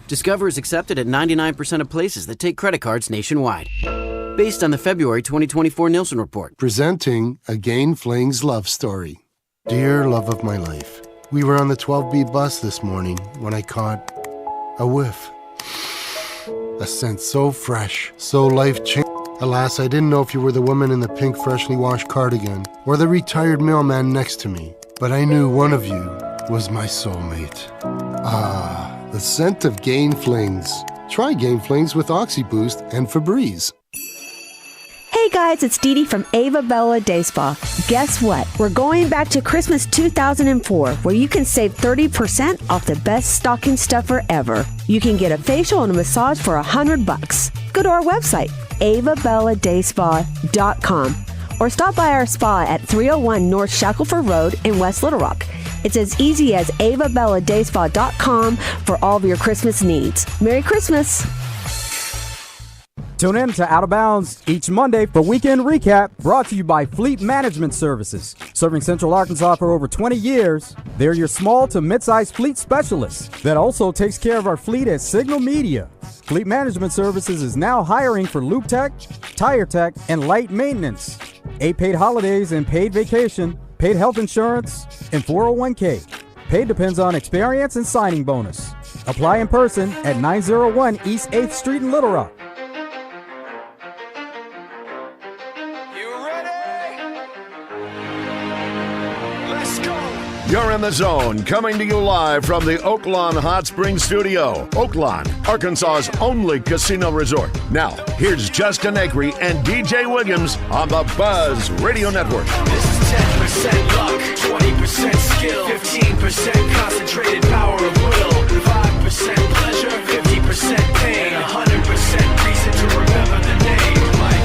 Discover is accepted at 99% of places that take credit cards nationwide. Based on the February 2024 Nielsen report. Presenting a Gain Flings love story. Dear love of my life, we were on the 12B bus this morning when I caught a whiff. A scent so fresh, so life-changing. Alas, I didn't know if you were the woman in the pink freshly washed cardigan or the retired mailman next to me, but I knew one of you was my soulmate. Ah, the scent of Gain Flings. Try Gain Flings with OxyBoost and Febreze. Hey guys, it's Dee Dee from Ava Bella Day Spa. Guess what? We're going back to Christmas 2004, where you can save 30% off the best stocking stuffer ever. You can get a facial and a massage for $100. Go to our website, avabelladayspa.com, or stop by our spa at 301 North Shackelford Road in West Little Rock. It's as easy as avabelladayspa.com for all of your Christmas needs. Merry Christmas! Tune in to Out of Bounds each Monday for Weekend Recap, brought to you by Fleet Management Services. Serving Central Arkansas for over 20 years, they're your small to mid-sized fleet specialists that also takes care of our fleet at Signal Media. Fleet Management Services is now hiring for Loop Tech, Tire Tech, and Light Maintenance. 8 paid holidays and paid vacation, paid health insurance, and 401k. Pay depends on experience and signing bonus. Apply in person at 901 East 8th Street in Little Rock. You're in the zone, coming to you live from the Oaklawn Hot Springs Studio. Oaklawn, Arkansas's only casino resort. Now, here's Justin Acri and DJ Williams on the Buzz Radio Network. This is 10% luck, 20% skill, 15% concentrated power of will, 5% pleasure, 50% pain, 100% reason to remember the name. Like,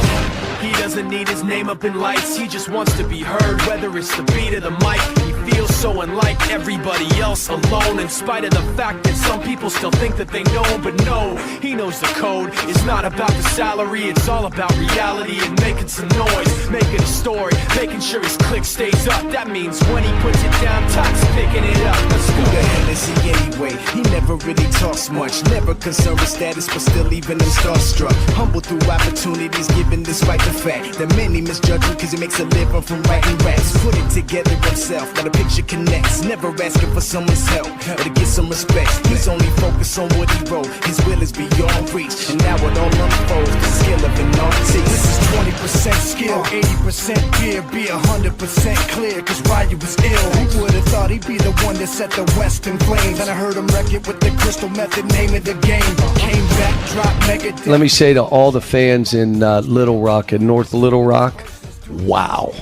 he doesn't need his name up in lights, he just wants to be heard, whether it's the beat of the mic. Feels so unlike everybody else, alone, in spite of the fact that some people still think that they know. But no, he knows the code. It's not about the salary, it's all about reality and making some noise, making a story, making sure his click stays up. That means when he puts it down, Tox picking it up. Let's go. Who the hell is he anyway? He never really talks much, never concerned with status, but still even him starstruck. Humble through opportunities given despite the fact that many misjudge him cause he makes a living from writing raps. Put it together himself, not a picture connects, never asking for someone's help or to get some respect. He's only focused on what he wrote, his will is beyond reach, and now it all unfolds, the skill of an artist. This is 20% skill, 80% fear, be 100% clear, cause Ryu was ill. Who would've thought he'd be the one that set the West in flames? And I heard him wreck it with the crystal method, name of the game. Came back, dropped mega. Let me say to all the fans in Little Rock and North Little Rock, wow,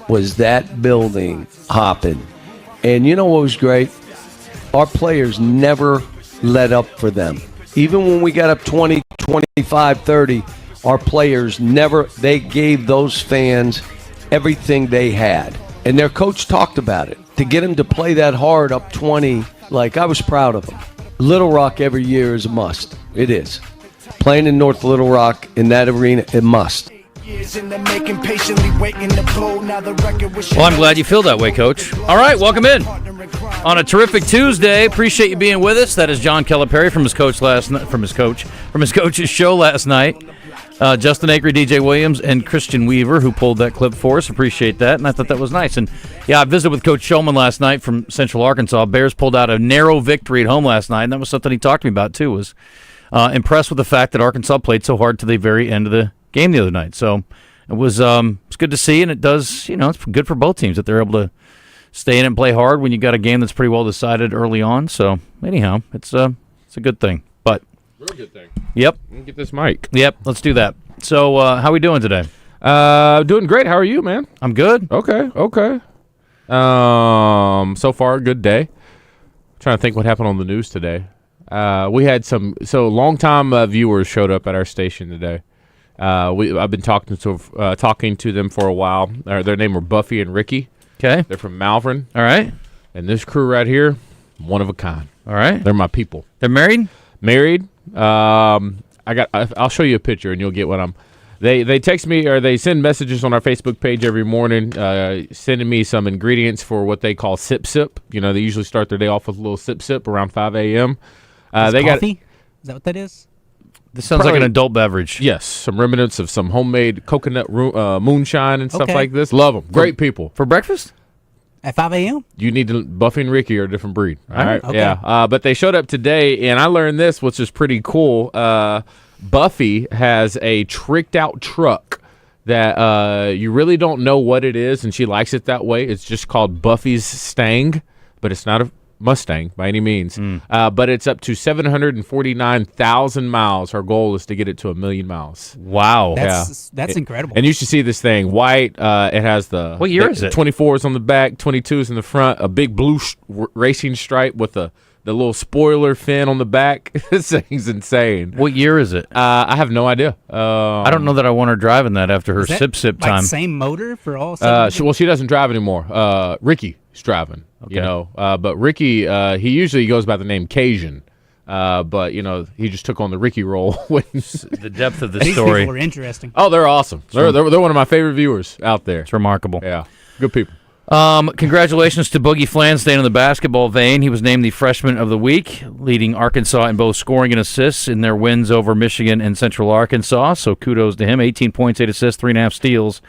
was that building hopping. And you know what was great? Our players never let up for them. Even when we got up 20, 25, 30, our players they gave those fans everything they had. And their coach talked about it. To get them to play that hard up 20, I was proud of them. Little Rock every year is a must. It is. Playing in North Little Rock in that arena, it must. Well, I'm glad you feel that way, Coach. All right, welcome in on a terrific Tuesday. Appreciate you being with us. That is John Calipari from his coach's show last night. Justin Acri, DJ Williams, and Christian Weaver, who pulled that clip for us. Appreciate that, and I thought that was nice. And yeah, I visited with Coach Shulman last night from Central Arkansas. Bears pulled out a narrow victory at home last night, and that was something he talked to me about too. Was impressed with the fact that Arkansas played so hard to the very end of the game the other night. So it was it's good to see, and it does, it's good for both teams that they're able to stay in and play hard when you got a game that's pretty well decided early on. So anyhow, it's a good thing. But real good thing. Yep. Let me get this mic. Yep, let's do that. So how we doing today? Doing great. How are you, man? I'm good. Okay. So far, good day. Trying to think what happened on the news today. We had long-time viewers showed up at our station today. I've been talking to them for a while. Their name were Buffy and Ricky. Okay. They're from Malvern. All right. And this crew right here, one of a kind. All right. They're my people. They're married? Married. I'll show you a picture and you'll get what I'm. They text me or they send messages on our Facebook page every morning, sending me some ingredients for what they call sip. They usually start their day off with a little sip around 5 a.m. They coffee? Is that what that is? This sounds like an adult beverage. Yes, some remnants of some homemade coconut moonshine and stuff Okay. like this. Love them. Great people. For breakfast? At 5 a.m.? You need to, Buffy and Ricky are a different breed. All right. Okay. Yeah. But they showed up today, and I learned this, which is pretty cool. Buffy has a tricked out truck that you really don't know what it is, and she likes it that way. It's just called Buffy's Stang, but it's not a Mustang by any means. But it's up to 749,000 miles. Her goal is to get it to 1 million miles. Wow. That's incredible. And you should see this thing. White. It has the What year is it? 24s on the back, 22s in the front, a big blue racing stripe with the little spoiler fin on the back. This thing's insane. What year is it? I have no idea. I don't know that I want her driving that after her Is that sip like time. same motor for all seven? She doesn't drive anymore. Ricky's driving. Okay. But Ricky, he usually goes by the name Cajun. But he just took on the Ricky role. The depth of the These story. people are interesting. Oh, they're awesome. They're one of my favorite viewers out there. It's remarkable. Yeah, good people. Congratulations to Boogie Flan staying in the basketball vein. He was named the Freshman of the Week, leading Arkansas in both scoring and assists in their wins over Michigan and Central Arkansas. So kudos to him. 18 points, 8 assists, 3.5 steals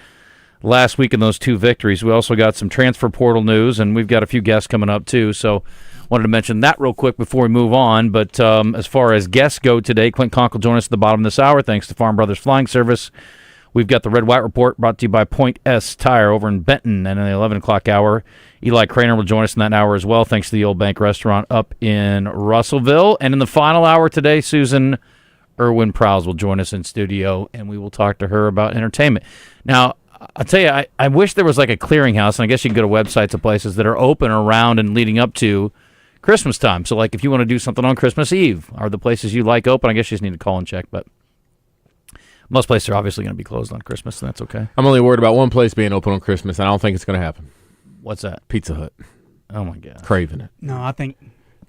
last week in those 2 victories. We also got some transfer portal news, and we've got a few guests coming up too. So wanted to mention that real quick before we move on. But as far as guests go today, Clint Conque will join us at the bottom of this hour, thanks to Farm Brothers Flying Service. We've got the Red White Report brought to you by Point S Tire over in Benton, and in the 11 o'clock hour, Eli Cranor will join us in that hour as well, thanks to the Old Bank Restaurant up in Russellville. And in the final hour today, Susan Erwin Prowse will join us in studio, and we will talk to her about entertainment. Now, I'll tell you, I wish there was like a clearinghouse, and I guess you can go to websites of places that are open around and leading up to Christmas time. So, like, if you want to do something on Christmas Eve, are the places you like open? I guess you just need to call and check, but most places are obviously going to be closed on Christmas, and that's okay. I'm only worried about one place being open on Christmas, and I don't think it's going to happen. What's that? Pizza Hut. Oh, my God. Craving it. No, I think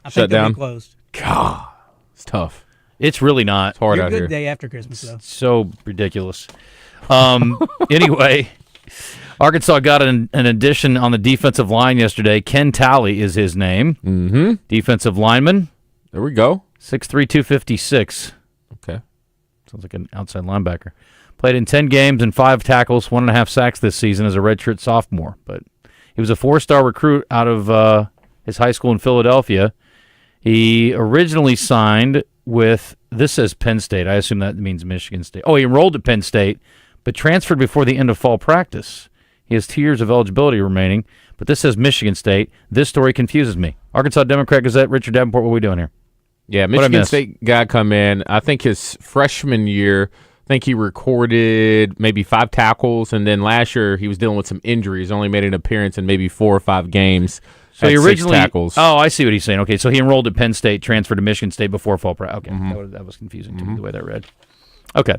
Shut they'll down? be closed. God, it's tough. It's really not. It's hard You're a out good here. day after Christmas, though. So ridiculous. Anyway, Arkansas got an addition on the defensive line yesterday. Ken Talley is his name. Mm-hmm. Defensive lineman. There we go. 6'3", 256. Okay. Sounds like an outside linebacker. Played in 10 games and 5 tackles, 1.5 sacks this season as a redshirt sophomore. But he was a 4-star recruit out of his high school in Philadelphia. He originally signed with, this says Penn State. I assume that means Michigan State. Oh, he enrolled at Penn State, but transferred before the end of fall practice. He has 2 years of eligibility remaining, but this says Michigan State. This story confuses me. Arkansas Democrat Gazette, Richard Davenport, what are we doing here? Yeah, Michigan State guy come in. I think his freshman year, I think he recorded maybe 5 tackles, and then last year he was dealing with some injuries, only made an appearance in maybe 4 or 5 games. So he originally, 6 tackles. Oh, I see what he's saying. Okay, so he enrolled at Penn State, transferred to Michigan State before fall practice. Okay, that was confusing to me the way that read. Okay,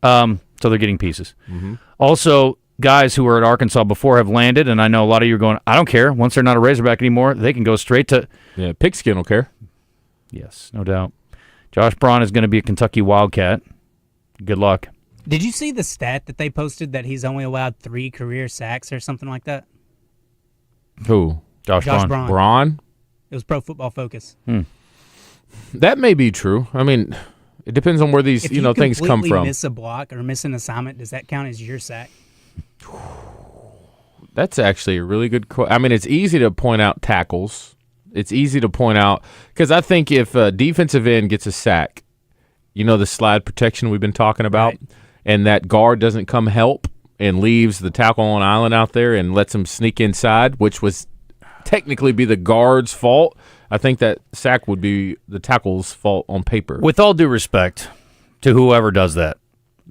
so they're getting pieces. Also, guys who were at Arkansas before have landed, and I know a lot of you are going, I don't care. Once they're not a Razorback anymore, they can go straight to... Yeah, Pigskin will care. Yes, no doubt. Josh Braun is going to be a Kentucky Wildcat. Good luck. Did you see the stat that they posted that he's only allowed 3 career sacks or something like that? Who? Josh Braun. Braun? It was Pro Football Focus. That may be true. I mean, it depends on where these If things come completely from. miss a block or miss an assignment, does that count as your sack? That's actually a really good question. I mean, it's easy to point out tackles. It's easy to point out because I think if a defensive end gets a sack, the slide protection we've been talking about, Right. and that guard doesn't come help and leaves the tackle on island out there and lets him sneak inside, which was technically be the guard's fault. I think that sack would be the tackle's fault on paper. With all due respect to whoever does that,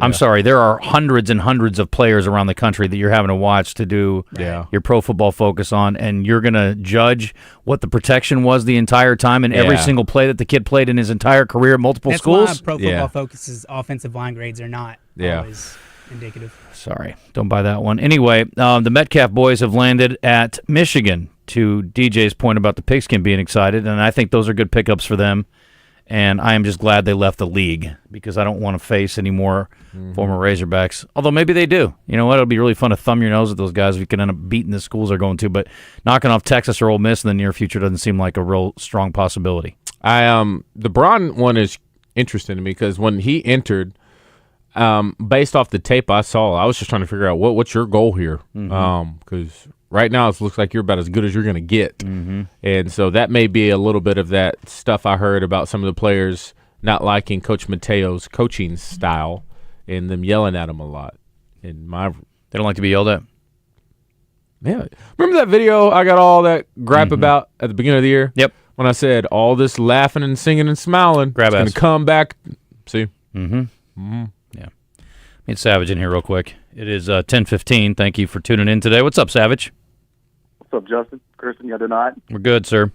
I'm sorry, there are hundreds and hundreds of players around the country that you're having to watch to do your Pro Football Focus on, and you're going to judge what the protection was the entire time and every single play that the kid played in his entire career at multiple schools? That's why Pro Football Focus's offensive line grades are not always indicative. Sorry, don't buy that one. Anyway, the Metcalf boys have landed at Michigan, to DJ's point about the Pigskin being excited, and I think those are good pickups for them And I am just glad they left the league because I don't want to face any more former Razorbacks. Although maybe they do. You know what? It'll be really fun to thumb your nose at those guys if you can end up beating the schools they're going to. But knocking off Texas or Ole Miss in the near future doesn't seem like a real strong possibility. The Braun one is interesting to me because when he entered, based off the tape I saw, I was just trying to figure out what's your goal here. Because right now it looks like you're about as good as you're going to get. And so that may be a little bit of that stuff I heard about some of the players not liking Coach Mateo's coaching style and them yelling at him a lot. They don't like to be yelled at? Yeah. Remember that video I got all that gripe about at the beginning of the year? Yep. When I said all this laughing and singing and smiling, it's going to come back. See? Yeah. Meet Savage in here real quick. It is 10:15. Thank you for tuning in today. What's up, Savage? What's up, Justin? Kristen, y'all tonight? We're good, sir.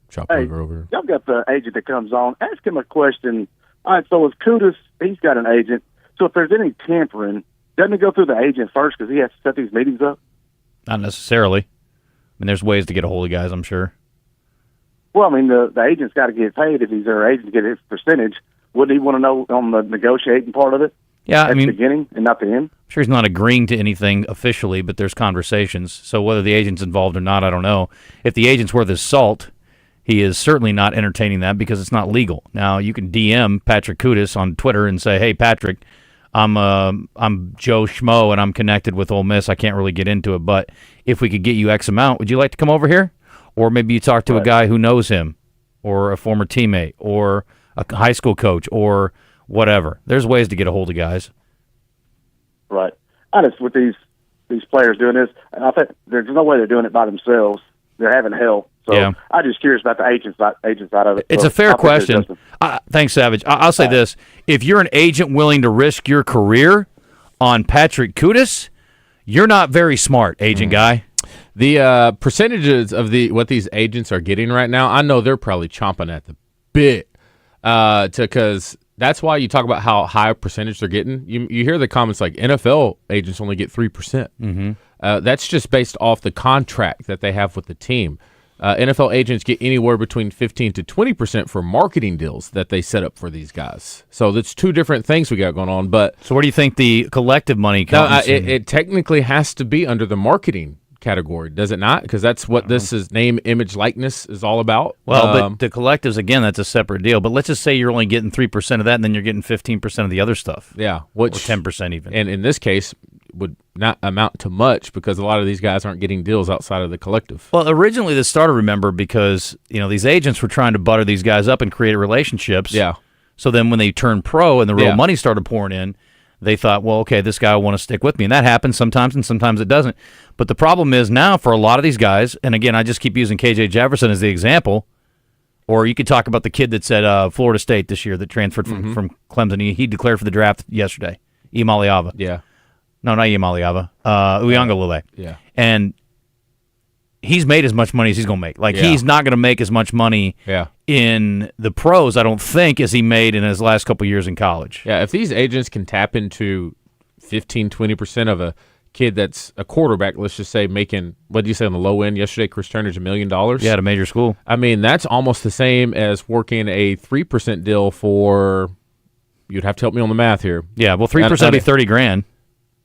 Chop Hey, over here. y'all got the agent that comes on. Ask him a question. All right, so with Kudus, he's got an agent. So if there's any tampering, doesn't it go through the agent first because he has to set these meetings up? Not necessarily. I mean, there's ways to get a hold of guys, I'm sure. Well, I mean, the agent's got to get paid if he's their agent to get his percentage. Wouldn't he want to know on the negotiating part of it? Yeah, at the beginning and not the end? I'm sure he's not agreeing to anything officially, but there's conversations. So whether the agent's involved or not, I don't know. If the agent's worth his salt, he is certainly not entertaining that because it's not legal. Now, you can DM Patrick Kudus on Twitter and say, hey, Patrick, I'm Joe Schmo and I'm connected with Ole Miss. I can't really get into it, but if we could get you X amount, would you like to come over here? Or maybe you talk to a guy who knows him or a former teammate or a high school coach or whatever. There's ways to get a hold of guys. Right. I just, with these players doing this, and I think there's no way they're doing it by themselves. They're having help. So Yeah. I'm just curious about the agent side of it. It's So a fair I'll put this, question. Justin. Thanks, Savage. I'll say this. If you're an agent willing to risk your career on Patrick Kudus, you're not very smart, agent guy. The percentages of what these agents are getting right now, I know they're probably chomping at the bit because that's why you talk about how high a percentage they're getting. You hear the comments like NFL agents only get 3%. That's just based off the contract that they have with the team. NFL agents get anywhere between 15 to 20% for marketing deals that they set up for these guys. So that's two different things we got going on. But so where do you think the collective money comes? It technically has to be under the marketing category, does it not? Because that's what this is, name, image, likeness is all about. Well, but the collectives, again, that's a separate deal. But let's just say you're only getting 3% of that, and then you're getting 15% of the other stuff. Yeah. Or 10% even. And in this case, would not amount to much because a lot of these guys aren't getting deals outside of the collective. Well, originally this started, remember, because these agents were trying to butter these guys up and create relationships. Yeah. So then when they turned pro and the real money started pouring in, they thought, well, okay, this guy will want to stick with me. And that happens sometimes, and sometimes it doesn't. But the problem is now for a lot of these guys, and again, I just keep using KJ Jefferson as the example, or you could talk about the kid that's at Florida State this year that transferred from Clemson. He declared for the draft yesterday, Imaliava. Yeah. No, not Imaliava. Uiagalelei. Yeah. And he's made as much money as he's going to make. Like, he's not going to make as much money in the pros, I don't think, as he made in his last couple years in college. Yeah, if these agents can tap into 15, 20% of a kid that's a quarterback, let's just say making, what did you say on the low end yesterday, Chris Turner's $1 million? Yeah, at a major school. I mean, that's almost the same as working a 3% deal for, you'd have to help me on the math here. Yeah, well, 3% would be $30,000.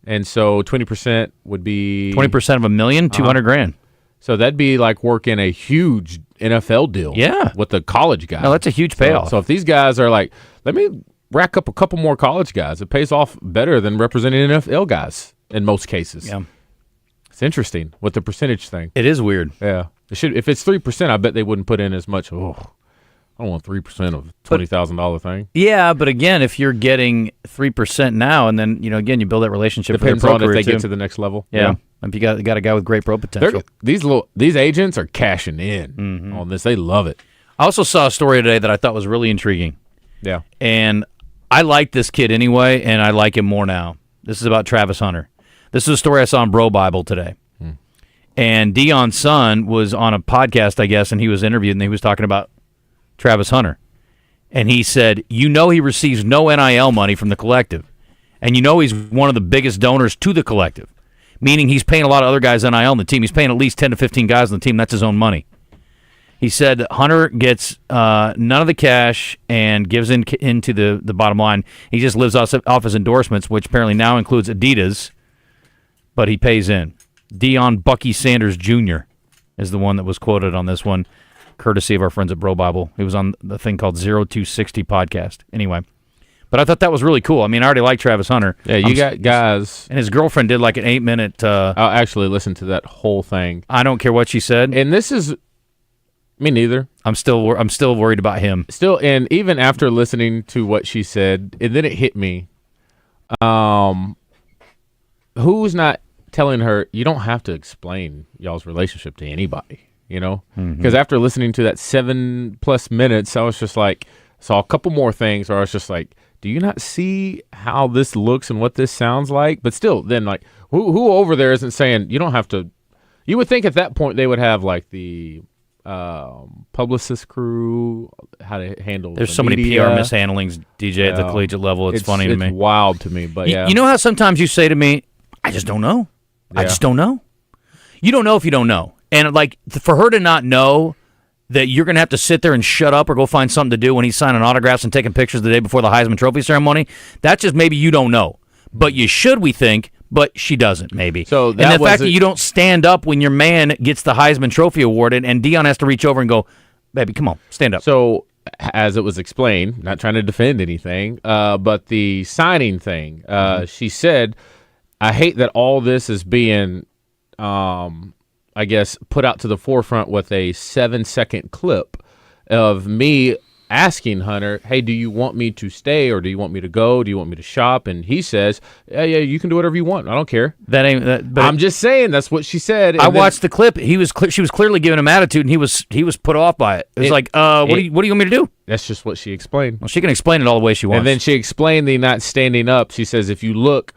And so 20% would be 20% of $1 million, $200,000. So that'd be like working a huge NFL deal. Yeah. With the college guy. No, that's a huge payoff. So if these guys are like, let me rack up a couple more college guys, it pays off better than representing NFL guys in most cases. Yeah. It's interesting with the percentage thing. It is weird. Yeah. If it's 3%, I bet they wouldn't put in as much. Oh, I don't want 3% of a $20,000 thing. Yeah, but again, if you're getting 3% now, and then again, you build that relationship. Depends for their on pro if they career get to the next level. Yeah. If you got a guy with great pro potential. These agents are cashing in on this. They love it. I also saw a story today that I thought was really intriguing. Yeah. And I like this kid anyway, and I like him more now. This is about Travis Hunter. This is a story I saw in Bro Bible today. And Deion's son was on a podcast, I guess, and he was interviewed, and he was talking about Travis Hunter. And he said, he receives no NIL money from the collective. And he's one of the biggest donors to the collective, meaning he's paying a lot of other guys NIL on the team. He's paying at least 10 to 15 guys on the team. That's his own money. He said Hunter gets none of the cash and gives into the bottom line. He just lives off his endorsements, which apparently now includes Adidas, but he pays in. Deion Bucky Sanders Jr. is the one that was quoted on this one, courtesy of our friends at Bro Bible. He was on the thing called 0260 podcast. Anyway, but I thought that was really cool. I mean, I already like Travis Hunter. Yeah, you got guys. And his girlfriend did like an 8-minute. I'll actually listen to that whole thing. I don't care what she said. And this is. Me neither. I'm still worried about him. Still, and even after listening to what she said, and then it hit me. Who's not telling her you don't have to explain y'all's relationship to anybody? You know, because after listening to that 7+ minutes, I was just like, saw a couple more things, or I was just like, do you not see how this looks and what this sounds like? But still, then like, who over there isn't saying you don't have to? You would think at that point they would have like the publicist crew, how to handle. There's so many PR mishandlings, DJ, at the collegiate level. It's funny to me. It's wild to me, but you know how sometimes you say to me, I just don't know. I just don't know. You don't know if you don't know. And like for her to not know that you're going to have to sit there and shut up or go find something to do when he's signing autographs and taking pictures the day before the Heisman Trophy ceremony, that's just maybe you don't know. But you should, we think. But she doesn't, maybe. So and the fact that you don't stand up when your man gets the Heisman Trophy awarded, and Deion has to reach over and go, baby, come on, stand up. So as it was explained, not trying to defend anything, but the signing thing, she said, I hate that all this is being, I guess, put out to the forefront with a 7-second clip of me asking Hunter, hey, do you want me to stay or do you want me to go? Do you want me to shop? And he says, yeah, you can do whatever you want. I don't care. That ain't that. But I'm just saying that's what she said. I watched the clip. She was clearly giving him attitude, and he was put off by it. It was like, what do you want me to do? That's just what she explained. Well, she can explain it all the way she wants. And then she explained the not standing up. She says, if you look,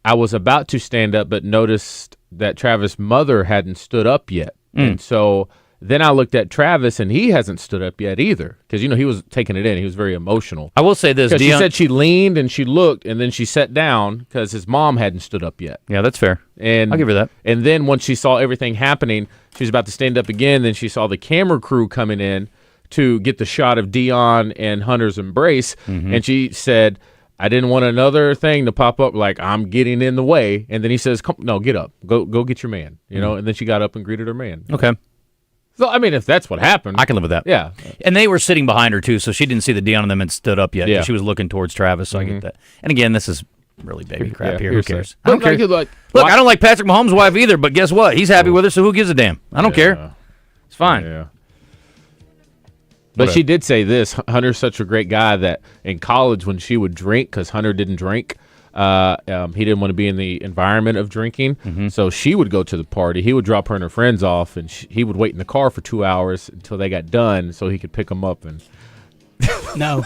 I was about to stand up, but noticed that Travis' mother hadn't stood up yet. And so then I looked at Travis, and he hasn't stood up yet either. Because, he was taking it in. He was very emotional. I will say this. She said she leaned, and she looked, and then she sat down because his mom hadn't stood up yet. Yeah, that's fair. And I'll give her that. And then once she saw everything happening, she was about to stand up again. Then she saw the camera crew coming in to get the shot of Deion and Hunter's embrace. And she said, I didn't want another thing to pop up like I'm getting in the way. And then he says, no, get up. Go get your man. And then she got up and greeted her man. Okay. So, I mean, if that's what happened. I can live with that. Yeah. And they were sitting behind her, too, so she didn't see the Deion and them had stood up yet. Yeah. She was looking towards Travis, so I get that. And again, this is really baby crap here. Who cares? I don't care. Look, I don't like Patrick Mahomes' wife either, but guess what? He's happy with her, so who gives a damn? I don't care. It's fine. Yeah. But she did say this. Hunter's such a great guy that in college when she would drink, because Hunter didn't drink, he didn't want to be in the environment of drinking, so she would go to the party. He would drop her and her friends off, and he would wait in the car for 2 hours until they got done so he could pick them up. And No.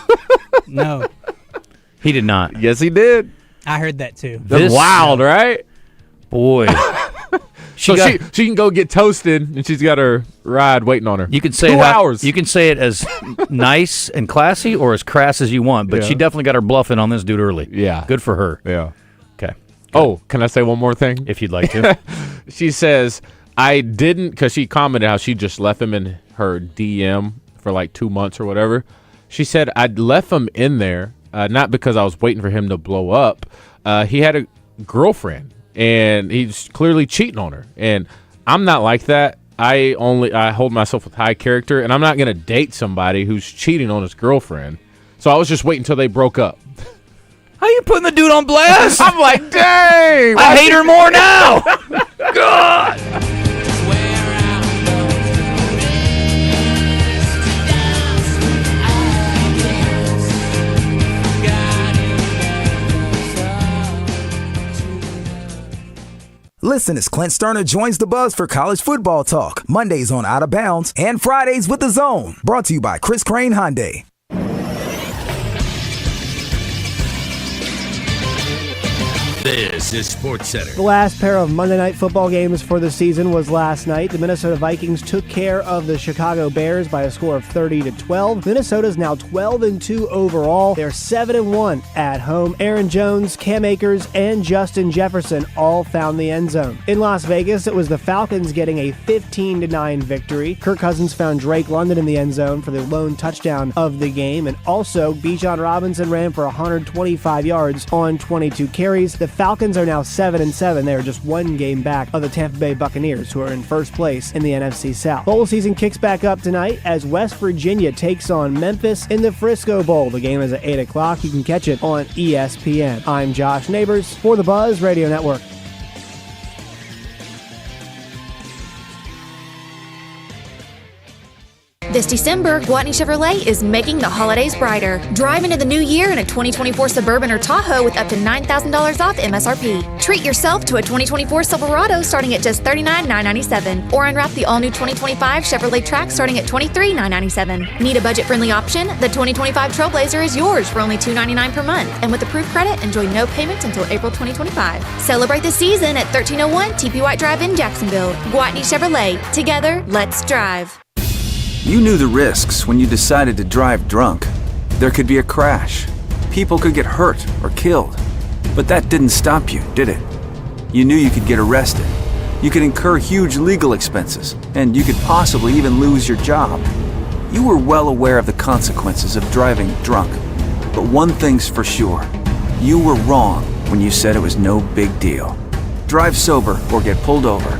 He did not. Yes, he did. I heard that too. That's wild, right? Boy. She can go get toasted, and she's got her ride waiting on her. You can say 2 hours. You can say it as nice and classy or as crass as you want, but she definitely got her bluffing on this dude early. Yeah. Good for her. Yeah. Okay. Oh, can I say one more thing? If you'd like to. She says, I didn't, because she commented how she just left him in her DM for like 2 months or whatever. She said, I'd left him in there, not because I was waiting for him to blow up. He had a girlfriend, and he's clearly cheating on her. And I'm not like that. I hold myself with high character, and I'm not going to date somebody who's cheating on his girlfriend. So I was just waiting until they broke up. How you putting the dude on blast? I'm like, dang! I hate her more now. God. Listen as Clint Sterner joins the buzz for college football talk. Mondays on Out of Bounds and Fridays with The Zone. Brought to you by Chris Crane Hyundai. This is SportsCenter. The last pair of Monday Night Football games for the season was last night. The Minnesota Vikings took care of the Chicago Bears by a score of 30-12. Minnesota's now 12-2 overall. They're 7-1 at home. Aaron Jones, Cam Akers, and Justin Jefferson all found the end zone. In Las Vegas, it was the Falcons getting a 15-9 victory. Kirk Cousins found Drake London in the end zone for the lone touchdown of the game, and also Bijan Robinson ran for 125 yards on 22 carries. The Falcons are now 7-7. They are just one game back of the Tampa Bay Buccaneers, who are in first place in the NFC South. Bowl season kicks back up tonight as West Virginia takes on Memphis in the Frisco Bowl. The game is at 8 o'clock. You can catch it on ESPN. I'm Josh Neighbors for the Buzz Radio Network. This December, Gwatney Chevrolet is making the holidays brighter. Drive into the new year in a 2024 Suburban or Tahoe with up to $9,000 off MSRP. Treat yourself to a 2024 Silverado starting at just $39,997, or unwrap the all-new 2025 Chevrolet Trax starting at $23,997. Need a budget-friendly option? The 2025 Trailblazer is yours for only $299 per month, and with approved credit, enjoy no payments until April 2025. Celebrate the season at 1301 TP White Drive in Jacksonville. Gwatney Chevrolet. Together, let's drive. You knew the risks when you decided to drive drunk. There could be a crash. People could get hurt or killed. But that didn't stop you, did it? You knew you could get arrested. You could incur huge legal expenses, and you could possibly even lose your job. You were well aware of the consequences of driving drunk. But one thing's for sure. You were wrong when you said it was no big deal. Drive sober or get pulled over.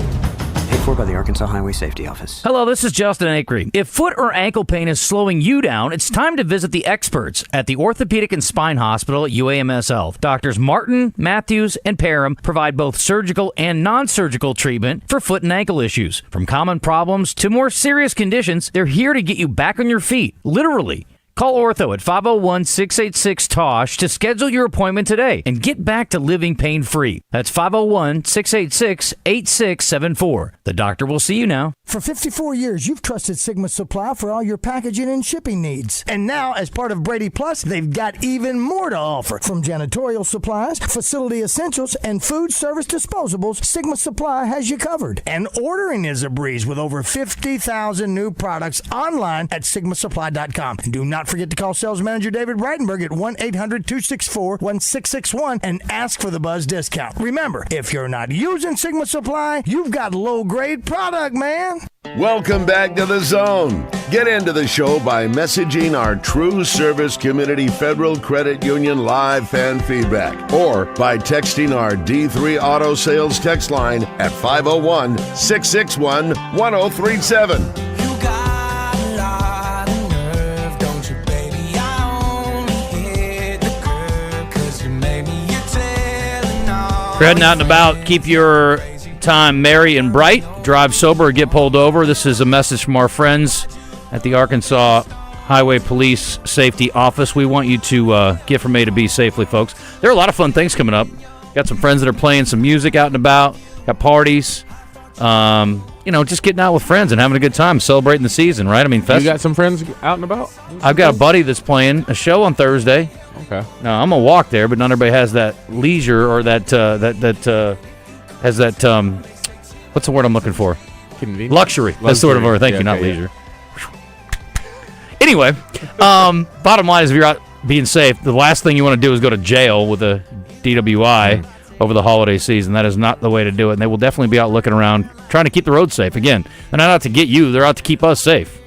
Paid for by the Arkansas Highway Safety Office. Hello, this is Justin Acri. If foot or ankle pain is slowing you down, it's time to visit the experts at the Orthopedic and Spine Hospital at UAMS Health. Doctors Martin, Matthews, and Parham provide both surgical and non-surgical treatment for foot and ankle issues. From common problems to more serious conditions, they're here to get you back on your feet, literally. Call Ortho at 501-686-TOSH to schedule your appointment today and get back to living pain-free. That's 501-686-8674. The doctor will see you now. For 54 years, you've trusted Sigma Supply for all your packaging and shipping needs. And now, as part of Brady Plus, they've got even more to offer. From janitorial supplies, facility essentials, and food service disposables, Sigma Supply has you covered. And ordering is a breeze with over 50,000 new products online at sigmasupply.com. And do not forget to call sales manager David Breitenberg at 1-800-264-1661 and ask for the Buzz discount. Remember, if you're not using Sigma Supply, you've got low-grade product, man. Welcome back to The Zone. Get into the show by messaging our True Service Community Federal Credit Union live fan feedback or by texting our D3 Auto Sales text line at 501-661-1037. If you're heading out and about, keep your time merry and bright. Drive sober or get pulled over. This is a message from our friends at the Arkansas Highway Police Safety Office. We want you to get from A to B safely, folks. There are a lot of fun things coming up. Got some friends that are playing some music out and about. Got parties. Just getting out with friends and having a good time, celebrating the season, right? I mean, you got some friends out and about? I've got a buddy that's playing a show on Thursday. Okay. Now, I'm going to walk there, but not everybody has that leisure or that has that, what's the word I'm looking for? Convenience? Luxury. That's the word I'm looking for. Thank you, not leisure. Anyway, bottom line is if you're out being safe, the last thing you want to do is go to jail with a DWI over the holiday season. That is not the way to do it, and they will definitely be out looking around, trying to keep the roads safe. Again, they're not out to get you. They're out to keep us safe,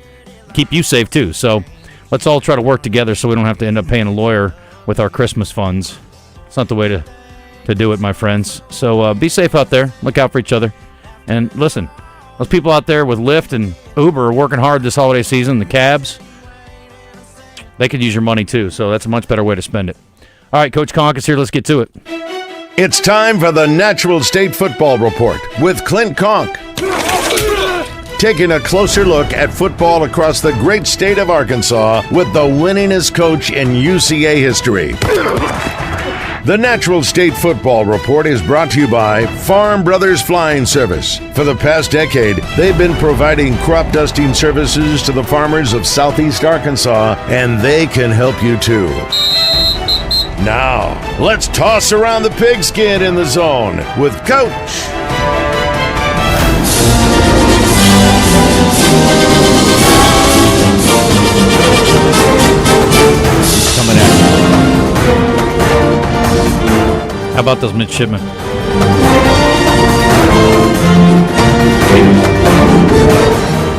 keep you safe too. So let's all try to work together so we don't have to end up paying a lawyer with our Christmas funds. It's not the way to do it, my friends. So be safe out there. Look out for each other. And listen, those people out there with Lyft and Uber are working hard this holiday season, the cabs, they could use your money too. So that's a much better way to spend it. All right, Coach Conque is here. Let's get to it. It's time for the Natural State Football Report with Clint Conque. Taking a closer look at football across the great state of Arkansas with the winningest coach in UCA history. The Natural State Football Report is brought to you by Farm Brothers Flying Service. For the past decade, they've been providing crop dusting services to the farmers of Southeast Arkansas, and they can help you too. Now, let's toss around the pigskin in the zone with Coach. Coming at you. How about those midshipmen?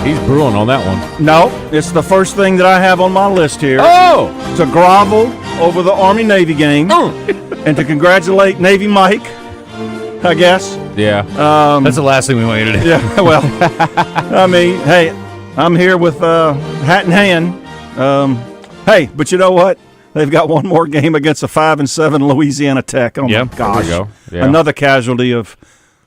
He's brewing on that one. No, it's the first thing that I have on my list here. Oh! To grovel over the Army-Navy game and to congratulate Navy Mike, I guess. Yeah. That's the last thing we want you to do. Yeah, well, I mean, hey, I'm here with hat in hand. Hey, but you know what? They've got one more game against a 5-7 Louisiana Tech. Oh, my gosh. There we go. Yeah. Another casualty of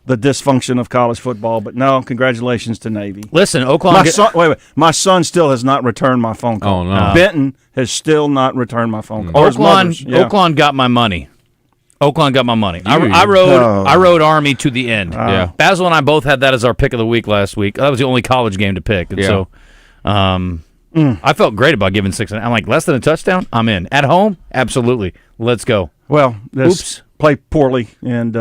the dysfunction of college football. But no, congratulations to Navy. Listen, Oaklawn. My son still has not returned my phone call. Oh, no. Benton has still not returned my phone call. Oaklawn got my money. Oaklawn got my money. I rode Army to the end. Yeah. Basil and I both had that as our pick of the week last week. That was the only college game to pick. And so I felt great about giving 6. I'm like, less than a touchdown? I'm in. At home? Absolutely. Let's go. Well, this played poorly. And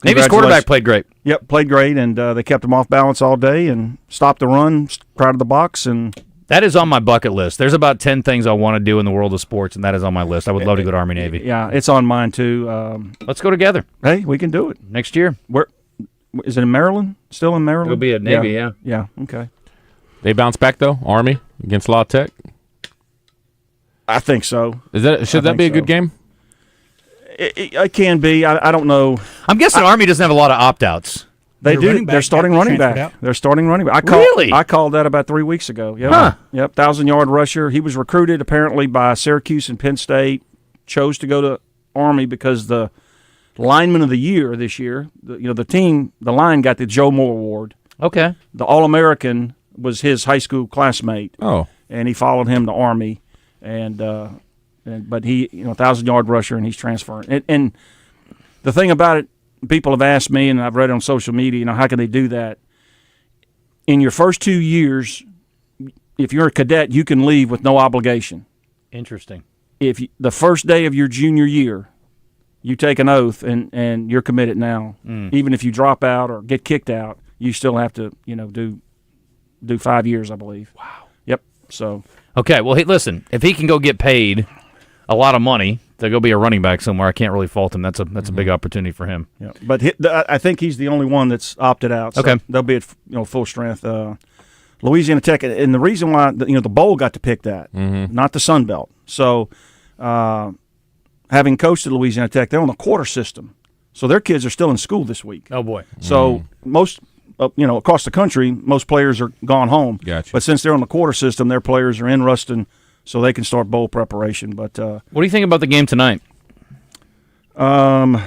Navy's quarterback played great. Yep, played great. And they kept him off balance all day and stopped the run, crowded the box. And that is on my bucket list. There's about 10 things I want to do in the world of sports, and that is on my list. I would love to go to Army-Navy. Yeah, it's on mine, too. Let's go together. Hey, we can do it. Next year. Where is it in Maryland? Still in Maryland? It'll be at Navy, yeah. Yeah, okay. They bounce back, though, Army against La Tech? I think so. Should that be a good game? It can be. I don't know. I'm guessing Army doesn't have a lot of opt-outs. They do. They're starting running back. They're starting running back. I called that about 3 weeks ago. Yep. Huh. Yep. 1,000-yard rusher. He was recruited apparently by Syracuse and Penn State. Chose to go to Army because the lineman of the year this year, the line got the Joe Moore Award. Okay. The All-American was his high school classmate. Oh. And he followed him to Army, but he 1,000-yard rusher, and he's transferring. And the thing about it, people have asked me, and I've read it on social media, how can they do that? In your first 2 years, if you're a cadet, you can leave with no obligation. Interesting. If the first day of your junior year, you take an oath and you're committed now. Even if you drop out or get kicked out, you still have to, do 5 years, I believe. Wow. Yep. So. Okay. Well, hey, listen. If he can go get paid a lot of money to go be a running back somewhere, I can't really fault him. That's a big opportunity for him. Yeah. But I think he's the only one that's opted out. So okay. They'll be at full strength. Louisiana Tech, and the reason why the bowl got to pick that, not the Sun Belt. So, having coached at Louisiana Tech, they're on the quarter system, so their kids are still in school this week. Oh boy! So most, across the country, most players are gone home. Gotcha. But since they're on the quarter system, their players are in Ruston, so they can start bowl preparation. But what do you think about the game tonight? The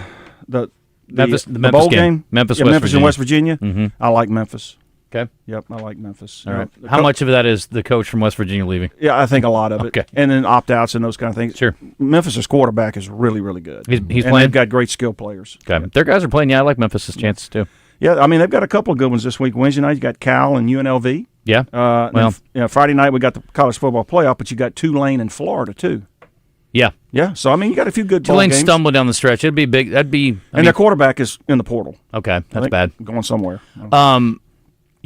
bowl game, Memphis, Memphis and West Virginia. I like Memphis. Okay. Yep, I like Memphis. All right. How much of that is the coach from West Virginia leaving? Yeah, I think a lot of it. Okay. And then opt-outs and those kind of things. Sure. Memphis' quarterback is really, really good. He's and playing? They've got great skill players. Okay. Their guys are playing. Yeah, I like Memphis' chances too. Yeah, I mean, they've got a couple of good ones this week. Wednesday night, you got Cal and UNLV. Yeah. Friday night, we got the college football playoff, but you got Tulane and Florida, too. Yeah. Yeah, so, I mean, you got a few good ball Tulane games. stumbling down the stretch. It'd be big. Their quarterback is in the portal. Okay, that's bad. Going somewhere.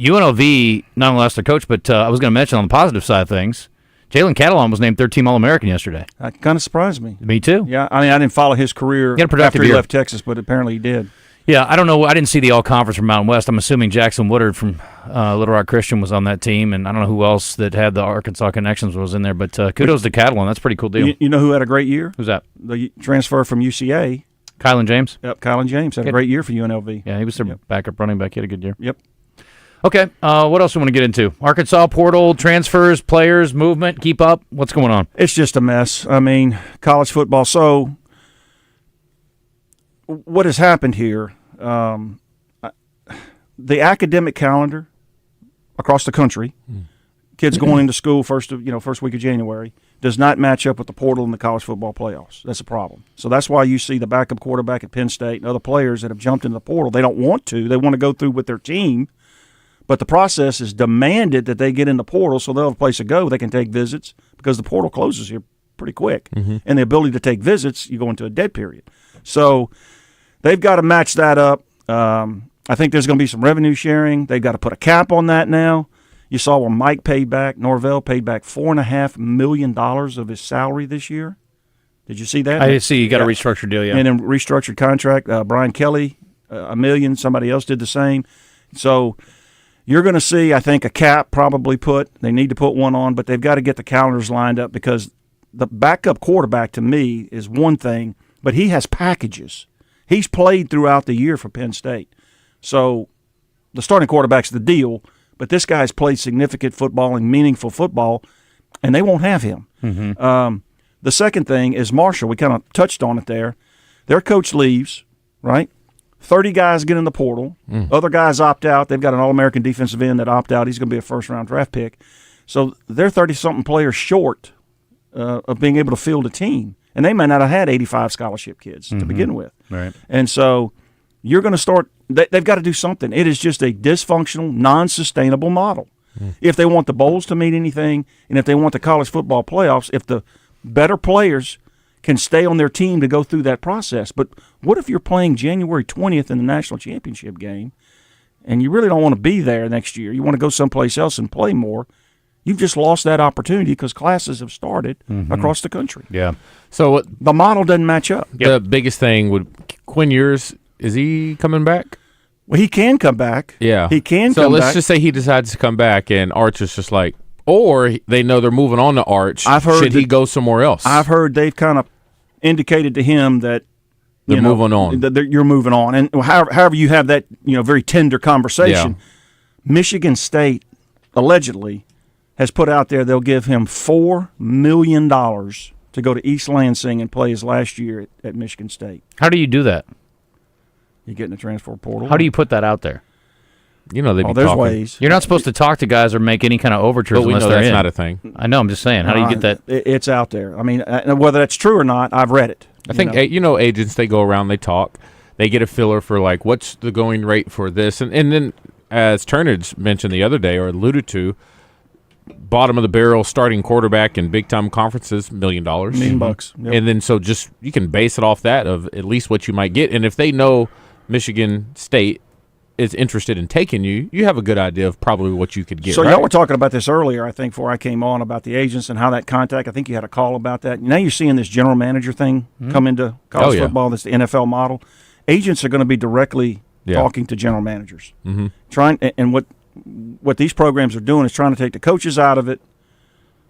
UNLV not only lost their coach, but I was going to mention on the positive side of things, Jalen Catalon was named third-team All-American yesterday. That kind of surprised me. Me too. Yeah, I mean, I didn't follow his career after he left Texas, but apparently he did. Yeah, I don't know. I didn't see the all-conference from Mountain West. I'm assuming Jackson Woodard from Little Rock Christian was on that team, and I don't know who else that had the Arkansas connections was in there, but kudos to Catalan. That's a pretty cool deal. You know who had a great year? Who's that? The transfer from UCA. Kylan James? Yep, Kylan James had a great year for UNLV. Yeah, he was their backup running back. He had a good year. Yep. Okay, what else do we want to get into? Arkansas portal, transfers, players, movement, keep up. What's going on? It's just a mess. I mean, college football. So what has happened here, the academic calendar across the country, kids going into school first week of January, does not match up with the portal in the college football playoffs. That's a problem. So that's why you see the backup quarterback at Penn State and other players that have jumped into the portal. They don't want to. They want to go through with their team. But the process is demanded that they get in the portal so they'll have a place to go. They can take visits because the portal closes here pretty quick. And the ability to take visits, you go into a dead period. So they've got to match that up. I think there's going to be some revenue sharing. They've got to put a cap on that now. You saw where Mike paid back, Norvell paid back $4.5 million of his salary this year. Did you see that? I did see. You got a restructured deal, yeah. And a restructured contract. Brian Kelly, $1 million. Somebody else did the same. So you're going to see, I think, a cap probably put. They need to put one on, but they've got to get the calendars lined up because the backup quarterback to me is one thing, but he has packages. He's played throughout the year for Penn State. So the starting quarterback's the deal, but this guy's played significant football and meaningful football, and they won't have him. The second thing is Marshall. We kind of touched on it there. Their coach leaves, right? 30 guys get in the portal. Other guys opt out. They've got an All-American defensive end that opt out. He's going to be a first-round draft pick. So they're 30-something players short of being able to field a team. And they may not have had 85 scholarship kids to begin with. Right. And so you're going to start – they've got to do something. It is just a dysfunctional, non-sustainable model. If they want the bowls to mean anything and if they want the college football playoffs, if the better players can stay on their team to go through that process. But what if you're playing January 20th in the national championship game and you really don't want to be there next year? You want to go someplace else and play more. You've just lost that opportunity because classes have started across the country. Yeah. So the model doesn't match up. The biggest thing would Quinn Ewers, is he coming back? Well, he can come back. Yeah. He can so come back. let's just say he decides to come back and Arch is just like, or they know they're moving on to Arch. Should he go somewhere else? I've heard they've kind of indicated to him that they're moving on. That you're moving on. And however you have that very tender conversation, Michigan State allegedly has put out there they'll give him $4 million to go to East Lansing and play his last year at Michigan State. How do you do that? You get in the transfer portal. How do you put that out there? They'd be there's talking. ways. You're not supposed to talk to guys or make any kind of overtures But we unless know they're that's in. not a thing. I know. I'm just saying. How do you get that? It's out there. I mean, whether that's true or not, I've read it. I think agents, they go around, they talk, they get a filler for like what's the going rate for this, and then as Turnage mentioned the other day or alluded to, bottom of the barrel starting quarterback in big time conferences, $1 million, $1 million. Yep. And then so just you can base it off that of at least what you might get, and if they know Michigan State is interested in taking you, you have a good idea of probably what you could get. So right? y'all were talking about this earlier, I think, before I came on about the agents and how that contact. I think you had a call about that. Now you're seeing this general manager thing come into college football. That's the NFL model. Agents are going to be directly talking to general managers, trying. And what these programs are doing is trying to take the coaches out of it,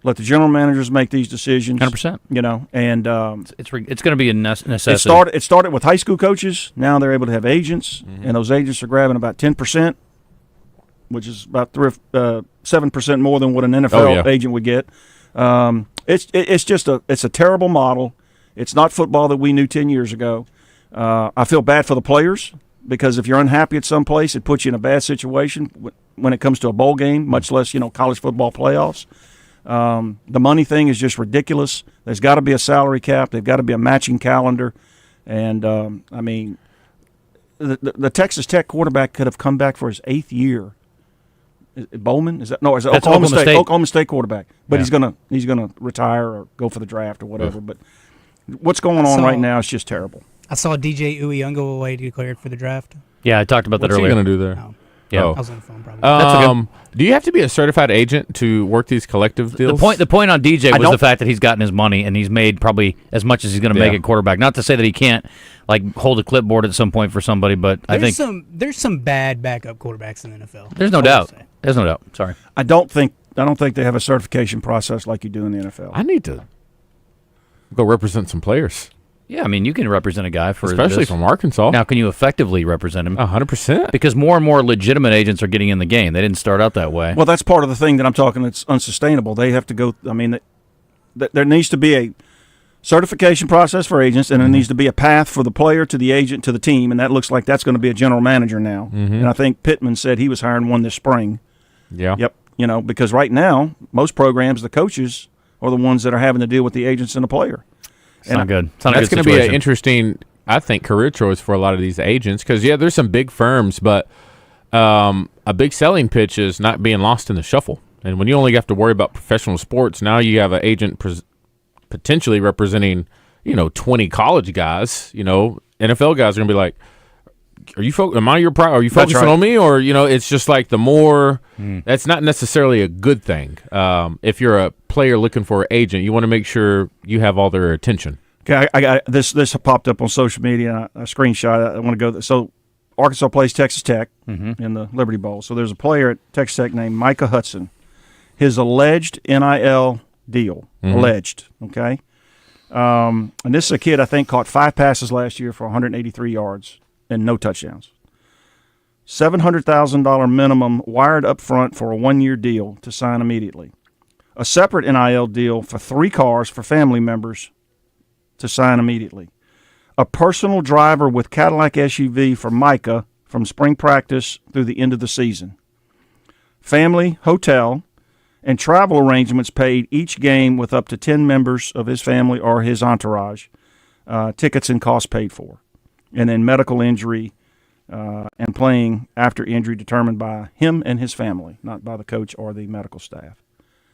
let the general managers make these decisions. 100%. And it's going to be a necessity. It started with high school coaches. Now they're able to have agents, and those agents are grabbing about 10%, which is about 7% more than what an NFL agent would get. It's just a terrible model. It's not football that we knew 10 years ago. I feel bad for the players because if you're unhappy at some place, it puts you in a bad situation when it comes to a bowl game, much less college football playoffs. The money thing is just ridiculous. There's got to be a salary cap. They've got to be a matching calendar. And, I mean, the Texas Tech quarterback could have come back for his 8th year. Is it Bowman? Is it Oklahoma State? Oklahoma State quarterback. But he's gonna retire or go for the draft or whatever. But what's going on right now is just terrible. I saw DJ Uyunglele declared for the draft. Yeah, I talked about that earlier. earlier. What's he going to do there? Oh. Yeah. I was on the phone probably. Do you have to be a certified agent to work these collective deals? The point on DJ was the fact that he's gotten his money and he's made probably as much as he's going to make at quarterback. Not to say that he can't hold a clipboard at some point for somebody, but I think there's some bad backup quarterbacks in the NFL. There's no doubt. There's no doubt. Sorry. I don't think they have a certification process like you do in the NFL. I need to go represent some players. Yeah, I mean, you can represent a guy especially from Arkansas. Now, can you effectively represent him? 100%. Because more and more legitimate agents are getting in the game. They didn't start out that way. Well, that's part of the thing that I'm talking that's unsustainable. They have to go – I mean, there needs to be a certification process for agents, and there needs to be a path for the player to the agent to the team, and that looks like that's going to be a general manager now. And I think Pittman said he was hiring one this spring. Yeah. Yep. Because right now, most programs, the coaches are the ones that are having to deal with the agents and the player. It's not good. That's going to be an interesting, I think, career choice for a lot of these agents because, there's some big firms, but a big selling pitch is not being lost in the shuffle. And when you only have to worry about professional sports, now you have an agent potentially representing, 20 college guys. NFL guys are gonna be like, are you are you focusing on me, or it's just like the more that's not necessarily a good thing. If you're a player looking for an agent, you want to make sure you have all their attention. Okay, I got this. This popped up on social media. A screenshot. I want to go. So Arkansas plays Texas Tech in the Liberty Bowl. So there's a player at Texas Tech named Micah Hudson. His alleged NIL deal, alleged. Okay, and this is a kid I think caught 5 passes last year for 183 yards and no touchdowns. $700,000 minimum wired up front for a 1-year deal to sign immediately. A separate NIL deal for 3 cars for family members to sign immediately. A personal driver with Cadillac SUV for Micah from spring practice through the end of the season. Family, hotel, and travel arrangements paid each game with up to 10 members of his family or his entourage. Tickets and costs paid for. And then medical injury and playing after injury determined by him and his family, not by the coach or the medical staff.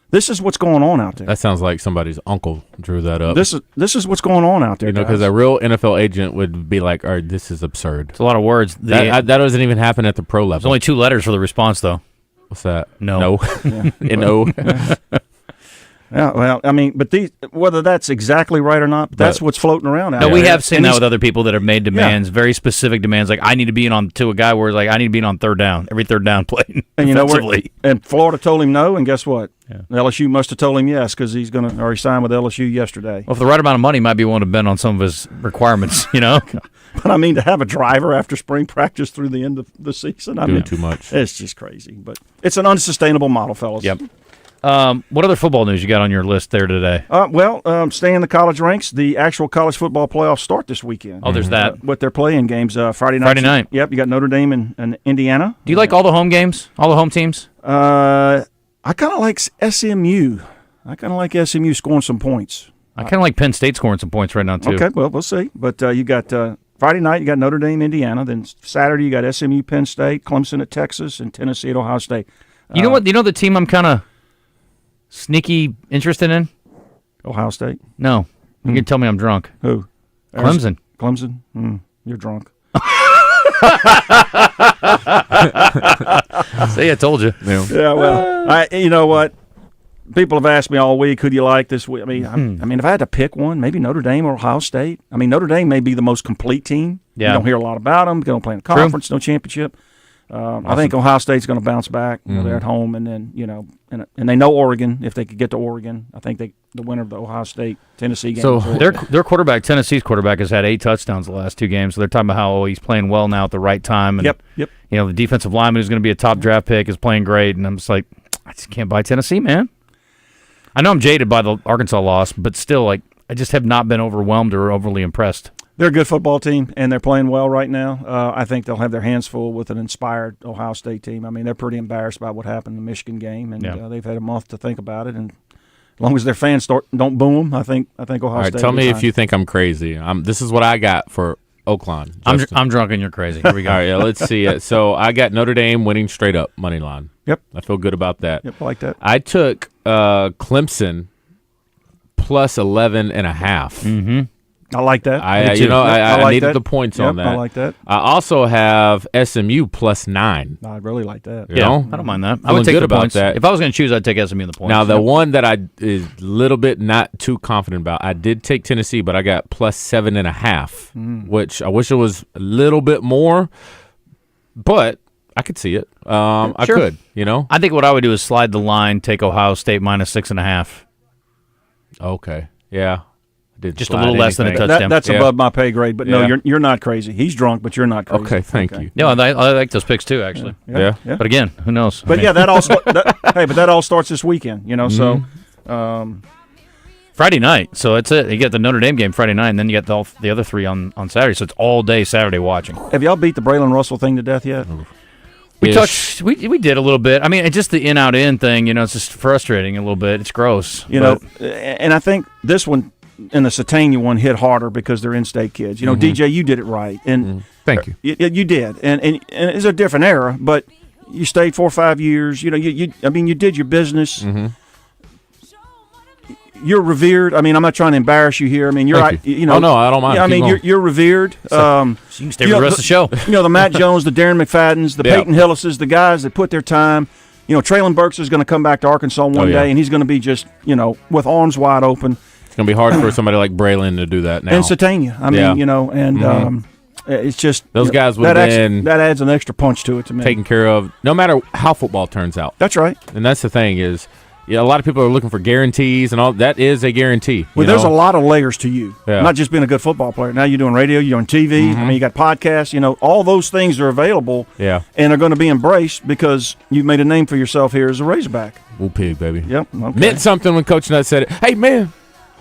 This is what's going on out there. That sounds like somebody's uncle drew that up. This is what's going on out there. Because a real NFL agent would be like, all right, this is absurd. It's a lot of words. That doesn't even happen at the pro level. There's only 2 letters for the response, though. What's that? No. N-O. Yeah, well, I mean, but whether that's exactly right or not, that's what's floating around out there. No, we have seen that with other people that have made demands, very specific demands. Like, I need to be in on to a guy where it's like, I need to be in on third down, every third down play. And and Florida told him no, and guess what? Yeah. LSU must have told him yes because he's going to already sign with LSU yesterday. Well, for the right amount of money, might be willing to bend on some of his requirements, But I mean, to have a driver after spring practice through the end of the season, doing too much. It's just crazy. But it's an unsustainable model, fellas. Yep. What other football news you got on your list there today? Staying in the college ranks, the actual college football playoffs start this weekend. Oh, there's that. With their play-in games Friday night. Friday night. Yep, you got Notre Dame and Indiana. Do you like all the home games, all the home teams? I kind of like SMU. I kind of like SMU scoring some points. I kind of like Penn State scoring some points right now, too. Okay, well, we'll see. But you got Friday night, you got Notre Dame, Indiana. Then Saturday, you got SMU, Penn State, Clemson at Texas, and Tennessee at Ohio State. You know what? You know the team I'm kind of sneaky interested in? Ohio State? No. You can tell me I'm drunk. Who? Clemson. Clemson? You're drunk. See, I told you. Yeah, well, you know what? People have asked me all week, who do you like this week? I mean, if I had to pick one, maybe Notre Dame or Ohio State. I mean, Notre Dame may be the most complete team. Yeah. You don't hear a lot about them. They don't play in the conference, no championship. Awesome. I think Ohio State's going to bounce back. They're at home, and then and they know Oregon. If they could get to Oregon, I think the winner of the Ohio State Tennessee game. So their quarterback, Tennessee's quarterback, has had 8 touchdowns the last 2 games. So they're talking about how he's playing well now at the right time. And, Yep. The defensive lineman who's going to be a top draft pick is playing great, and I'm just like, I just can't buy Tennessee, man. I know I'm jaded by the Arkansas loss, but still, like, I just have not been overwhelmed or overly impressed. They're a good football team, and they're playing well right now. I think they'll have their hands full with an inspired Ohio State team. I mean, they're pretty embarrassed about what happened in the Michigan game, and they've had a month to think about it. And as long as their fans don't boo them, I think Ohio State. All right, tell me if you think I'm crazy. This is what I got for Oaklawn. I'm drunk and you're crazy. Here we go. All right, let's see it. So I got Notre Dame winning straight up money line. Yep, I feel good about that. Yep, I like that. I took Clemson plus 11.5. Mm-hmm. I like that. I like needed that. the points on that. I like that. I also have SMU plus 9. I really like that. You know? I don't mind that. I would take good the about points. that. If I was going to choose, I'd take SMU in the points. Now, the one that I is a little bit not too confident about, I did take Tennessee, but I got plus 7.5, which I wish it was a little bit more, but I could see it. I could, I think what I would do is slide the line, take Ohio State minus 6.5. Okay. Yeah. Just a little less than a touchdown. That's above my pay grade, but no, you're not crazy. He's drunk, but you're not crazy. Okay, thank you. No, I like those picks too, actually. Yeah. But again, who knows? But that all starts this weekend. So Friday night. So that's it. You get the Notre Dame game Friday night, and then you get the other 3 on Saturday. So it's all day Saturday watching. Have y'all beat the Braylon Russell thing to death yet? We touched. We did a little bit. I mean, it's just the in-out in thing. It's just frustrating a little bit. It's gross. And I think this one. And the Satania one hit harder because they're in-state kids. DJ, you did it right, and thank you. You did, and it's a different era, but you stayed 4 or 5 years. You did your business. you're revered. I mean, I'm not trying to embarrass you here. I mean, you're, you know. Oh, no, I don't mind. Yeah, I mean, you're revered. You can stay for the rest of the show. You know, the Matt Jones, the Darren McFaddens, the Peyton Hillises, the guys that put their time. You know, Traylon Burks is going to come back to Arkansas one day, and he's going to be just, you know, with arms wide open. It's going to be hard for somebody like Braylon to do that now. And Satania. I mean, you know, and it's just those guys would have been that adds an extra punch to it to me. Taken care of, no matter how football turns out. That's right. And that's the thing is, a lot of people are looking for guarantees, and all that is a guarantee. Well, there's a lot of layers to you. Yeah. Not just being a good football player. Now you're doing radio, you're doing TV. I mean, you got podcasts. You know, all those things are available. Yeah. And are going to be embraced because you've made a name for yourself here as a Razorback. Wool pig, baby. Yep. Okay. Meant something when Coach Nutt said it. Hey, man,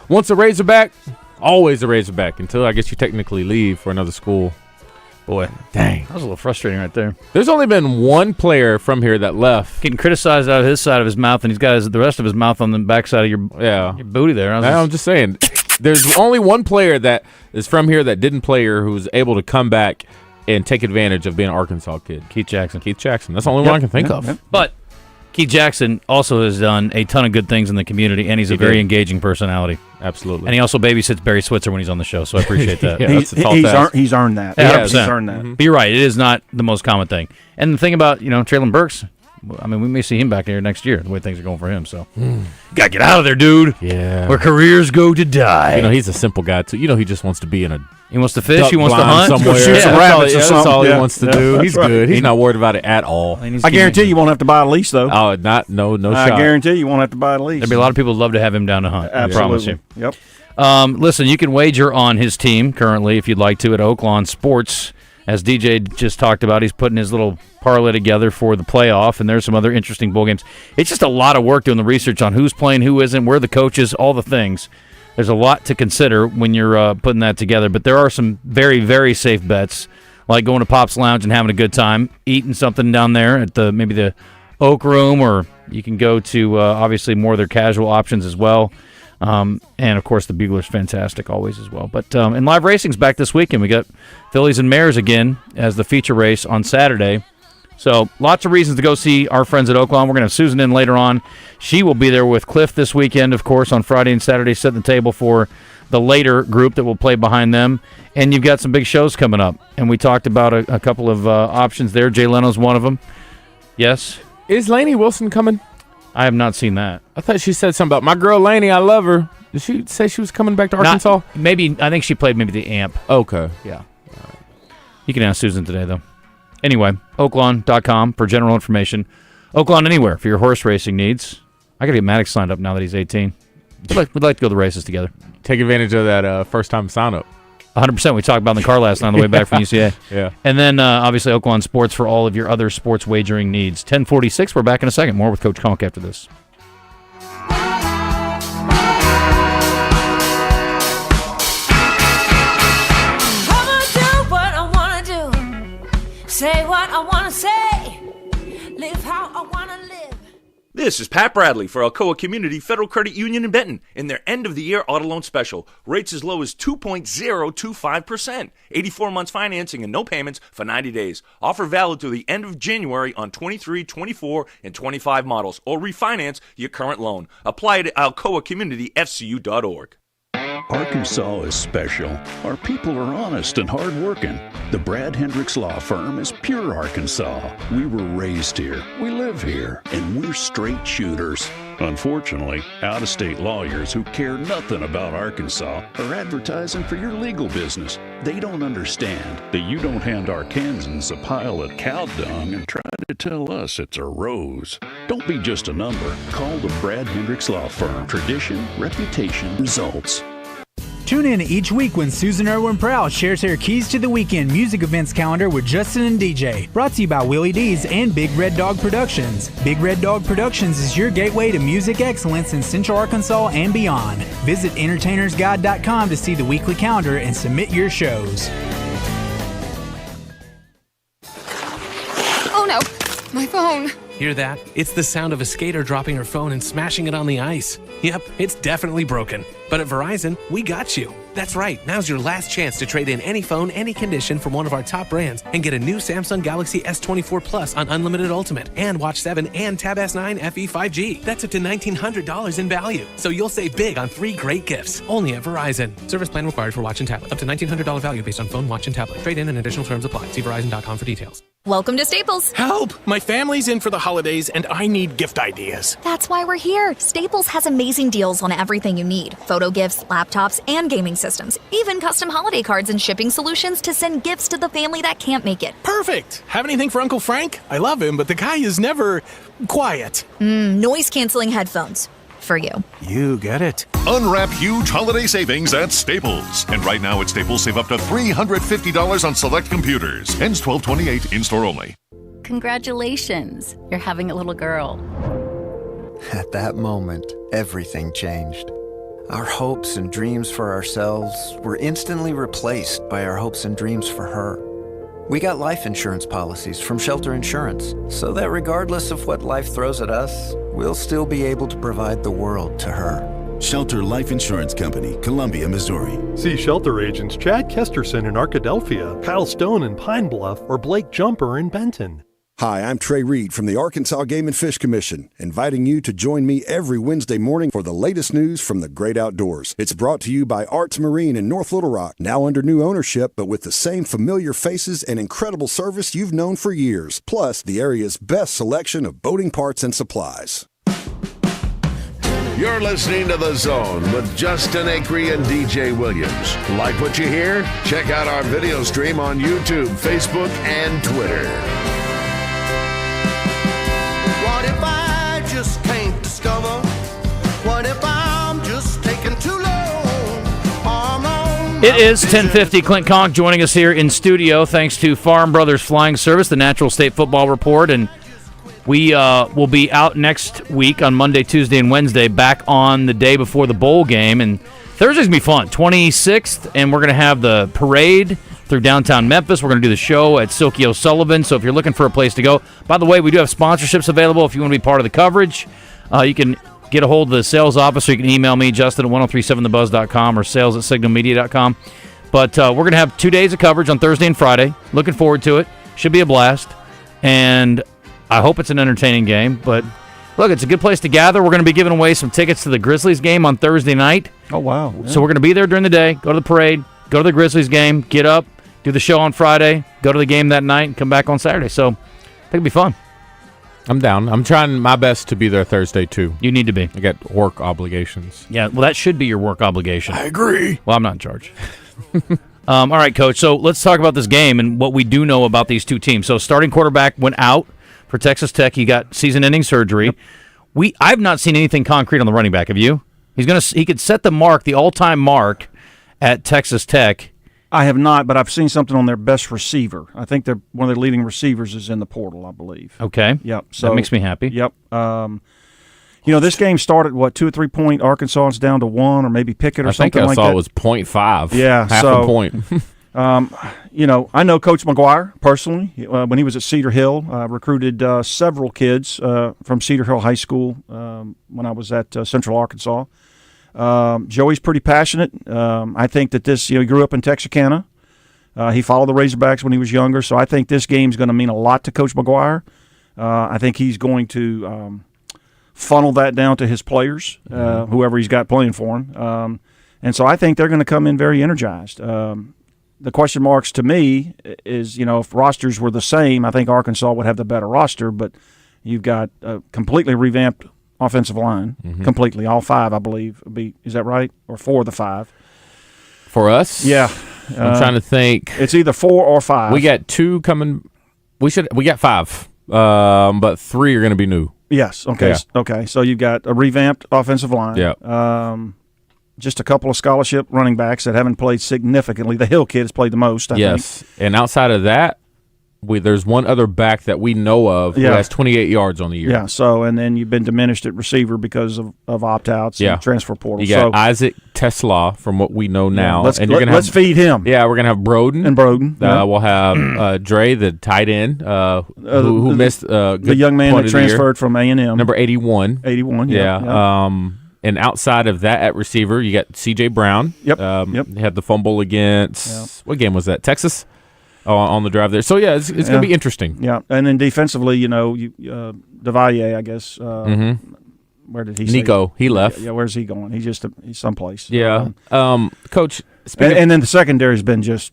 once a Razorback, always a Razorback until I guess you technically leave for another school. Boy, dang. That was a little frustrating right there. There's only been one player from here that left. Getting criticized out of his side of his mouth, and he's got the rest of his mouth on the backside of your booty there. I'm just saying. There's only one player that is from here that didn't play here who was able to come back and take advantage of being an Arkansas kid. Keith Jackson. That's the only one I can think of. Yep. But Keith Jackson also has done a ton of good things in the community, and he's a very engaging personality. Absolutely. And he also babysits Barry Switzer when he's on the show, so I appreciate that. He's earned that. Yeah, He's earned that. But you're right. It is not the most common thing. And the thing about, Traylon Burks, I mean, we may see him back there next year, the way things are going for him. So, got to get out of there, dude. Yeah. Where careers go to die. He's a simple guy, too. He just wants to be in a He wants to fish. He wants to hunt. Somewhere. Shoot some rabbits or something. That's all he wants to do. He's good. He's not worried about it at all. I guarantee you won't have to buy a lease, though. Oh, no shot. I guarantee you won't have to buy a lease. There'd be a lot of people who'd love to have him down to hunt. Absolutely. I promise you. Yep. Listen, you can wager on his team currently if you'd like to at Oaklawn Sports. As DJ just talked about, he's putting his little parlay together for the playoff, and there's some other interesting bowl games. It's just a lot of work doing the research on who's playing, who isn't, where the coaches, all the things. There's a lot to consider when you're putting that together, but there are some very, very safe bets, like going to Pop's Lounge and having a good time, eating something down there at maybe the Oak Room, or you can go to obviously more of their casual options as well. And, of course, the Bugler's fantastic always as well. But and live racing's back this weekend. We got Phillies and Mares again as the feature race on Saturday. So lots of reasons to go see our friends at Oaklawn. We're going to have Susan in later on. She will be there with Cliff this weekend, of course, on Friday and Saturday, setting the table for the later group that will play behind them. And you've got some big shows coming up. And we talked about a couple of options there. Jay Leno's one of them. Yes? Is Lainey Wilson coming? I have not seen that. I thought she said something about my girl Lainey. I love her. Did she say she was coming back to Arkansas? Maybe. I think she played maybe the amp. Okay. Yeah. You can ask Susan today, though. Anyway, Oaklawn.com for general information. Oaklawn Anywhere for your horse racing needs. I got to get Maddox signed up now that he's 18. We'd like to go to the races together. Take advantage of that first-time sign-up. 100%. We talked about in the car last night on the way back from UCA. Yeah. And then, obviously, Oaklawn Sports for all of your other sports wagering needs. 10:46. We're back in a second. More with Coach Conque after this. Say what I want to say, live how I want to live. This is Pat Bradley for Alcoa Community Federal Credit Union in Benton in their end-of-the-year auto loan special. Rates as low as 2.025%. 84 months financing and no payments for 90 days. Offer valid through the end of January on 23, 24, and 25 models, or refinance your current loan. Apply at alcoacommunityfcu.org. Arkansas is special. Our people are honest and hardworking. The Brad Hendricks Law Firm is pure Arkansas. We were raised here, we live here, and we're straight shooters. Unfortunately, out-of-state lawyers who care nothing about Arkansas are advertising for your legal business. They don't understand that you don't hand Arkansans a pile of cow dung and try to tell us it's a rose. Don't be just a number. Call the Brad Hendricks Law Firm. Tradition, reputation, results. Tune in each week when Susan Erwin Prowse shares her Keys to the Weekend music events calendar with Justin and DJ. Brought to you by Willy D's and Big Red Dog Productions. Big Red Dog Productions is your gateway to music excellence in Central Arkansas and beyond. Visit entertainersguide.com to see the weekly calendar and submit your shows. Oh no, my phone. Hear that? It's the sound of a skater dropping her phone and smashing it on the ice. Yep, it's definitely broken. But at Verizon, we got you. That's right. Now's your last chance to trade in any phone, any condition from one of our top brands and get a new Samsung Galaxy S24 Plus on Unlimited Ultimate and Watch 7 and Tab S9 FE 5G. That's up to $1,900 in value. So you'll save big on 3 great gifts. Only at Verizon. Service plan required for watch and tablet. Up to $1,900 value based on phone, watch, and tablet. Trade in and additional terms apply. See Verizon.com for details. Welcome to Staples. Help! My family's in for the holidays and I need gift ideas. That's why we're here. Staples has amazing deals on everything you need. Photo gifts, laptops, and gaming systems. Even custom holiday cards and shipping solutions to send gifts to the family that can't make it. Perfect! Have anything for Uncle Frank? I love him, but the guy is never quiet. Noise-canceling headphones. For you. You get it. Unwrap huge holiday savings at Staples. And right now at Staples, save up to $350 on select computers. Ends 12/28, in-store only. Congratulations, you're having a little girl. At that moment, everything changed. Our hopes and dreams for ourselves were instantly replaced by our hopes and dreams for her. We got life insurance policies from Shelter Insurance, so that regardless of what life throws at us, we'll still be able to provide the world to her. Shelter Life Insurance Company, Columbia, Missouri. See Shelter agents Chad Kesterson in Arkadelphia, Kyle Stone in Pine Bluff, or Blake Jumper in Benton. Hi, I'm Trey Reed from the Arkansas Game and Fish Commission, inviting you to join me every Wednesday morning for the latest news from the great outdoors. It's brought to you by Arts Marine in North Little Rock, now under new ownership, but with the same familiar faces and incredible service you've known for years, plus the area's best selection of boating parts and supplies. You're listening to The Zone with Justin Acri and DJ Williams. Like what you hear? Check out our video stream on YouTube, Facebook, and Twitter. What if I just can't discover? What if I'm just taking too long? It is 10:50. Clint Conque joining us here in studio thanks to Farm Brothers Flying Service, the Natural State Football Report, and we will be out next week on Monday, Tuesday, and Wednesday, back on the day before the bowl game, and Thursday's going to be fun, 26th, and we're going to have the parade through downtown Memphis. We're going to do the show at Silky O'Sullivan, so if you're looking for a place to go. By the way, we do have sponsorships available if you want to be part of the coverage. You can get a hold of the sales office, or you can email me, Justin, at 1037thebuzz.com or sales@signalmedia.com. But we're going to have 2 days of coverage on Thursday and Friday. Looking forward to it. Should be a blast. And I hope it's an entertaining game. But, look, it's a good place to gather. We're going to be giving away some tickets to the Grizzlies game on Thursday night. Oh, wow. Yeah. So we're going to be there during the day, go to the parade, go to the Grizzlies game, get up, do the show on Friday, go to the game that night, and come back on Saturday. So I think it'll be fun. I'm down. I'm trying my best to be there Thursday, too. You need to be. I got work obligations. Yeah, well, that should be your work obligation. I agree. Well, I'm not in charge. All right, Coach, so let's talk about this game and what we do know about these two teams. So starting quarterback went out for Texas Tech. He got season-ending surgery. Yep. I've not seen anything concrete on the running back. Have you? He could set the mark, the all-time mark at Texas Tech. I have not, but I've seen something on their best receiver. I think they're one of their leading receivers is in the portal, I believe. Okay. Yep. So that makes me happy. Yep. This game started, 2 or 3 point. Arkansas is down to 1, or maybe Pickett or something like that. I think I saw it was 0.5. Yeah. Half a point. I know Coach McGuire personally. When he was at Cedar Hill, recruited several kids from Cedar Hill High School when I was at Central Arkansas. Joey's pretty passionate. I think that he grew up in Texarkana. He followed the Razorbacks when he was younger, so I think this game's going to mean a lot to Coach McGuire. I think he's going to funnel that down to his players, whoever he's got playing for him. And so I think they're going to come in very energized. The question marks to me is, if rosters were the same, I think Arkansas would have the better roster, but you've got a completely revamped offensive line, completely, all 5, I believe. Is that right? Or 4 of the 5? For us? Yeah. I'm trying to think. It's either 4 or 5. We got 2 coming. We got 5, but 3 are going to be new. Yes. Okay. Yeah. Okay. So you've got a revamped offensive line. Yeah. Just a couple of scholarship running backs that haven't played significantly. The Hill kid has played the most, I think. And outside of that, there's one other back that we know of who has 28 yards on the year. Yeah, so, and then you've been diminished at receiver because of opt-outs and transfer portal. You got Isaac Tesla from what we know now. Let's feed him. Yeah, we're going to have Broden. Yeah. We'll have Dre, the tight end, who missed the young man that transferred from A&M. Number 81. 81, yeah. And outside of that, at receiver, you got C.J. Brown. Yep. He had the fumble against what game was that? Texas. On the drive there. So yeah, it's going to be interesting. Yeah, and then defensively, Devalier, I guess. Where did he? Nico, he left. Yeah, where's he going? He's someplace. Yeah, Coach. And then the secondary's been just.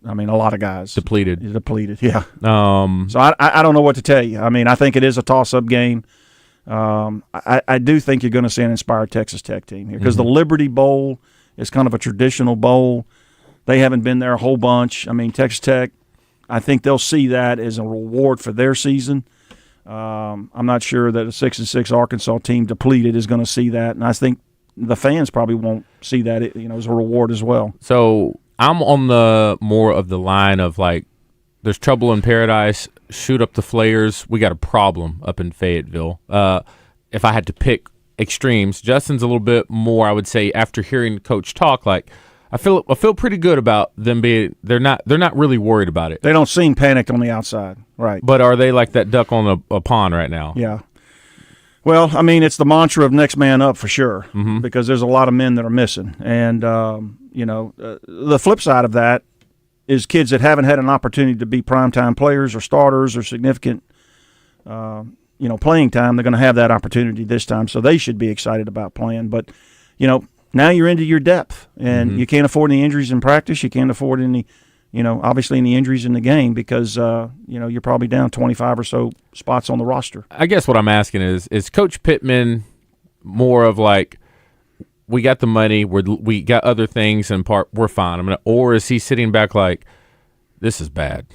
I mean, a lot of guys depleted. Yeah. So I don't know what to tell you. I mean, I think it is a toss-up game. I do think you're going to see an inspired Texas Tech team here because the Liberty Bowl is kind of a traditional bowl. They haven't been there a whole bunch. I mean, Texas Tech, I think they'll see that as a reward for their season. I'm not sure that a 6-6 Arkansas team depleted is going to see that, and I think the fans probably won't see that as a reward as well. So I'm on the more of the line of like, there's trouble in paradise. Shoot up the flares. We got a problem up in Fayetteville. If I had to pick extremes, Justin's a little bit more. I would say after hearing Coach talk, like. I feel pretty good about them being. They're not really worried about it. They don't seem panicked on the outside, right? But are they like that duck on a pond right now? Yeah. Well, I mean, it's the mantra of next man up for sure, because there's a lot of men that are missing, and the flip side of that is kids that haven't had an opportunity to be primetime players or starters or significant, playing time. They're going to have that opportunity this time, so they should be excited about playing. But, now you're into your depth, and you can't afford any injuries in practice. You can't afford any, obviously any injuries in the game because, you're probably down 25 or so spots on the roster. I guess what I'm asking is Coach Pittman more of like, we got the money, we got other things, and we're fine. Or is he sitting back like, this is bad?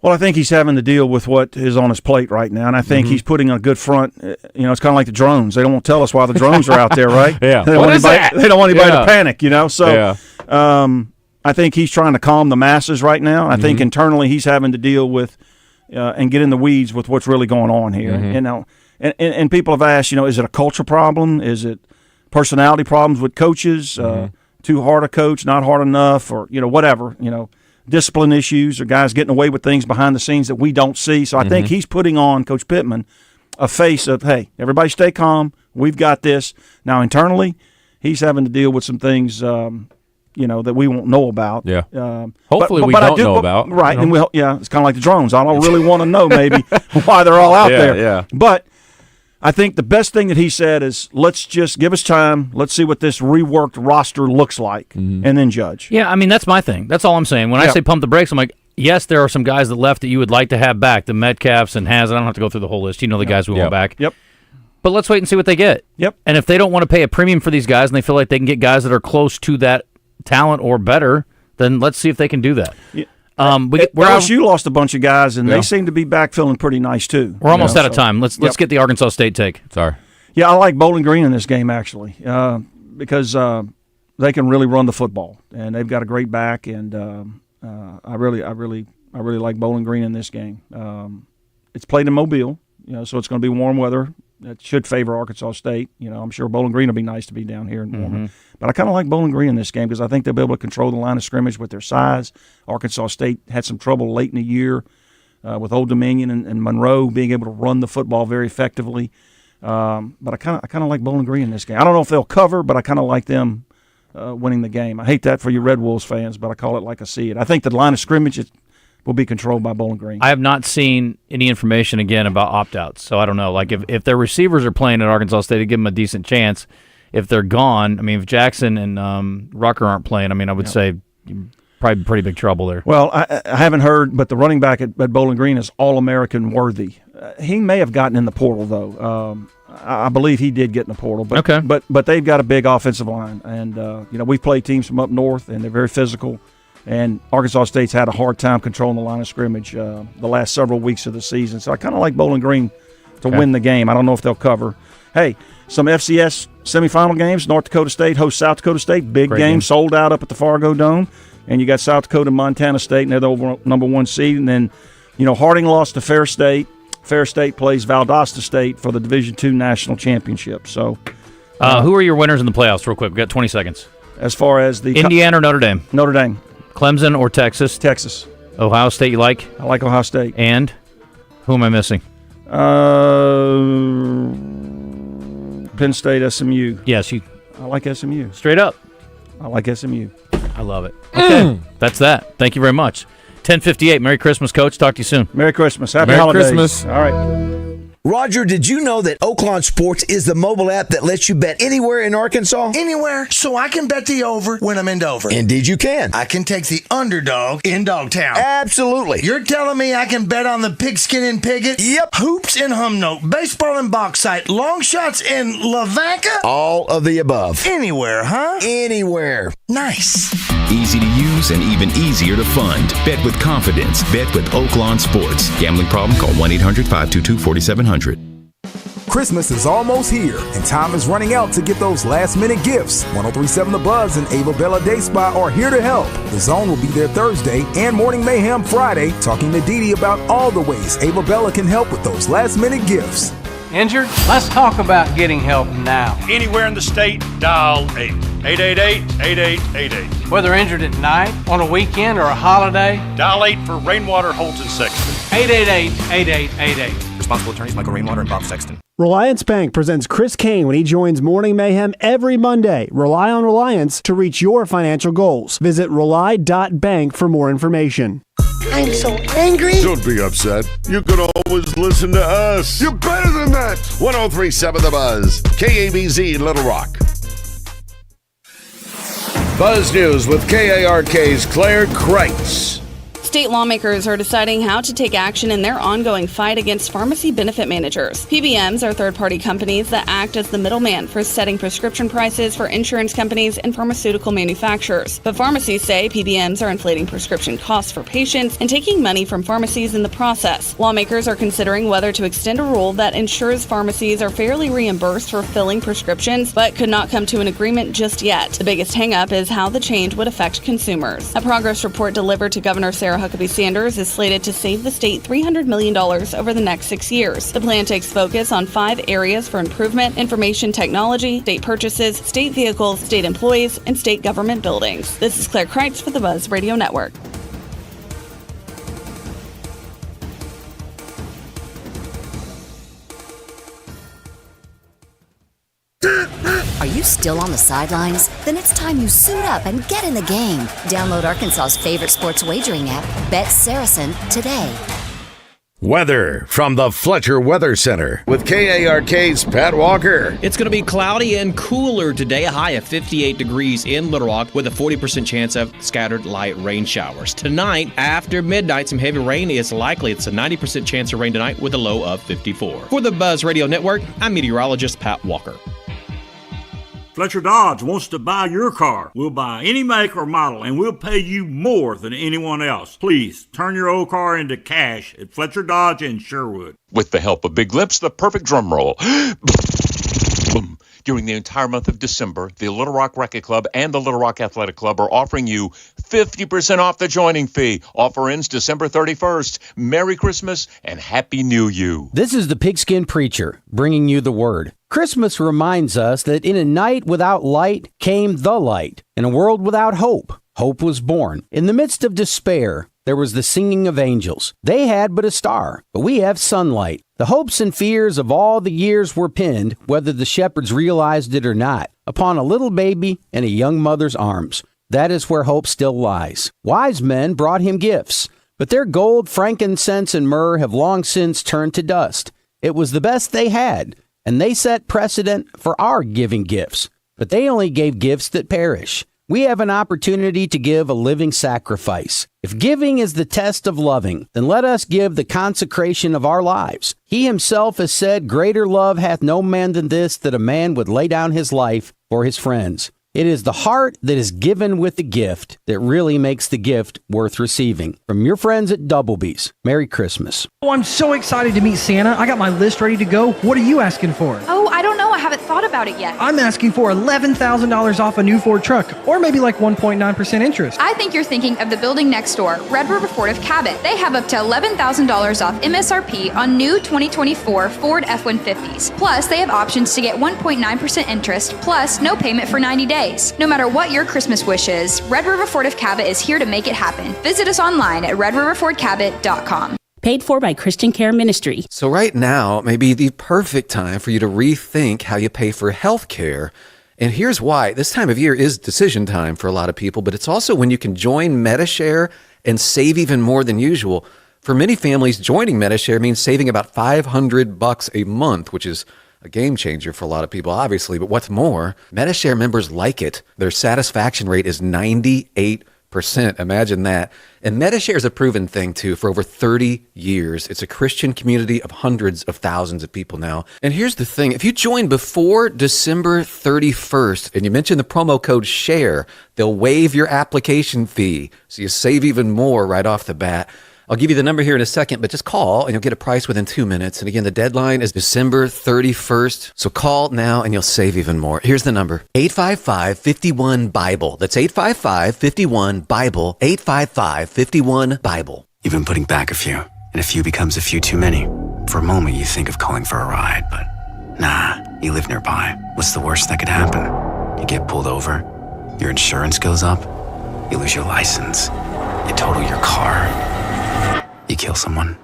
Well, I think he's having to deal with what is on his plate right now, and I think he's putting a good front. It's kind of like the drones. They don't want to tell us why the drones are out there, right? Yeah. They don't want anybody to panic, So I think he's trying to calm the masses right now. I think internally he's having to deal with and get in the weeds with what's really going on here. And people have asked, is it a culture problem? Is it personality problems with coaches? Too hard a coach, not hard enough, or whatever, discipline issues or guys getting away with things behind the scenes that we don't see. So I think he's putting on Coach Pittman a face of, hey, everybody stay calm. We've got this. Now, internally, he's having to deal with some things, that we won't know about. Yeah. Hopefully we don't know about. Right. And it's kind of like the drones. I don't really want to know maybe why they're all out there. Yeah. But I think the best thing that he said is, let's just give us time. Let's see what this reworked roster looks like, and then judge. Yeah, I mean, that's my thing. That's all I'm saying. When I say pump the brakes, I'm like, yes, there are some guys that left that you would like to have back, the Metcalfs and Hazard. I don't have to go through the whole list. The guys we want back. Yep. But let's wait and see what they get. Yep. And if they don't want to pay a premium for these guys and they feel like they can get guys that are close to that talent or better, then let's see if they can do that. Yeah. LSU lost a bunch of guys, and they seem to be back feeling pretty nice too. We're almost out of time. Let's get the Arkansas State take. Sorry. Yeah, I like Bowling Green in this game actually, because they can really run the football, and they've got a great back, and I really like Bowling Green in this game. It's played in Mobile, so it's going to be warm weather. That should favor Arkansas State. I'm sure Bowling Green will be nice to be down here and warmer. But I kind of like Bowling Green in this game because I think they'll be able to control the line of scrimmage with their size. Arkansas State had some trouble late in the year with Old Dominion and Monroe being able to run the football very effectively. But I kind of like Bowling Green in this game. I don't know if they'll cover, but I kind of like them winning the game. I hate that for you Red Wolves fans, but I call it like I see it. I think the line of scrimmage will be controlled by Bowling Green. I have not seen any information again about opt-outs, so I don't know. Like if their receivers are playing at Arkansas State, to give them a decent chance. If they're gone, I mean, if Jackson and Rucker aren't playing, I mean, I would say probably pretty big trouble there. Well, I haven't heard, but the running back at Bowling Green is All-American worthy. He may have gotten in the portal though. I believe he did get in the portal. But, okay. But they've got a big offensive line, and we've played teams from up north, and they're very physical. And Arkansas State's had a hard time controlling the line of scrimmage the last several weeks of the season. So I kind of like Bowling Green to win the game. I don't know if they'll cover. Hey, some FCS semifinal games. North Dakota State hosts South Dakota State. Big game, sold out up at the Fargo Dome. And you got South Dakota and Montana State, and they're the number one seed. And then, Harding lost to Fair State. Fair State plays Valdosta State for the Division II National Championship. So, who are your winners in the playoffs, real quick? We've got 20 seconds. As far as the Indiana or Notre Dame? Notre Dame. Clemson or Texas? Texas. Ohio State you like? I like Ohio State. And who am I missing? Penn State, SMU. Yes, I like SMU. Straight up. I like SMU. I love it. Okay, that's that. Thank you very much. 10:58. Merry Christmas, Coach. Talk to you soon. Merry Christmas. Happy Merry holidays. Christmas. All right. Roger, did you know that Oaklawn Sports is the mobile app that lets you bet anywhere in Arkansas? Anywhere, so I can bet the over when I'm in Dover. Indeed you can. I can take the underdog in Dogtown. Absolutely. You're telling me I can bet on the pigskin and Piggott? Yep. Hoops in Humnoke, baseball in Bauxite, long shots in Lavaca? All of the above. Anywhere, huh? Anywhere. Nice. Easy to use and even easier to fund. Bet with confidence. Bet with Oaklawn Sports. Gambling problem? Call 1-800-522-4700. Christmas is almost here, and time is running out to get those last-minute gifts. 103.7 The Buzz and Ava Bella Day Spa are here to help. The Zone will be there Thursday and Morning Mayhem Friday, talking to Dee Dee about all the ways Ava Bella can help with those last-minute gifts. Injured? Let's talk about getting help now. Anywhere in the state, dial 8. 888-8888. Whether injured at night, on a weekend, or a holiday, Dial 8 for Rainwater, Holt, and Sexton. 888-8888. Responsible attorneys Michael Rainwater and Bob Sexton. Reliance Bank presents Chris Kane when he joins Morning Mayhem every Monday. Rely on Reliance to reach your financial goals. Visit rely.bank for more information. I'm so angry. Don't be upset. You can always listen to us. You're better than that. 103.7 The Buzz. KABZ Little Rock. Buzz News with KARK's Claire Kreitz. State lawmakers are deciding how to take action in their ongoing fight against pharmacy benefit managers. PBMs are third-party companies that act as the middleman for setting prescription prices for insurance companies and pharmaceutical manufacturers. But pharmacies say PBMs are inflating prescription costs for patients and taking money from pharmacies in the process. Lawmakers are considering whether to extend a rule that ensures pharmacies are fairly reimbursed for filling prescriptions, but could not come to an agreement just yet. The biggest hang-up is how the change would affect consumers. A progress report delivered to Governor Sarah Huckabee Sanders is slated to save the state $300 million over the next 6 years. The plan takes focus on 5 areas for improvement: information technology, state purchases, state vehicles, state employees, and state government buildings. This is Claire Kreitz for the Buzz Radio Network. Are you still on the sidelines? Then it's time you suit up and get in the game. Download Arkansas's favorite sports wagering app, Bet Saracen, today. Weather from the Fletcher Weather Center with KARK's Pat Walker. It's going to be cloudy and cooler today, a high of 58 degrees in Little Rock with a 40% chance of scattered light rain showers. Tonight, after midnight, some heavy rain is likely. It's a 90% chance of rain tonight with a low of 54. For the Buzz Radio Network, I'm meteorologist Pat Walker. Fletcher Dodge wants to buy your car. We'll buy any make or model, and we'll pay you more than anyone else. Please, turn your old car into cash at Fletcher Dodge in Sherwood. With the help of Big Lips, the perfect drum roll. Boom. During the entire month of December, the Little Rock Racquet Club and the Little Rock Athletic Club are offering you 50% off the joining fee. Offer ends December 31st. Merry Christmas and Happy New You. This is the Pigskin Preacher, bringing you the word. Christmas reminds us that in a night without light came the light. In a world without hope, hope was born. In the midst of despair, there was the singing of angels. They had but a star, but we have sunlight. The hopes and fears of all the years were pinned, whether the shepherds realized it or not, upon a little baby in a young mother's arms. That is where hope still lies. Wise men brought him gifts, but their gold, frankincense, and myrrh have long since turned to dust. It was the best they had, and they set precedent for our giving gifts, but they only gave gifts that perish. We have an opportunity to give a living sacrifice. If giving is the test of loving, then let us give the consecration of our lives. He himself has said, "Greater love hath no man than this, that a man would lay down his life for his friends." It is the heart that is given with the gift that really makes the gift worth receiving. From your friends at Doublebee's, Merry Christmas. Oh, I'm so excited to meet Santa. I got my list ready to go. What are you asking for? Oh, I don't know. I haven't thought about it yet. I'm asking for $11,000 off a new Ford truck, or maybe like 1.9% interest. I think you're thinking of the building next door, Red River Ford of Cabot. They have up to $11,000 off MSRP on new 2024 Ford F-150s. Plus, they have options to get 1.9% interest, plus no payment for 90 days. No matter what your Christmas wish is, Red River Ford of Cabot is here to make it happen. Visit us online at redriverfordcabot.com. Paid for by Christian Care Ministry. So right now may be the perfect time for you to rethink how you pay for health care. And here's why. This time of year is decision time for a lot of people, but it's also when you can join MediShare and save even more than usual. For many families, joining MediShare means saving about $500 a month, which is a game changer for a lot of people, obviously. But what's more, MediShare members like it. Their satisfaction rate is 98%. Imagine that. And MediShare is a proven thing, too, for over 30 years. It's a Christian community of hundreds of thousands of people now. And here's the thing. If you join before December 31st and you mention the promo code SHARE, they'll waive your application fee. So you save even more right off the bat. I'll give you the number here in a second, but just call and you'll get a price within 2 minutes. And again, the deadline is December 31st. So call now and you'll save even more. Here's the number, 855-51-BIBLE. That's 855-51-BIBLE, 855-51-BIBLE. You've been putting back a few, and a few becomes a few too many. For a moment, you think of calling for a ride, but nah, you live nearby. What's the worst that could happen? You get pulled over, your insurance goes up, you lose your license, you total your car. You kill someone.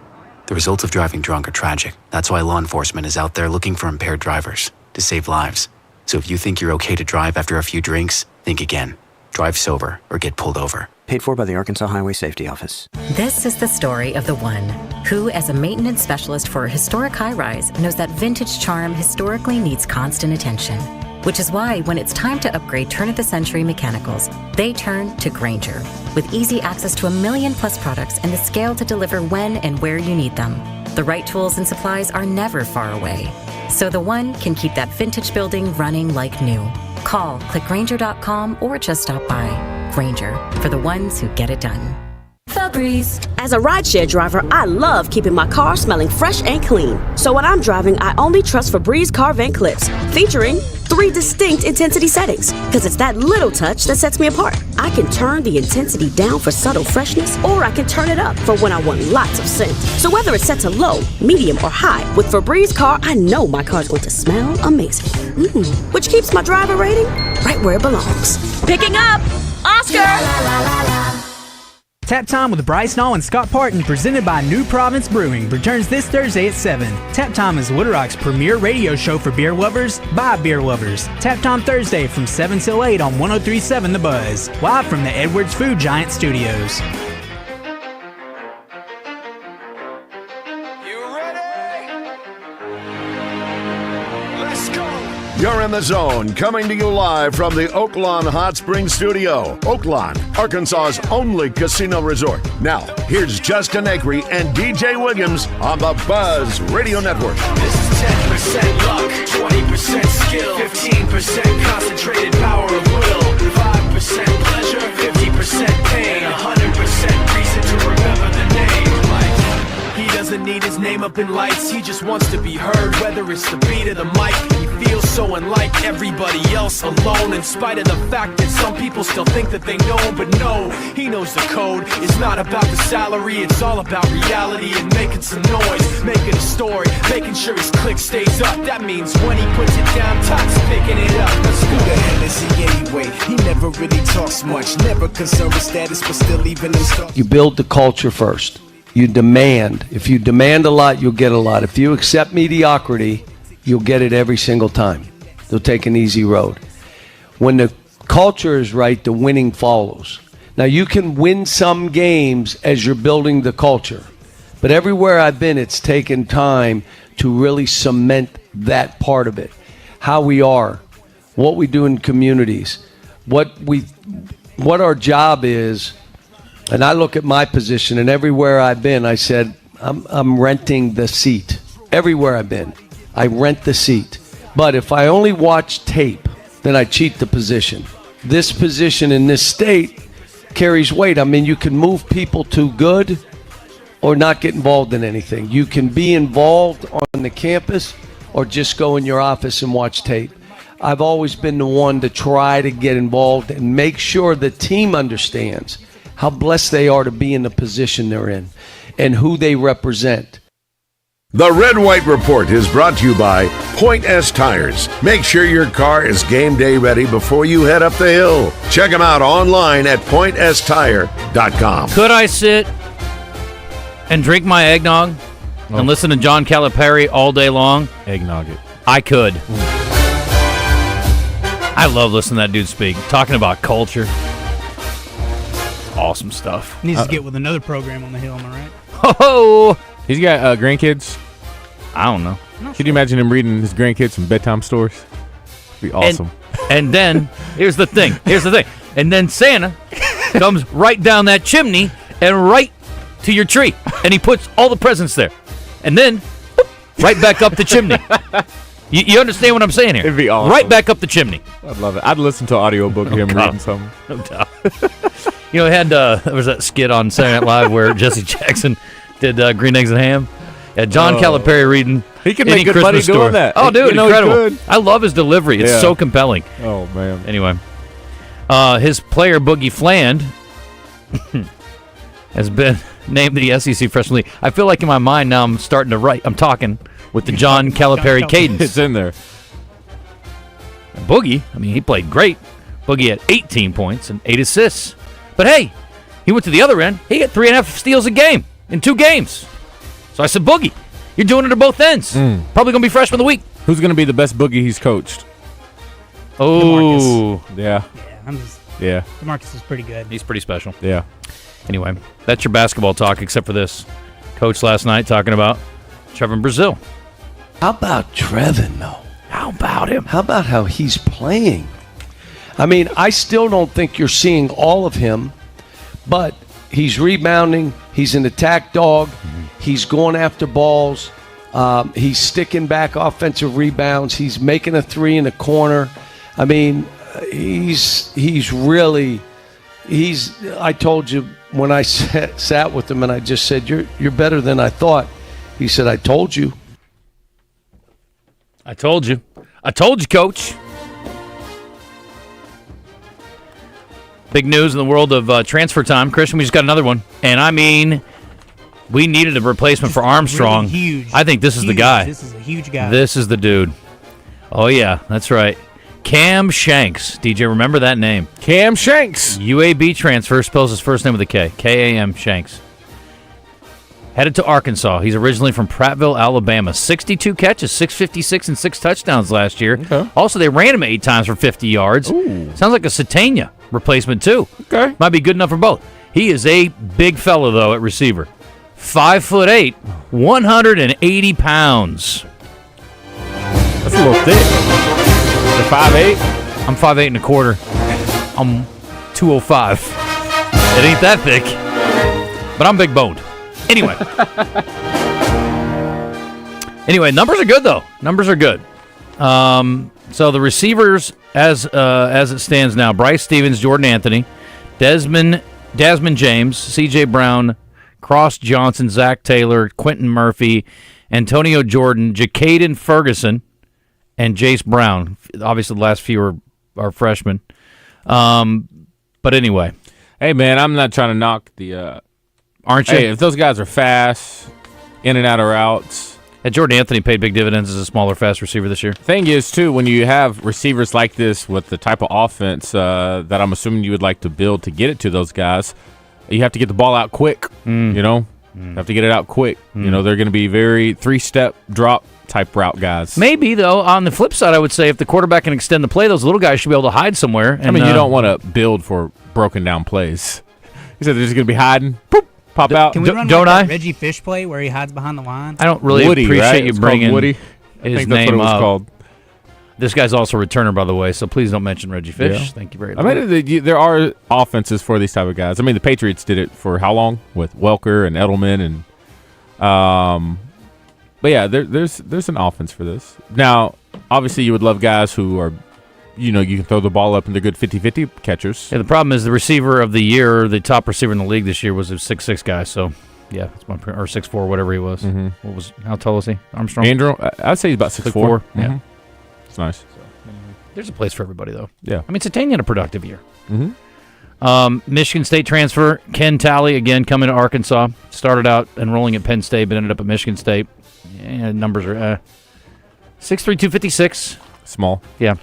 The results of driving drunk are tragic. That's why law enforcement is out there looking for impaired drivers to save lives. So if you think you're okay to drive after a few drinks, think again. Drive sober or get pulled over. Paid for by the Arkansas Highway Safety Office. This is the story of the one who, as a maintenance specialist for a historic high-rise, knows that vintage charm historically needs constant attention. Which is why when it's time to upgrade turn-of-the-century mechanicals, they turn to Grainger. With easy access to 1 million+ products and the scale to deliver when and where you need them. The right tools and supplies are never far away. So the one can keep that vintage building running like new. Call, click Grainger.com, or just stop by. Grainger, for the ones who get it done. Febreze. As a rideshare driver, I love keeping my car smelling fresh and clean. So when I'm driving, I only trust Febreze car vent clips, featuring 3 distinct intensity settings, because it's that little touch that sets me apart. I can turn the intensity down for subtle freshness, or I can turn it up for when I want lots of scent. So whether it's set to low, medium, or high, with Febreze car, I know my car's going to smell amazing. Which keeps my driver rating right where it belongs. Picking up Oscar! Tap Time with Bryce Nall and Scott Parton, presented by New Province Brewing, returns this Thursday at 7. Tap Time is Little Rock's premier radio show for beer lovers, by beer lovers. Tap Time Thursday from 7 till 8 on 103.7 The Buzz, live from the Edwards Food Giant Studios. You're in the zone, coming to you live from the Oaklawn Hot Springs Studio. Oaklawn, Arkansas's only casino resort. Now, here's Justin Acri and DJ Williams on the Buzz Radio Network. This is 10% luck, 20% skill, 15% concentrated power of will, 5% pleasure, 50% pain, 100% reason to remember the name. He doesn't need his name up in lights, he just wants to be heard, whether it's the beat of the mic. He feels so unlike everybody else, alone, in spite of the fact that some people still think that they know. But no, he knows the code. It's not about the salary, it's all about reality and making some noise, making a story, making sure his click stays up. That means when he puts it down, Todd's picking it up. Let's go. Who the hell is he anyway? He never really talks much, never concerned with status, but still even in stuff. You build the culture first. You demand. If you demand a lot, you'll get a lot. If you accept mediocrity, you'll get it every single time. They'll take an easy road. When the culture is right, the winning follows. Now, you can win some games as you're building the culture, but everywhere I've been, it's taken time to really cement that part of it. How we are, what we do in communities, what our job is. And I look at my position, and everywhere I've been, I said, I'm renting the seat. Everywhere I've been, I rent the seat. But if I only watch tape, then I cheat the position. This position in this state carries weight. I mean, you can move people to good or not get involved in anything. You can be involved on the campus or just go in your office and watch tape. I've always been the one to try to get involved and make sure the team understands how blessed they are to be in the position they're in and who they represent. The Red White Report is brought to you by Point S Tires. Make sure your car is game day ready before you head up the hill. Check them out online at pointstire.com. Could I sit and drink my eggnog and listen to John Calipari all day long, eggnog it. I could. I love listening to that dude speak. Talking about culture. Awesome stuff. Needs to get with another program on the Hill, am I right? Oh, he's got grandkids. I don't know. Could you imagine him reading his grandkids some bedtime stories? It'd be awesome. And then, here's the thing. And then Santa comes right down that chimney and right to your tree. And he puts all the presents there. And then, right back up the chimney. You understand what I'm saying here? It'd be awesome. Right back up the chimney. I'd love it. I'd listen to an audiobook of him reading something. No doubt. There was that skit on Saturday Night Live where Jesse Jackson did Green Eggs and Ham. Yeah, John Calipari reading. He could any make good Christmas money story. doing that. Oh, dude, incredible. He could. I love his delivery. It's so compelling. Oh, man. Anyway, his player, Boogie Fland, has been named the SEC Freshman League. I feel like in my mind now I'm starting to write. I'm talking with the John Calipari cadence. It's in there. Boogie, he played great. Boogie had 18 points and 8 assists. But hey, he went to the other end. He got 3.5 steals a game in 2 games. So I said, Boogie, you're doing it at both ends. Probably going to be freshman of the week. Who's going to be the best Boogie he's coached? Oh. Yeah. Yeah. DeMarcus is pretty good. He's pretty special. Yeah. Anyway, that's your basketball talk, except for this. Coach last night talking about Trevin Brazil. How about Trevin, though? How about him? How about how he's playing? I still don't think you're seeing all of him, but he's rebounding. He's an attack dog. He's going after balls. He's sticking back offensive rebounds. He's making a 3 in the corner. He's really. I told you when I sat with him and I just said, "You're better than I thought." He said, "I told you." I told you. I told you, Coach. Big news in the world of transfer time. Christian, we just got another one. And we needed a replacement for Armstrong. Really huge. I think this is the guy. This is a huge guy. This is the dude. Oh, yeah, that's right. Cam Shanks. DJ, remember that name. Cam Shanks. UAB transfer, spells his first name with a K. K-A-M, Shanks. Headed to Arkansas. He's originally from Prattville, Alabama. 62 catches, 656, and 6 touchdowns last year. Okay. Also, they ran him 8 times for 50 yards. Ooh. Sounds like a Satania replacement, too. Okay. Might be good enough for both. He is a big fellow, though, at receiver. 5'8", 180 pounds. That's a little thick. You're 5'8"? I'm 5'8" and a quarter. I'm 205. It ain't that thick, but I'm big boned. Anyway. Numbers are good, though. Numbers are good. So the receivers, as it stands now, Bryce Stevens, Jordan Anthony, Desmond James, C.J. Brown, Cross Johnson, Zach Taylor, Quentin Murphy, Antonio Jordan, Jacaden Ferguson, and Jace Brown. Obviously, the last few are freshmen. But anyway. Hey, man, I'm not trying to knock the... Aren't you? Hey, if those guys are fast, in and out of routes. And Jordan Anthony paid big dividends as a smaller, fast receiver this year. Thing is, too, when you have receivers like this with the type of offense that I'm assuming you would like to build to get it to those guys, you have to get the ball out quick, You have to get it out quick. They're going to be very 3-step drop type route guys. Maybe, though, on the flip side, I would say if the quarterback can extend the play, those little guys should be able to hide somewhere. And, you don't want to build for broken down plays. You said they're just going to be hiding. Boop. Pop out. Can we run that Reggie Fish play where he hides behind the line? I don't really Woody, appreciate right? you It's bringing Woody. his I think that's name what it was up. called. This guy's also a returner, by the way, so please don't mention Reggie Fish. Yeah. Thank you very much. There are offenses for these type of guys. The Patriots did it for how long with Welker and Edelman and but yeah, there's an offense for this. Now, obviously you would love guys who are you can throw the ball up and they're good 50-50 catchers. Yeah, the problem is the receiver of the year, the top receiver in the league this year was a 6'6" guy, so yeah, that's my or 6'4", whatever he was. Mm-hmm. How tall is he? Armstrong? Andrew, I'd say he's about 6'4". Mm-hmm. Yeah. It's nice. So, there's a place for everybody, though. Yeah. Satania had a productive year. Mm-hmm. Michigan State transfer, Ken Talley, again, coming to Arkansas. Started out enrolling at Penn State, but ended up at Michigan State. Yeah, numbers are 6'3", 256. Small. Yeah.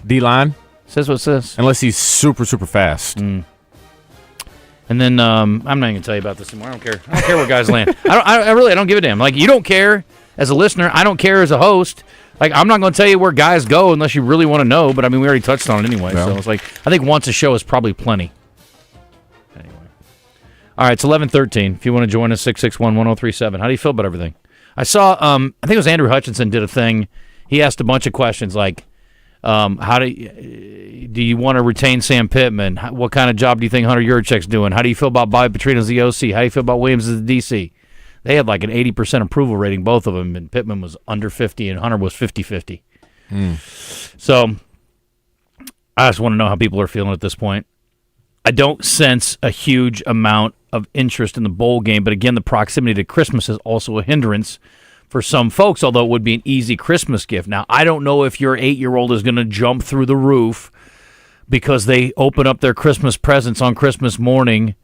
D-line. Says what it says. Unless he's super, super fast. And And then I'm not even going to tell you about this anymore. I don't care. I don't care where guys land. I really don't give a damn. Like, you don't care as a listener. I don't care as a host. Like, I'm not going to tell you where guys go unless you really want to know. But, I mean, we already touched on it anyway. So it's like, I think once a show is probably plenty. Anyway. All right, it's 11:13. If you want to join us, 661-1037. How do you feel about everything? I saw, I think it was Andrew Hutchinson did a thing. He asked a bunch of questions like, how do you want to retain Sam Pittman? What kind of job do you think Hunter Yurchek's doing? How do you feel about Bobby Petrino as the OC? How do you feel about Williams as the DC? They had like an 80% approval rating, both of them, and Pittman was under 50 and Hunter was 50-50. So I just want to know how people are feeling at this point. I don't sense a huge amount of interest in the bowl game, but again, the proximity to Christmas is also a hindrance for some folks, although it would be an easy Christmas gift. Now, I don't know if your 8-year-old is going to jump through the roof because they open up their Christmas presents on Christmas morning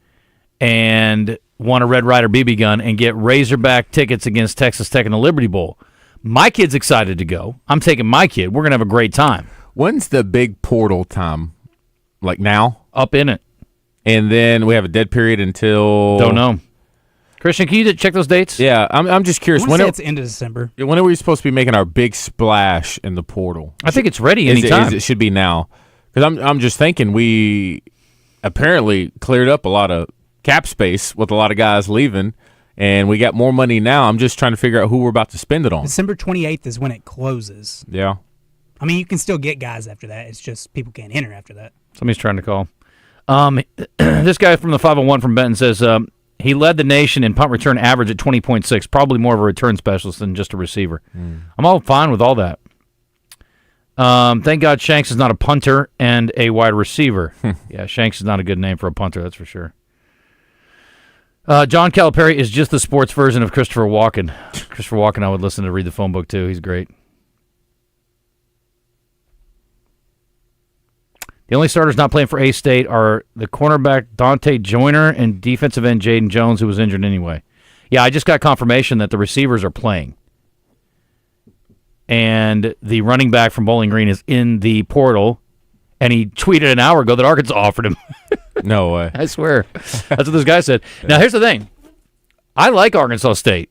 and want a Red Ryder BB gun and get Razorback tickets against Texas Tech in the Liberty Bowl. My kid's excited to go. I'm taking my kid. We're going to have a great time. When's the big portal time? Like now? Up in it. And then we have a dead period until... Don't know. Christian, can you check those dates? Yeah, I'm just curious. I want to say it's the end of December. When are we supposed to be making our big splash in the portal? I think it's ready anytime. It should be now. Because I'm just thinking we apparently cleared up a lot of cap space with a lot of guys leaving, and we got more money now. I'm just trying to figure out who we're about to spend it on. December 28th is when it closes. Yeah. I mean, you can still get guys after that. It's just people can't enter after that. Somebody's trying to call. This guy from the 501 from Benton says... he led the nation in punt return average at 20.6, probably more of a return specialist than just a receiver. I'm all fine with all that. Thank God Shanks is not a punter and a wide receiver. Yeah, Shanks is not a good name for a punter, that's for sure. John Calipari is just the sports version of Christopher Walken. Christopher Walken, I would listen to read the phone book, too. He's great. The only starters not playing for A-State are the cornerback Dante Joyner and defensive end Jaden Jones, who was injured anyway. Yeah, I just got confirmation that the receivers are playing. And the running back from Bowling Green is in the portal, and he tweeted an hour ago that Arkansas offered him. No way. I swear. That's what this guy said. Now, here's the thing. I like Arkansas State.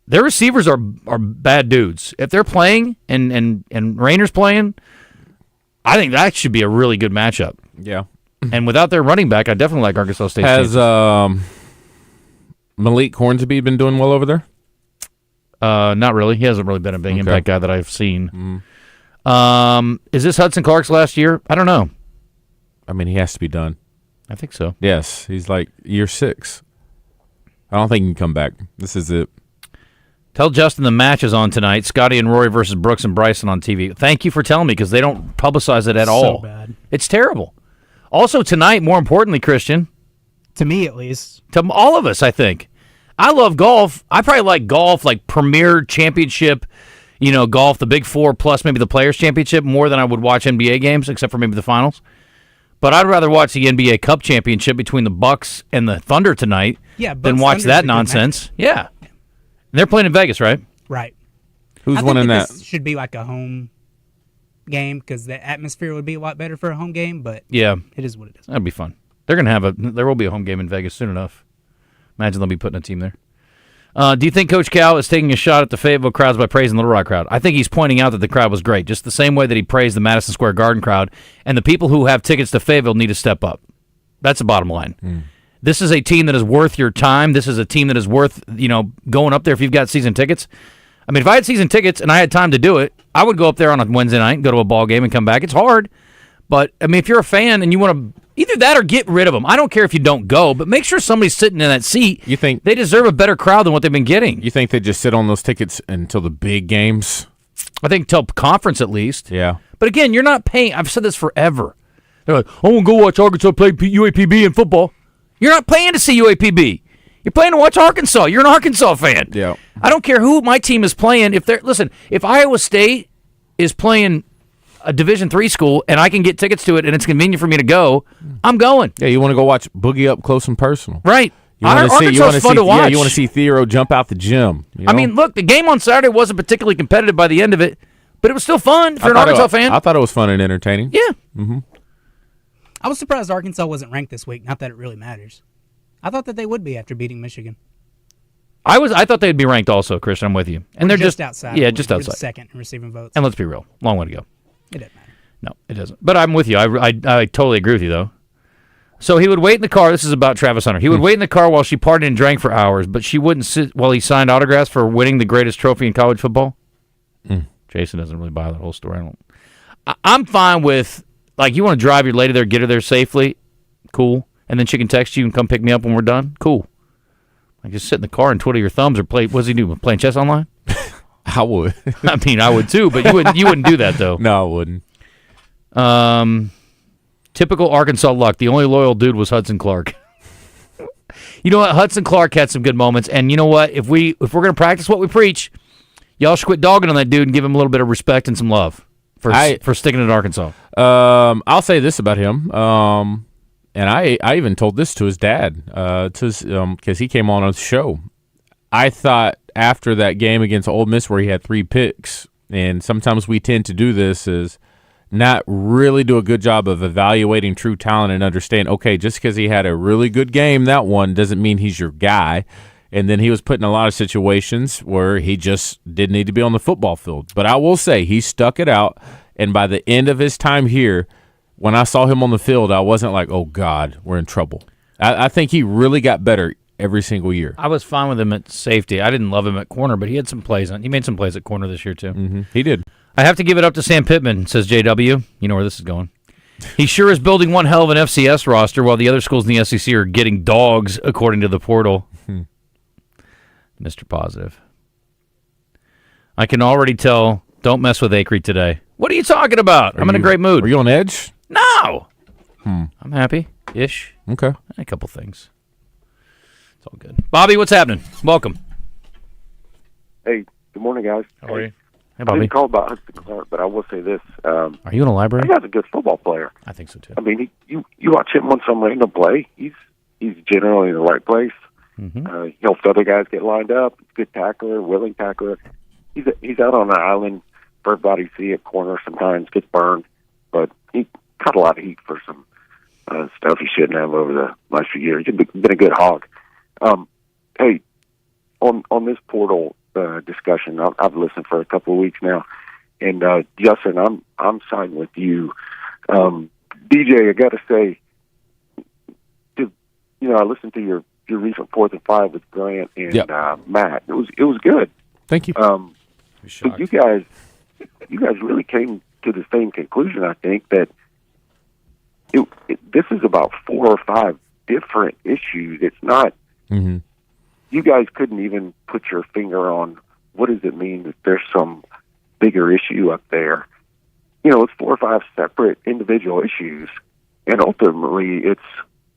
Their receivers are bad dudes. If they're playing and Rainer's playing... I think that should be a really good matchup. Yeah. And without their running back, I definitely like Arkansas State. Has Malik Hornsby been doing well over there? Not really. He hasn't really been a big impact guy that I've seen. Is this Hudson Clark's last year? I don't know. I mean, he has to be done. I think so. Yes. He's like year 6. I don't think he can come back. This is it. Tell Justin the match is on tonight. Scotty and Rory versus Brooks and Bryson on TV. Thank you for telling me because they don't publicize it at all. So bad. It's terrible. Also tonight, more importantly, Christian. To me, at least. To all of us, I think. I love golf. I probably like golf, like Premier Championship, golf, the Big Four plus maybe the Players Championship more than I would watch NBA games, except for maybe the finals. But I'd rather watch the NBA Cup Championship between the Bucks and the Thunder tonight than watch that nonsense. Yeah. They're playing in Vegas, right? Right. Who's winning that? This should be like a home game because the atmosphere would be a lot better for a home game, but yeah, it is what it is. That'd be fun. There will be a home game in Vegas soon enough. Imagine they'll be putting a team there. Do you think Coach Cal is taking a shot at the Fayetteville crowds by praising the Little Rock crowd? I think he's pointing out that the crowd was great, just the same way that he praised the Madison Square Garden crowd, and the people who have tickets to Fayetteville need to step up. That's the bottom line. This is a team that is worth your time. This is a team that is worth, going up there if you've got season tickets. I mean, if I had season tickets and I had time to do it, I would go up there on a Wednesday night and go to a ball game and come back. It's hard. But, I mean, if you're a fan and you want to either that or get rid of them. I don't care if you don't go, but make sure somebody's sitting in that seat. You think they deserve a better crowd than what they've been getting? You think they just sit on those tickets until the big games? I think till conference at least. Yeah. But again, you're not paying. I've said this forever. They're like, I want to go watch Arkansas play UAPB in football. You're not paying to see UAPB. You're playing to watch Arkansas. You're an Arkansas fan. Yeah. I don't care who my team is playing. If Iowa State is playing a Division III school and I can get tickets to it and it's convenient for me to go, I'm going. Yeah, you want to go watch Boogie Up close and personal. Right. Arkansas fun to watch. Yeah, you want to see Theo jump out the gym. You know? I mean, look, the game on Saturday wasn't particularly competitive by the end of it, but it was still fun if you're an Arkansas fan. I thought it was fun and entertaining. Yeah. Mm-hmm. I was surprised Arkansas wasn't ranked this week. Not that it really matters. I thought that they would be after beating Michigan. I thought they'd be ranked also, Christian. I'm with you. And We're they're just outside. Yeah, just outside. Second in receiving votes. And let's be real, long way to go. It doesn't matter. No, it doesn't. But I'm with you. I totally agree with you, though. So he would wait in the car. This is about Travis Hunter. He would wait in the car while she partied and drank for hours, but she wouldn't sit while he signed autographs for winning the greatest trophy in college football. Jason doesn't really buy that whole story. I'm fine with, like, you want to drive your lady there, get her there safely, cool, and then she can text you and come pick me up when we're done, cool. Like, just sit in the car and twiddle your thumbs or play. What's he do? Playing chess online? I would. I mean, I would too, but you wouldn't do that though. No, I wouldn't. Typical Arkansas luck. The only loyal dude was Hudson Clark. You know what? Hudson Clark had some good moments, and you know what? If we're gonna practice what we preach, y'all should quit dogging on that dude and give him a little bit of respect and some love for sticking at Arkansas. I'll say this about him. And I even told this to his dad, because he came on the show. I thought after that game against Ole Miss where he had 3 picks, and sometimes we tend to do this, is not really do a good job of evaluating true talent and understand, okay, just because he had a really good game, that one doesn't mean he's your guy. And then he was put in a lot of situations where he just didn't need to be on the football field. But I will say he stuck it out, and by the end of his time here, when I saw him on the field, I wasn't like, oh, God, we're in trouble. I think he really got better every single year. I was fine with him at safety. I didn't love him at corner, but he had some plays. He made some plays at corner this year, too. Mm-hmm. He did. I have to give it up to Sam Pittman, says JW. You know where this is going. He sure is building one hell of an FCS roster while the other schools in the SEC are getting dogs, according to the portal. Mr. Positive. I can already tell, don't mess with Acri today. What are you talking about? I'm in a great mood. Are you on edge? No. I'm happy-ish. Okay. A couple things. It's all good. Bobby, what's happening? Welcome. Hey, good morning, guys. How are you? Hey, I Bobby. didn't call about Hudson Clark, but I will say this. Are you in a library? That guy's a good football player. I think so, too. I mean, you watch him on some random play, he's generally in the right place. He'll other guys get lined up. He's a good tackler, willing tackler. He's out on an island for everybody to see at corner sometimes, gets burned, but he caught a lot of heat for some stuff he shouldn't have over the last few years. He's been a good hog. Hey, on this portal discussion, I've listened for a couple of weeks now, and Justin, I'm siding with you. DJ, I got to say, I listened to your recent 4th and 5 with Grant and Matt. It was good. Thank you. But you guys really came to the same conclusion. I think that this is about 4 or 5 different issues. It's not. You guys couldn't even put your finger on what does it mean that there's some bigger issue up there. It's 4 or 5 separate individual issues, and ultimately it's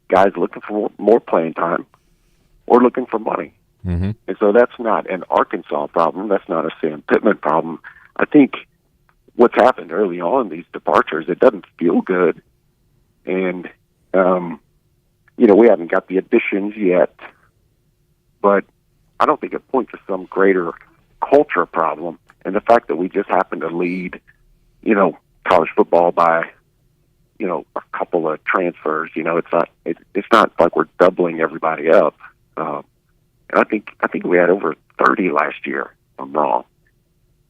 guys looking for more playing time or looking for money. And so that's not an Arkansas problem. That's not a Sam Pittman problem. I think what's happened early on, these departures, it doesn't feel good. And, we haven't got the additions yet, but I don't think it points to some greater culture problem. And the fact that we just happen to lead, college football by, a couple of transfers, it's not like we're doubling everybody up. I think we had over 30 last year, if I'm wrong.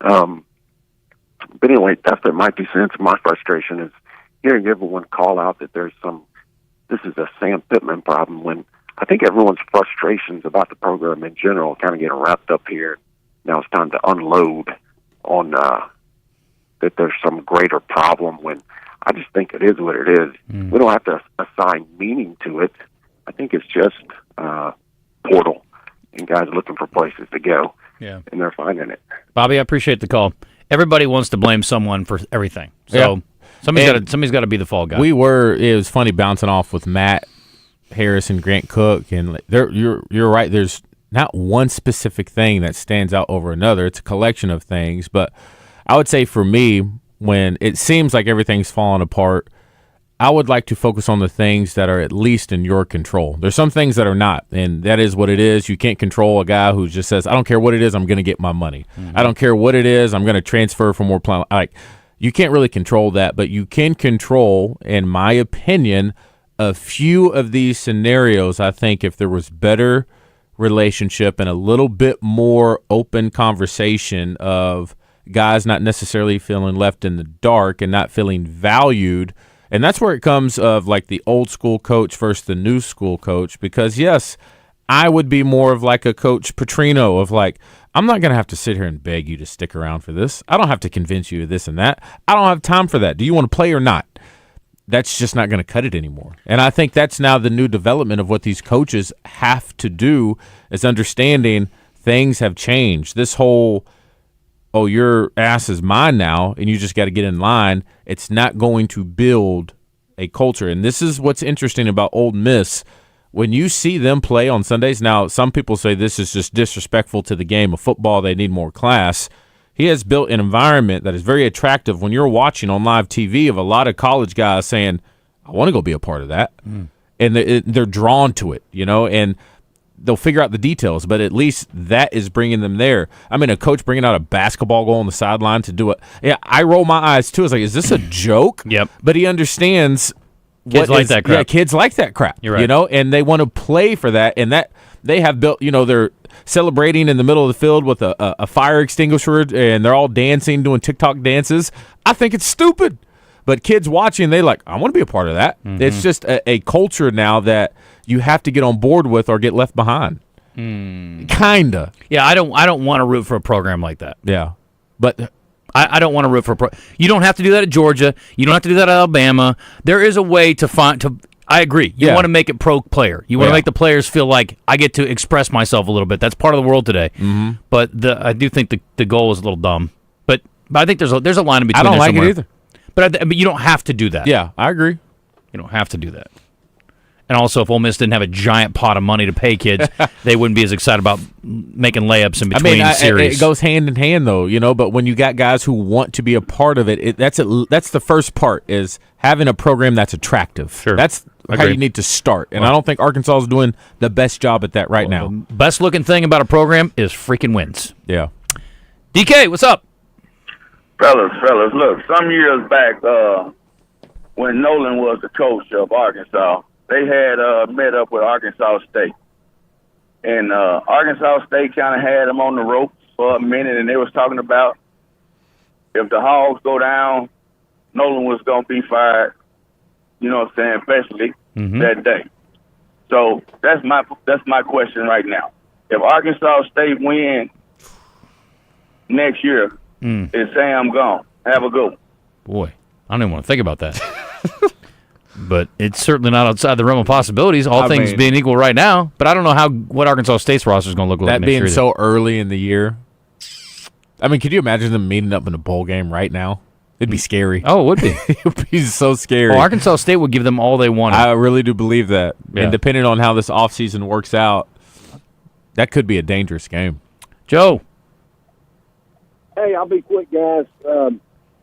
But anyway, that's my 2 cents. My frustration is hearing everyone call out that this is a Sam Pittman problem, when I think everyone's frustrations about the program in general kind of getting wrapped up here. Now it's time to unload on that there's some greater problem, when I just think it is what it is. We don't have to assign meaning to it. I think it's just portal and guys looking for places to go. Yeah. And they're finding it. Bobby, I appreciate the call. Everybody wants to blame someone for everything. So somebody's got to be the fall guy. It was funny bouncing off with Matt Harris and Grant Cook, and you're right. There's not one specific thing that stands out over another. It's a collection of things. But I would say for me, when it seems like everything's falling apart, I would like to focus on the things that are at least in your control. There's some things that are not, and that is what it is. You can't control a guy who just says, I don't care what it is, I'm going to get my money. I don't care what it is, I'm going to transfer for more you can't really control that, but you can control, in my opinion, a few of these scenarios, I think if there was better relationship and a little bit more open conversation of guys not necessarily feeling left in the dark and not feeling valued. And that's where it comes of like the old school coach versus the new school coach, because yes, I would be more of like a Coach Petrino of like, I'm not going to have to sit here and beg you to stick around for this. I don't have to convince you of this and that. I don't have time for that. Do you want to play or not? That's just not going to cut it anymore. And I think that's now the new development of what these coaches have to do, is understanding things have changed. This whole, oh, your ass is mine now, and you just got to get in line, it's not going to build a culture. And this is what's interesting about Ole Miss. When you see them play on Sundays, now some people say this is just disrespectful to the game of football. They need more class. He has built an environment that is very attractive when you're watching on live TV of a lot of college guys saying, I want to go be a part of that. And they're drawn to it, and they'll figure out the details, but at least that is bringing them there. I mean, a coach bringing out a basketball goal on the sideline to do it. Yeah, I roll my eyes too. It's like, is this a joke? Yep. But he understands kids like that crap. Yeah, kids like that crap. You're right. And they want to play for that, and that they have built, they're celebrating in the middle of the field with a fire extinguisher, and they're all dancing, doing TikTok dances. I think it's stupid. But kids watching, they like, I want to be a part of that. Mm-hmm. It's just a culture now that you have to get on board with or get left behind. Kinda. Yeah, I don't want to root for a program like that. Yeah. But I don't want to root for you don't have to do that at Georgia. You don't have to do that at Alabama. There is a way to I agree. You want to make it pro player. You want to make the players feel like I get to express myself a little bit. That's part of the world today. Mm-hmm. But I do think the goal is a little dumb. But I think there's a line in between. I don't there like somewhere. it either. But you don't have to do that. Yeah, I agree. You don't have to do that. And also, if Ole Miss didn't have a giant pot of money to pay kids, they wouldn't be as excited about making layups in between series. It goes hand in hand, though, But when you got guys who want to be a part of it, that's the first part, is having a program that's attractive. Sure. That's how you need to start. And I don't think Arkansas is doing the best job at that right now. The best looking thing about a program is freaking wins. Yeah. DK, what's up? Fellas, look, some years back, when Nolan was the coach of Arkansas, they had met up with Arkansas State. And Arkansas State kind of had them on the ropes for a minute, and they was talking about if the Hogs go down, Nolan was going to be fired, you know what I'm saying, especially that day. So that's my question right now. If Arkansas State win next year, is Sam gone? Have a go. Boy, I don't even want to think about that. But it's certainly not outside the realm of possibilities, all things being equal right now. But I don't know what Arkansas State's roster is going to look like that next being year. So early in the year. I mean, could you imagine them meeting up in a bowl game right now? It'd be scary. Oh, it would be. It would be so scary. Well, Arkansas State would give them all they wanted. I really do believe that. Yeah. And depending on how this offseason works out, that could be a dangerous game. Joe. Hey, I'll be quick, guys.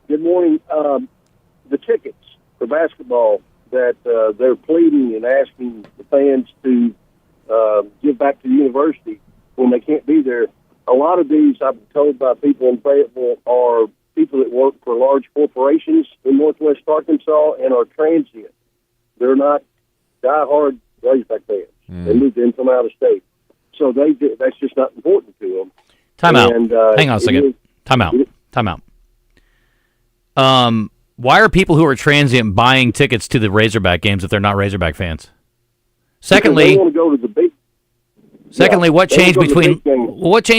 Good morning. The tickets for basketball that they're pleading and asking the fans to give back to the university when they can't be there. A lot of these, I've been told by people in Fayetteville, are people that work for large corporations in Northwest Arkansas and are transient. They're not diehard Razorback fans. They moved in from out of state. So that's just not important to them. Time out. Hang on a second. Time out. Why are people who are transient buying tickets to the Razorback games if they're not Razorback fans? Secondly, they want to go to the big. Secondly, what changed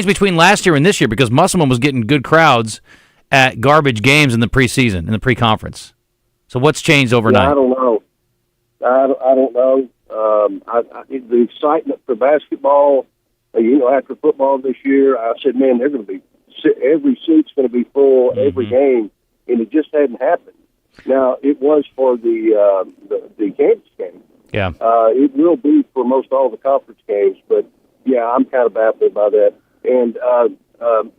between last year and this year? Because Musselman was getting good crowds at garbage games in the preseason, in the pre-conference. So what's changed overnight? I don't know. I don't know. The excitement for basketball, after football this year, I said, man, they're going to be every seat's going to be full every game, and it just hadn't happened. Now it was for the Kansas game. Yeah. It will be for most all the conference games, but yeah, I'm kind of baffled by that. And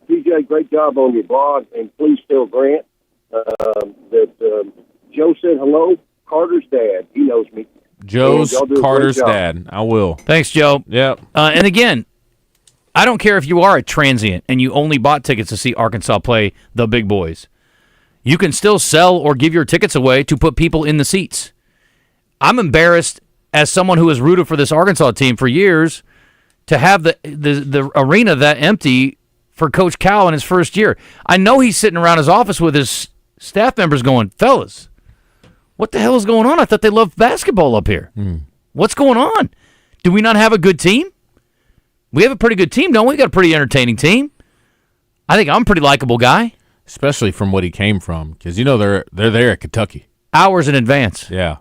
DJ, great job on your blog, and please tell Grant that Joe said hello. Carter's dad, he knows me. Joe's Carter's dad. I will. Thanks, Joe. Yep. And again, I don't care if you are a transient and you only bought tickets to see Arkansas play the big boys. You can still sell or give your tickets away to put people in the seats. I'm embarrassed as someone who has rooted for this Arkansas team for years to have the arena that empty for Coach Cal in his first year. I know he's sitting around his office with his staff members going, fellas, what the hell is going on? I thought they loved basketball up here. What's going on? Do we not have a good team? We have a pretty good team, don't we? We got a pretty entertaining team. I think I'm a pretty likable guy. Especially from what he came from, because, they're there at Kentucky. Hours in advance. Yeah.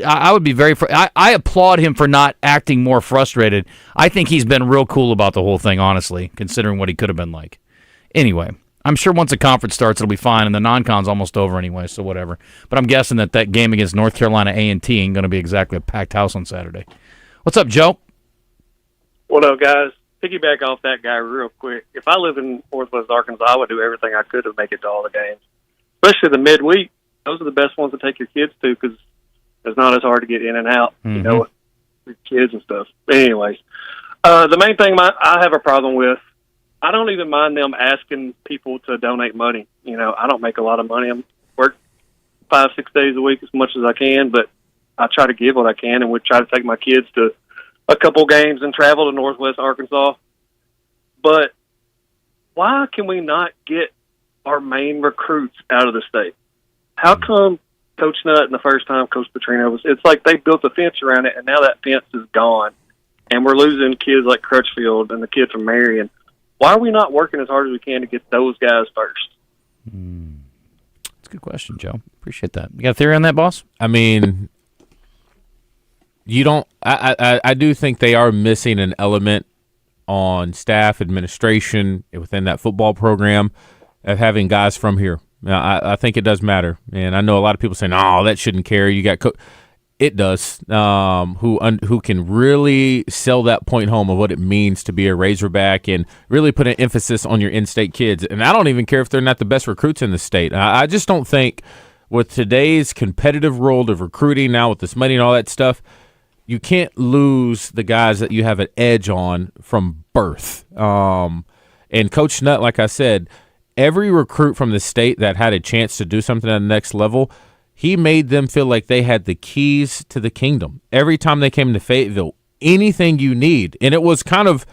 I would be very I applaud him for not acting more frustrated. I think he's been real cool about the whole thing, honestly, considering what he could have been like. Anyway, I'm sure once the conference starts, it'll be fine, and the non-con's almost over anyway, so whatever. But I'm guessing that game against North Carolina A&T ain't going to be exactly a packed house on Saturday. What's up, Joe? What up, guys? Piggyback off that guy real quick. If I lived in Northwest Arkansas, I would do everything I could to make it to all the games, especially the midweek. Those are the best ones to take your kids to because it's not as hard to get in and out, with kids and stuff. But anyways, the main thing I have a problem with, I don't even mind them asking people to donate money. I don't make a lot of money. I work 5-6 days a week as much as I can, but I try to give what I can, and we try to take my kids to a couple games and travel to Northwest Arkansas. But why can we not get our main recruits out of the state? How come Coach Nutt and the first time Coach Petrino it's like they built a fence around it, and now that fence is gone, and we're losing kids like Crutchfield and the kid from Marion. Why are we not working as hard as we can to get those guys first? That's a good question, Joe. Appreciate that. You got a theory on that, boss? I mean, you don't. I do think they are missing an element on staff, administration within that football program of having guys from here. Now, I think it does matter, and I know a lot of people say, "No, that shouldn't carry." You got it does. Who can really sell that point home of what it means to be a Razorback and really put an emphasis on your in-state kids. And I don't even care if they're not the best recruits in the state. I just don't think with today's competitive world of recruiting now with this money and all that stuff, you can't lose the guys that you have an edge on from birth. And Coach Nutt, like I said, every recruit from the state that had a chance to do something at the next level, he made them feel like they had the keys to the kingdom. Every time they came to Fayetteville, anything you need. And it was kind of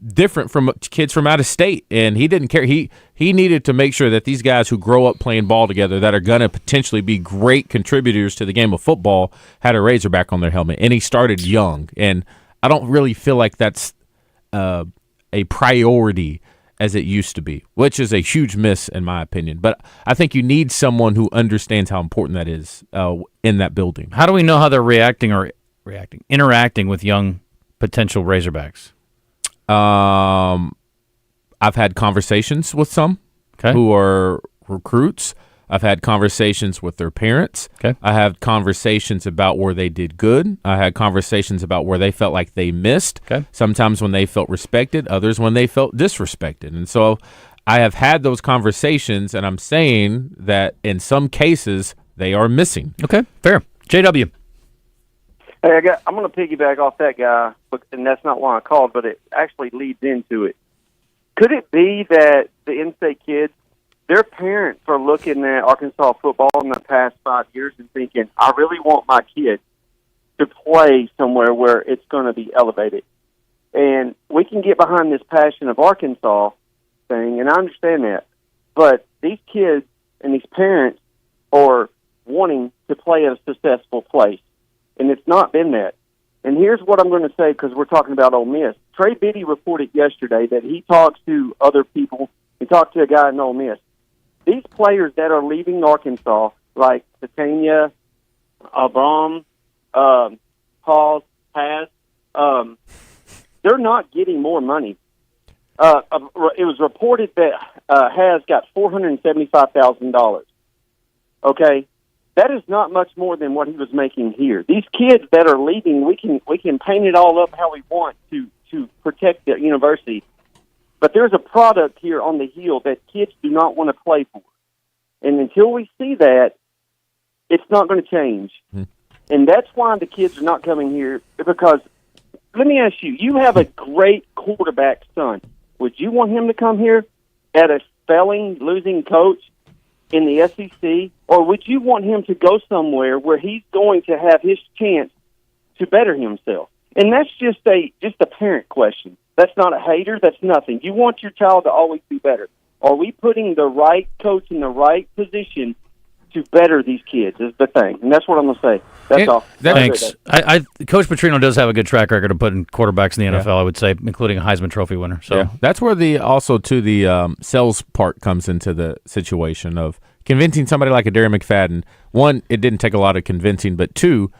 different from kids from out of state. And he didn't care. He needed to make sure that these guys who grow up playing ball together that are going to potentially be great contributors to the game of football had a Razorback on their helmet. And he started young. And I don't really feel like that's a priority as it used to be, which is a huge miss in my opinion. But I think you need someone who understands how important that is in that building. How do we know how they're interacting with young potential Razorbacks? I've had conversations with some who are recruits. I've had conversations with their parents. I have conversations about where they did good. I had conversations about where they felt like they missed. Sometimes when they felt respected, others when they felt disrespected. And so I have had those conversations, and I'm saying that in some cases they are missing. Okay, fair. JW. Hey, I'm going to piggyback off that guy, and that's not why I called, but it actually leads into it. Could it be that the in-state kids, their parents are looking at Arkansas football in the past 5 years and thinking, I really want my kid to play somewhere where it's going to be elevated. And we can get behind this passion of Arkansas thing, and I understand that. But these kids and these parents are wanting to play at a successful place, and it's not been that. And here's what I'm going to say, because we're talking about Ole Miss. Trey Biddy reported yesterday that he talks to other people. He talked to a guy in Ole Miss. These players that are leaving Arkansas, like Titania, Abram, Paul, Paz, they're not getting more money. It was reported that Has got $475,000. Okay, that is not much more than what he was making here. These kids that are leaving, we can paint it all up how we want to protect the university. But there's a product here on the heel that kids do not want to play for. And until we see that, it's not going to change. And that's why the kids are not coming here, because let me ask you, you have a great quarterback son. Would you want him to come here at a failing, losing coach in the SEC, or would you want him to go somewhere where he's going to have his chance to better himself? And that's just a parent question. That's not a hater. That's nothing. You want your child to always be better. Are we putting the right coach in the right position to better these kids is the thing. And that's what I'm going to say. That's all. Thanks. Coach Petrino does have a good track record of putting quarterbacks in the NFL, I would say, including a Heisman Trophy winner. So that's where the sales part comes into the situation of convincing somebody like a Darren McFadden. One, it didn't take a lot of convincing, but two,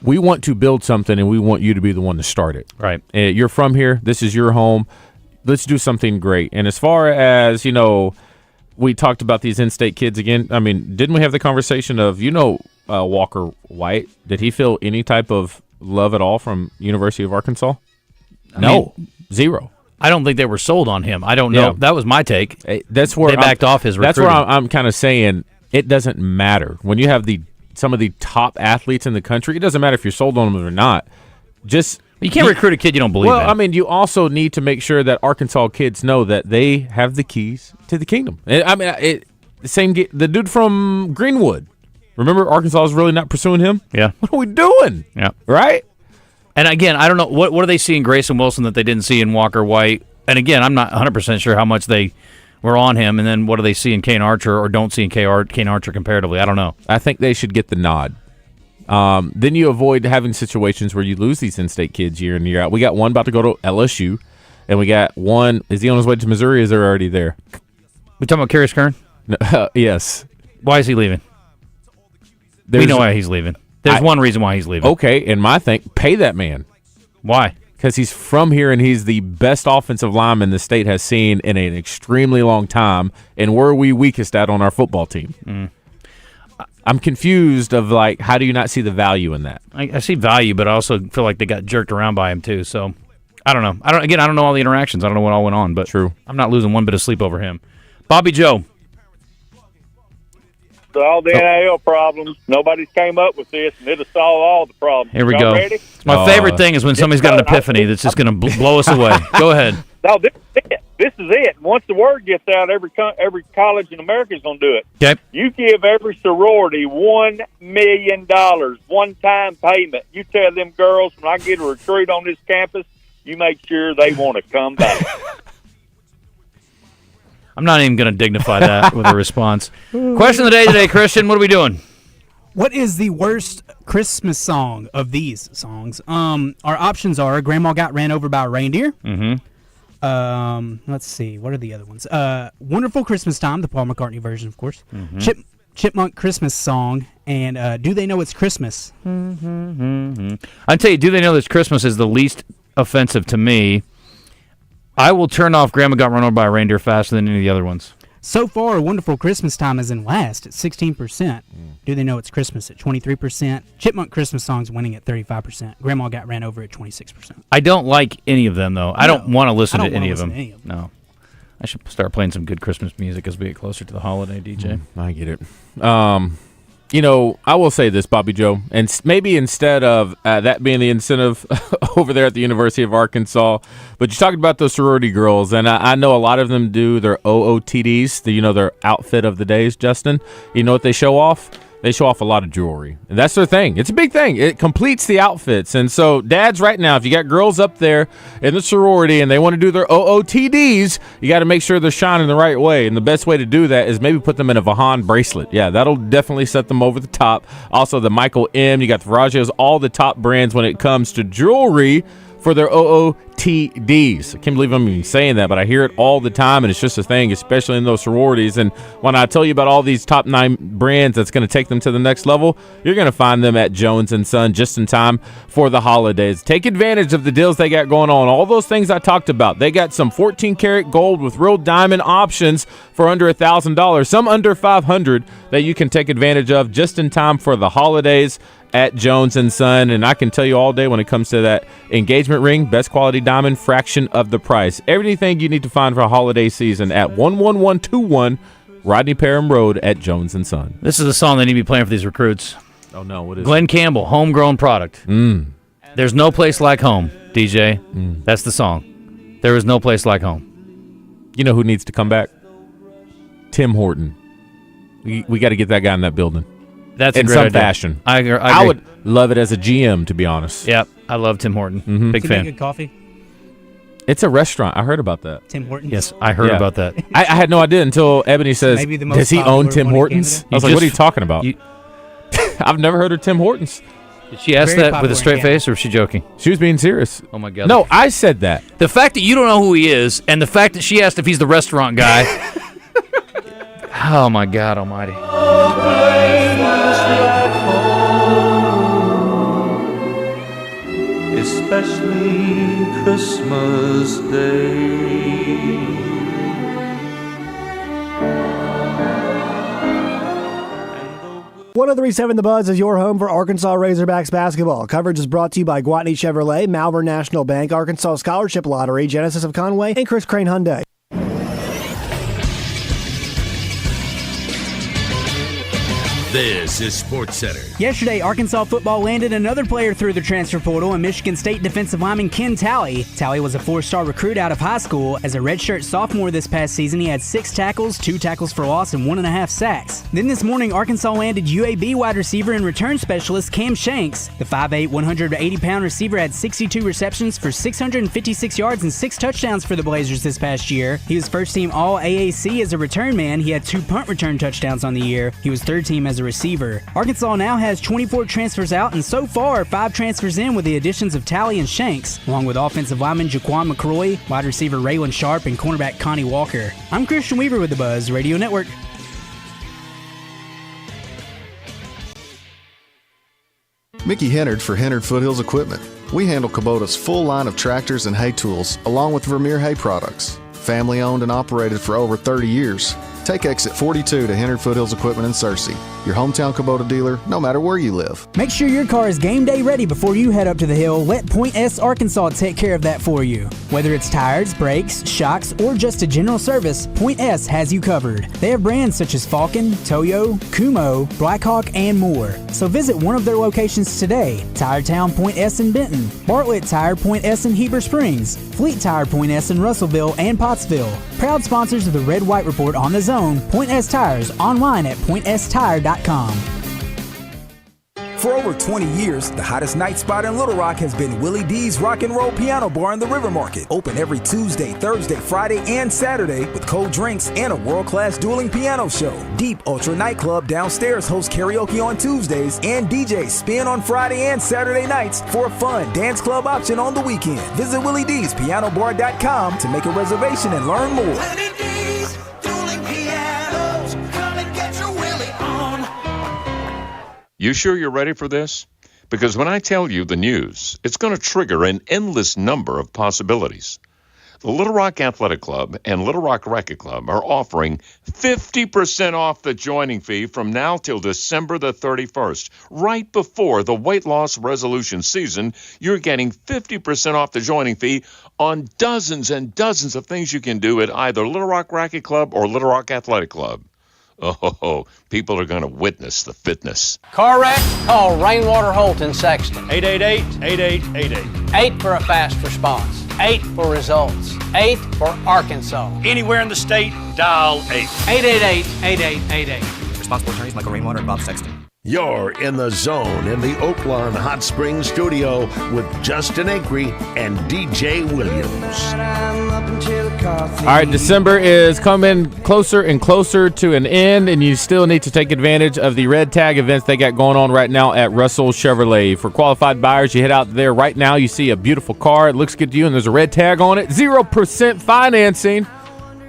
we want to build something and we want you to be the one to start it. Right. You're from here. This is your home. Let's do something great. And as far as, we talked about these in-state kids again. I mean, didn't we have the conversation of, Walker White? Did he feel any type of love at all from University of Arkansas? No. Zero. I don't think they were sold on him. I don't know. Yeah. That was my take. That's where they backed off his recruiting. That's where I'm kind of saying it doesn't matter. When you have some of the top athletes in the country, it doesn't matter if you're sold on them or not. You can't recruit a kid you don't believe in. Well, I mean, you also need to make sure that Arkansas kids know that they have the keys to the kingdom. The dude from Greenwood. Remember, Arkansas was really not pursuing him? Yeah. What are we doing? Yeah. Right? And again, I don't know. What do they see in Grayson Wilson that they didn't see in Walker White? And again, I'm not 100% sure how much they were on him. And then what do they see in Kane Archer or don't see in Kane Archer comparatively? I don't know. I think they should get the nod. Then you avoid having situations where you lose these in-state kids year in, year out. We got one about to go to LSU, and we got one. Is he on his way to Missouri, or is he already there? We talking about Curious Kern? No, yes. Why is he leaving? We know why he's leaving. There's one reason why he's leaving. Okay, and my thing, pay that man. Why? Because he's from here, and he's the best offensive lineman the state has seen in an extremely long time, and where are we weakest at on our football team? I'm confused of, how do you not see the value in that? I see value, but I also feel like they got jerked around by him, too. So, I don't know. I don't know all the interactions. I don't know what all went on, but true. I'm not losing one bit of sleep over him. Bobby Joe. So all the NIL problems, nobody's came up with this, and it'll solve all the problems. Here we Y'all go. Ready? My favorite thing is when somebody's got an epiphany that's just going to blow us away. Go ahead. No, this is it. This is it. Once the word gets out, every college in America is going to do it. Okay. You give every sorority $1 million, one-time payment. You tell them girls, when I get a recruit on this campus, you make sure they want to come back. I'm not even going to dignify that with a response. Question of the day today, Christian. What are we doing? What is the worst Christmas song of these songs? Our options are Grandma Got Ran Over by a Reindeer. Mm-hmm. Let's see. What are the other ones? Wonderful Christmas Time, the Paul McCartney version, of course. Mm-hmm. Chipmunk Christmas Song, and Do They Know It's Christmas? I'd tell you, Do They Know It's Christmas is the least offensive to me. I will turn off Grandma Got Run Over by a Reindeer faster than any of the other ones. So far, Wonderful Christmas Time is in last at 16%. Do They Know It's Christmas at 23%. Chipmunk Christmas Song's winning at 35%. Grandma Got Ran Over at 26%. I don't like any of them, though. I don't want to listen to any of them. any of them. No. I should start playing some good Christmas music as we get closer to the holiday, DJ. I get it. I will say this, Bobby Joe, and maybe instead of that being the incentive over there at the University of Arkansas, but you talked about those sorority girls, and I know a lot of them do their OOTDs, their outfit of the days, Justin. You know what they show off? They show off a lot of jewelry, and that's their thing. It's a big thing. It completes the outfits, and so dads right now, if you got girls up there in the sorority and they want to do their OOTDs, you got to make sure they're shining the right way, and the best way to do that is maybe put them in a Vahan bracelet. Yeah, that'll definitely set them over the top. Also, the Michael M., you got the Viragios, all the top brands when it comes to jewelry for their OOTDs. I can't believe I'm even saying that, but I hear it all the time, and it's just a thing, especially in those sororities. And when I tell you about all these top 9 brands that's going to take them to the next level, you're going to find them at Jones & Son just in time for the holidays. Take advantage of the deals they got going on. All those things I talked about. They got some 14-karat gold with real diamond options for under $1,000, some under $500 that you can take advantage of just in time for the holidays at Jones & Son. And I can tell you all day when it comes to that engagement ring, best quality diamond, fraction of the price. Everything you need to find for a holiday season at 11121 Rodney Parham Road at Jones & Son. This is the song they need to be playing for these recruits. Oh, no. What is Glenn Campbell, Homegrown Product. There's no place like home, DJ. That's the song. There is no place like home. You know who needs to come back? Tim Horton. We got to get that guy in that building. That's in a great some idea. fashion. I agree. I would love it as a GM, to be honest. Yep, I love Tim Horton. Mhm. Big Can you fan. make good coffee? It's a restaurant. I heard about that. Tim Hortons? Yes, I heard Yeah. about that. I had no idea until Ebony says, Maybe the most does he own popular Tim one in Hortons? Canada? I was You like, what are you just- talking about? I've never heard of Tim Hortons. Did she ask Very that with popular a in straight Canada. face, or was she joking? She was being serious. Oh my god! No, I said that. The fact that you don't know who he is, and the fact that she asked if he's the restaurant guy. Oh my God Almighty! Especially Christmas Day. 103.7 The Buzz is your home for Arkansas Razorbacks basketball. Coverage is brought to you by Gwatney Chevrolet, Malvern National Bank, Arkansas Scholarship Lottery, Genesis of Conway, and Chris Crane Hyundai. This is Sports Center. Yesterday, Arkansas football landed another player through the transfer portal in Michigan State defensive lineman Ken Talley. Talley was a four-star recruit out of high school. As a redshirt sophomore this past season, he had 6 tackles, 2 tackles for loss, and 1.5 sacks. Then this morning, Arkansas landed UAB wide receiver and return specialist Cam Shanks. The 5'8", 180-pound receiver had 62 receptions for 656 yards and 6 touchdowns for the Blazers this past year. He was first-team All-AAC as a return man. He had 2 punt return touchdowns on the year. He was third-team as a receiver. Arkansas now has 24 transfers out, and so far 5 transfers in with the additions of Talley and Shanks, along with offensive lineman Jaquan McCroy, wide receiver Raylan Sharp, and cornerback Connie Walker. I'm Christian Weaver with the Buzz Radio Network. Mickey Hennard for Hennard Foothills Equipment. We handle Kubota's full line of tractors and hay tools, along with Vermeer hay products. Family owned and operated for over 30 years. Take exit 42 to Hennard Foothills Equipment in Searcy, your hometown Kubota dealer, no matter where you live. Make sure your car is game day ready before you head up to the hill. Let Point S Arkansas take care of that for you. Whether it's tires, brakes, shocks, or just a general service, Point S has you covered. They have brands such as Falcon, Toyo, Kumo, Blackhawk, and more. So visit one of their locations today. Tire Town Point S in Benton, Bartlett Tire Point S in Heber Springs, Fleet Tire Point S in Russellville and Pottsville. Proud sponsors of the Red White Report on the Zone. Point S Tires, online at pointstire.com. For over 20 years, the hottest night spot in Little Rock has been Willy D's Rock and Roll Piano Bar in the River Market. Open every Tuesday, Thursday, Friday, and Saturday with cold drinks and a world-class dueling piano show. Deep Ultra Nightclub downstairs hosts karaoke on Tuesdays and DJs spin on Friday and Saturday nights for a fun dance club option on the weekend. Visit WillyD'sPianoBar.com to make a reservation and learn more. You sure you're ready for this? Because when I tell you the news, it's going to trigger an endless number of possibilities. The Little Rock Athletic Club and Little Rock Racquet Club are offering 50% off the joining fee from now till December the 31st. Right before the weight loss resolution season, you're getting 50% off the joining fee on dozens and dozens of things you can do at either Little Rock Racquet Club or Little Rock Athletic Club. Oh, people are going to witness the fitness. Car wreck? Call Rainwater Holt in Sexton. 888-8888. 8 for a fast response. 8 for results. 8 for Arkansas. Anywhere in the state, dial 8. 888-8888. Responsible attorneys Michael Rainwater and Bob Sexton. You're in the zone in the Oaklawn Hot Springs studio with Justin Acri and DJ Williams. All right, December is coming closer and closer to an end, and you still need to take advantage of the red tag events they got going on right now at Russell Chevrolet. For qualified buyers, you head out there right now, you see a beautiful car, it looks good to you, and there's a red tag on it. 0% financing.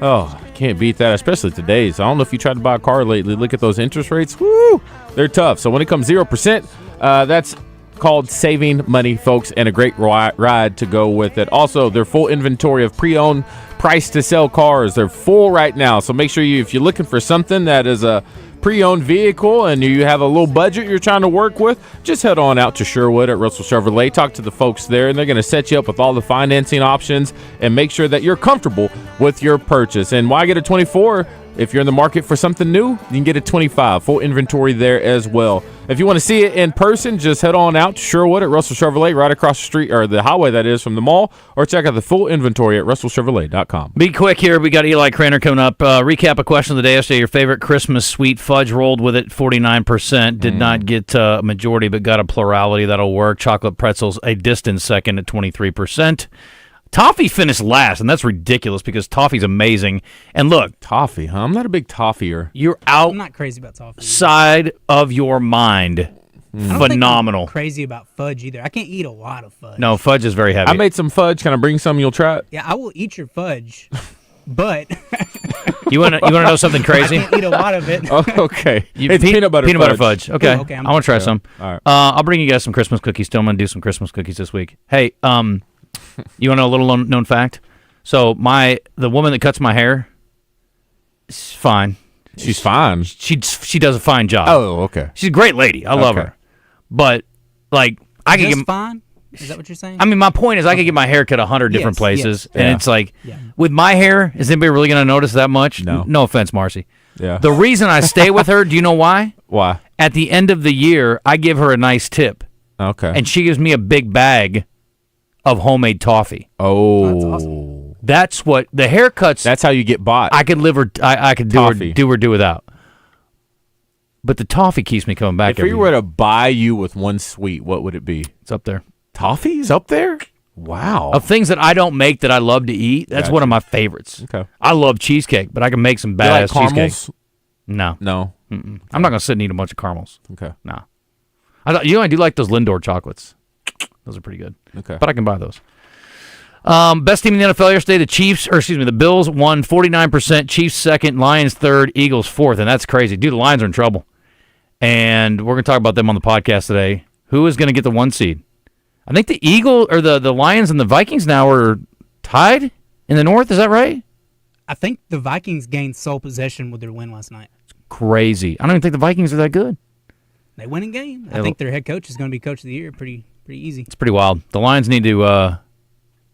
Oh, can't beat that, especially today. So I don't know if you tried to buy a car lately. Look at those interest rates. Woo! They're tough. So when it comes 0%, that's called saving money, folks, and a great ride to go with it. Also, their full inventory of pre-owned price-to-sell cars. They're full right now. So make sure if you're looking for something that is a pre-owned vehicle and you have a little budget you're trying to work with, just head on out to Sherwood at Russell Chevrolet. Talk to the folks there, and they're going to set you up with all the financing options and make sure that you're comfortable with your purchase. And why get a 24 If you're in the market for something new, you can get a 25. Full inventory there as well. If you want to see it in person, just head on out to Sherwood at Russell Chevrolet, right across the street, or the highway that is, from the mall, or check out the full inventory at russellchevrolet.com. Be quick here. We got Eli Cranor coming up. Recap a question of the day yesterday. Your favorite Christmas sweet fudge, rolled with it 49%. Did not get a majority, but got a plurality. That'll work. Chocolate pretzels, a distant second at 23%. Toffee finished last, and that's ridiculous because toffee's amazing. And look, toffee, huh? I'm not a big toffeer. You're I'm not crazy about toffee. outside of your mind. I don't Phenomenal. think I'm crazy about fudge either. I can't eat a lot of fudge. No, fudge is very heavy. I made some fudge. Can I bring some? You'll try it? Yeah, I will eat your fudge, but You want to know something crazy? I can't eat a lot of it. Oh, okay. It's peanut butter fudge. Okay. Ooh, okay, I want to try some. All right. I'll bring you guys some Christmas cookies. Still, I'm going to do some Christmas cookies this week. Hey, you want to know a little known fact? So the woman that cuts my hair, is fine. She's fine. She does a fine job. Oh, okay. She's a great lady. I love her. But like I could Just get fine. Is that what you're saying? I mean, my point is I could get my hair cut 100 different places, and Yeah. it's like, with my hair, is anybody really going to notice that much? No. No offense, Marcy. Yeah. The reason I stay with her, do you know why? Why? At the end of the year, I give her a nice tip, Okay. and she gives me a big bag of homemade toffee. Oh. That's awesome. That's what the haircuts. That's how you get bought. I could live her. I could Toffee. do without. But the toffee keeps me coming back. If we were to buy you with one sweet, what would it be? It's up there. Toffee is up there? Wow. Of things that I don't make that I love to eat, that's one of my favorites. Okay. I love cheesecake, but I can make some You like badass cheesecake. caramels? No. No. Mm-mm. I'm not going to sit and eat a bunch of caramels. Okay. No. I do like those Lindor chocolates. Those are pretty good. Okay. But I can buy those. Best team in the NFL yesterday, the Bills won 49%, Chiefs second, Lions third, Eagles fourth, and that's crazy. Dude, the Lions are in trouble. And we're going to talk about them on the podcast today. Who is going to get the 1 seed? I think the the Lions and the Vikings now are tied in the North. Is that right? I think the Vikings gained sole possession with their win last night. Crazy. I don't even think the Vikings are that good. They win a game. I think their head coach is going to be coach of the year. Pretty easy. It's pretty wild. The Lions need to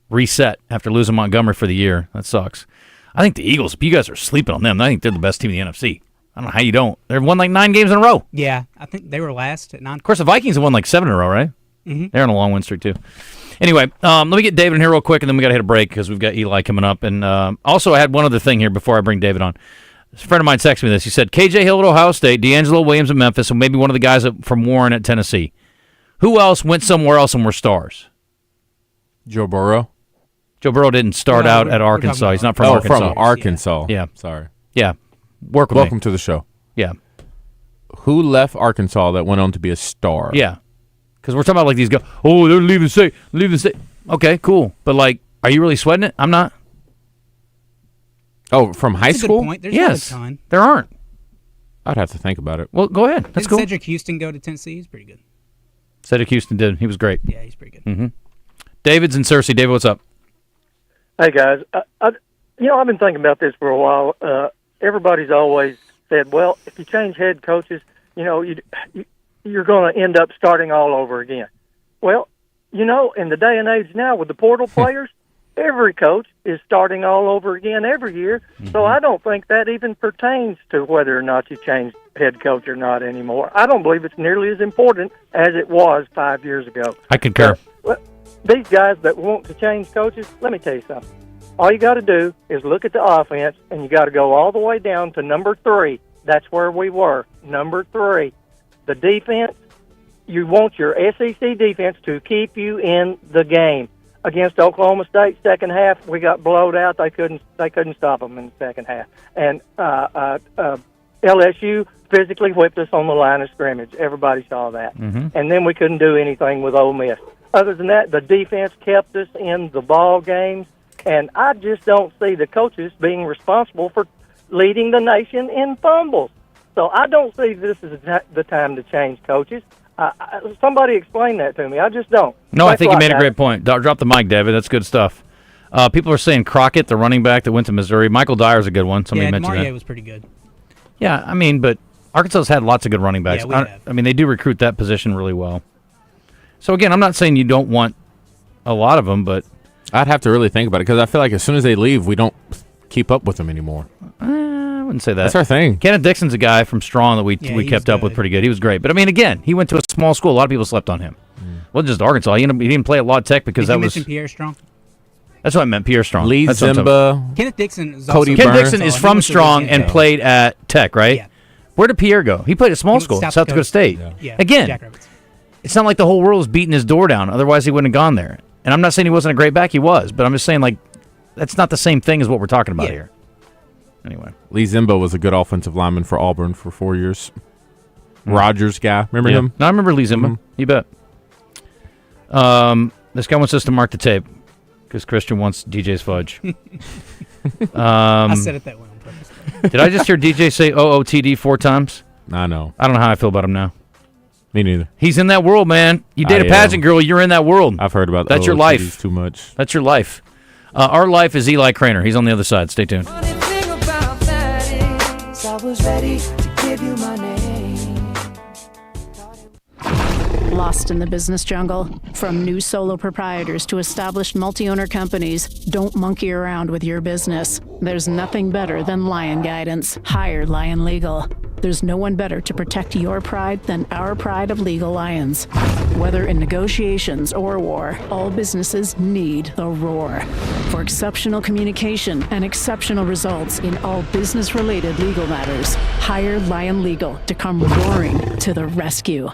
reset after losing Montgomery for the year. That sucks. I think the Eagles, if you guys are sleeping on them, I think they're the best team in the NFC. I don't know how you don't. They've won like 9 games in a row. Yeah, I think they were last at 9. Of course, the Vikings have won like 7 in a row, right? Mm-hmm. They're on a long win streak, too. Anyway, let me get David in here real quick, and then we got to hit a break because we've got Eli coming up. And also, I had one other thing here before I bring David on. A friend of mine texted me this. He said, KJ Hill at Ohio State, D'Angelo Williams at Memphis, and maybe one of the guys from Warren at Tennessee. Who else went somewhere else and were stars? Joe Burrow. Joe Burrow didn't start out at Arkansas. He's not from Arkansas. From Arkansas. Yeah. Sorry. Yeah. Work with Welcome me. to the show. Yeah. Who left Arkansas that went on to be a star? Yeah. Because we're talking about like these guys. Oh, they're leaving state. Leaving state. Okay, cool. But like, are you really sweating it? I'm not. Oh, from high That's a good school? point. There's Yes. not a ton. There aren't. I'd have to think about it. Well, go ahead. That's Didn't cool. Cedric Houston go to Tennessee? He's pretty good. Cedric Houston did. He was great. Yeah, he's pretty good. Mm-hmm. David's in Searcy. David, what's up? Hey guys, I've been thinking about this for a while. Everybody's always said, well, if you change head coaches, you're going to end up starting all over again. Well, in the day and age now with the portal players, every coach is starting all over again every year. Mm-hmm. So I don't think that even pertains to whether or not you change head coach or not anymore. I don't believe it's nearly as important as it was 5 years ago. I concur. These guys that want to change coaches, let me tell you something. All you got to do is look at the offense, and you got to go all the way down to number 3. That's where we were, number 3. The defense, you want your SEC defense to keep you in the game. Against Oklahoma State, second half, we got blowed out. They couldn't stop them in the second half. And LSU physically whipped us on the line of scrimmage. Everybody saw that. Mm-hmm. And then we couldn't do anything with Ole Miss. Other than that, the defense kept us in the ball games. And I just don't see the coaches being responsible for leading the nation in fumbles. So I don't see this as the time to change coaches. Somebody explain that to me. I just don't. No, I think you made a great point. Drop the mic, David. That's good stuff. People are saying Crockett, the running back that went to Missouri. Michael Dyer's a good one. Somebody mentioned that. was pretty good. Yeah, I mean, but Arkansas's had lots of good running backs. Yeah, I mean, they do recruit that position really well. So, again, I'm not saying you don't want a lot of them, but I'd have to really think about it because I feel like as soon as they leave, we don't keep up with them anymore. We wouldn't say that. That's our thing. Kenneth Dixon's a guy from Strong that we he kept was up with good. pretty good. He was great. But, I mean, again, he went to a small school. A lot of people slept on him. Well, just Arkansas. He didn't play at La Tech because Did that you was... mention Pierre Strong? That's what I meant, Pierre Strong. Lee That's what I'm talking about. Zimba. Kenneth Dixon is Cody also Ken Burns. Dixon is He from went to Strong Virginia. and played at Tech, right? Yeah. Where did Pierre go? He played at small He went school, to South Dakota State. Yeah, Again, Jackrabbits. it's not like the whole world was beating his door down. Otherwise, he wouldn't have gone there. And I'm not saying he wasn't a great back. He was. But I'm just saying, like, that's not the same thing as what we're talking about here. Anyway. Lee Zimba was a good offensive lineman for Auburn for 4 years. Rogers guy. Remember him? No, I remember Lee Zimba. You bet. This guy wants us to mark the tape because Christian wants DJ's fudge. I said it that way on purpose. Did I just hear DJ say OOTD 4 times? I know. I don't know how I feel about him now. Me neither. He's in that world, man. You date a pageant girl, you're in that world. I've heard about That's your life. too much. That's your life. Our life is Eli Cranor. He's on the other side. Stay tuned. I was ready to give you my name. Lost in the business jungle? From new solo proprietors to established multi-owner companies, don't monkey around with your business. There's nothing better than Lion Guidance. Hire Lion Legal. There's no one better to protect your pride than our pride of legal lions. Whether in negotiations or war, all businesses need the roar. For exceptional communication and exceptional results in all business-related legal matters, hire Lion Legal to come roaring to the rescue.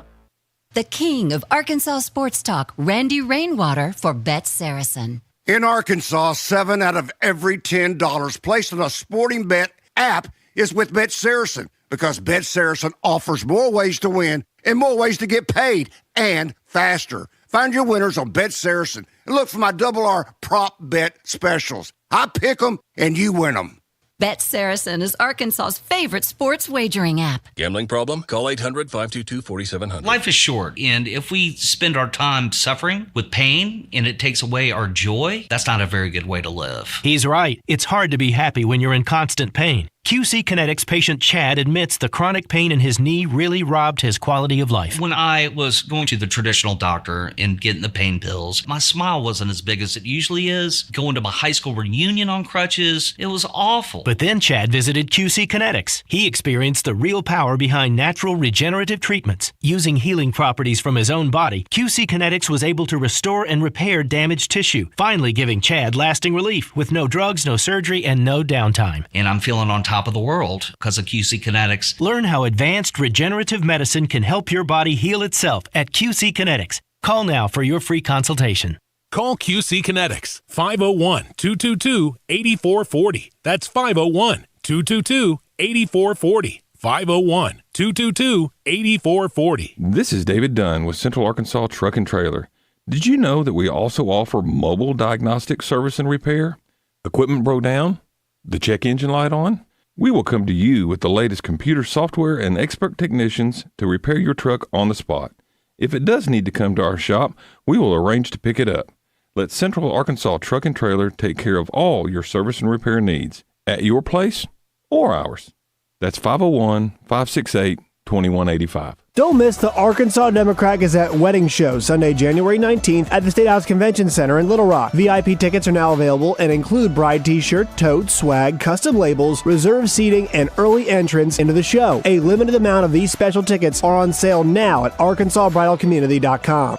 The king of Arkansas sports talk, Randy Rainwater for Bet Saracen. In Arkansas, 7 out of every $10 placed on a sporting bet app is with Bet Saracen, because Bet Saracen offers more ways to win and more ways to get paid, and faster. Find your winners on Bet Saracen and look for my Double R prop bet specials. I pick them and you win them. Bet Saracen is Arkansas's favorite sports wagering app. Gambling problem? Call 800-522-4700. Life is short, and if we spend our time suffering with pain and it takes away our joy, that's not a very good way to live. He's right. It's hard to be happy when you're in constant pain. QC Kinetics patient Chad admits the chronic pain in his knee really robbed his quality of life. When I was going to the traditional doctor and getting the pain pills, my smile wasn't as big as it usually is. Going to my high school reunion on crutches, it was awful. But then Chad visited QC Kinetics. He experienced the real power behind natural regenerative treatments. Using healing properties from his own body, QC Kinetics was able to restore and repair damaged tissue, finally giving Chad lasting relief with no drugs, no surgery, and no downtime. And I'm feeling on top of the world because of QC Kinetics. Learn how advanced regenerative medicine can help your body heal itself at QC Kinetics. Call now for your free consultation. Call QC Kinetics, 501-222-8440. That's 501-222-8440. 501-222-8440. This is David Dunn with Central Arkansas Truck and Trailer. Did you know that we also offer mobile diagnostic service and repair? Equipment broke down? The check engine light on? We will come to you with the latest computer software and expert technicians to repair your truck on the spot. If it does need to come to our shop, we will arrange to pick it up. Let Central Arkansas Truck and Trailer take care of all your service and repair needs at your place or ours. That's 501-568-2185. Don't miss the Arkansas Democrat Gazette Wedding Show, Sunday, January 19th at the State House Convention Center in Little Rock. VIP tickets are now available and include bride t-shirt, tote, swag, custom labels, reserved seating, and early entrance into the show. A limited amount of these special tickets are on sale now at arkansasbridalcommunity.com.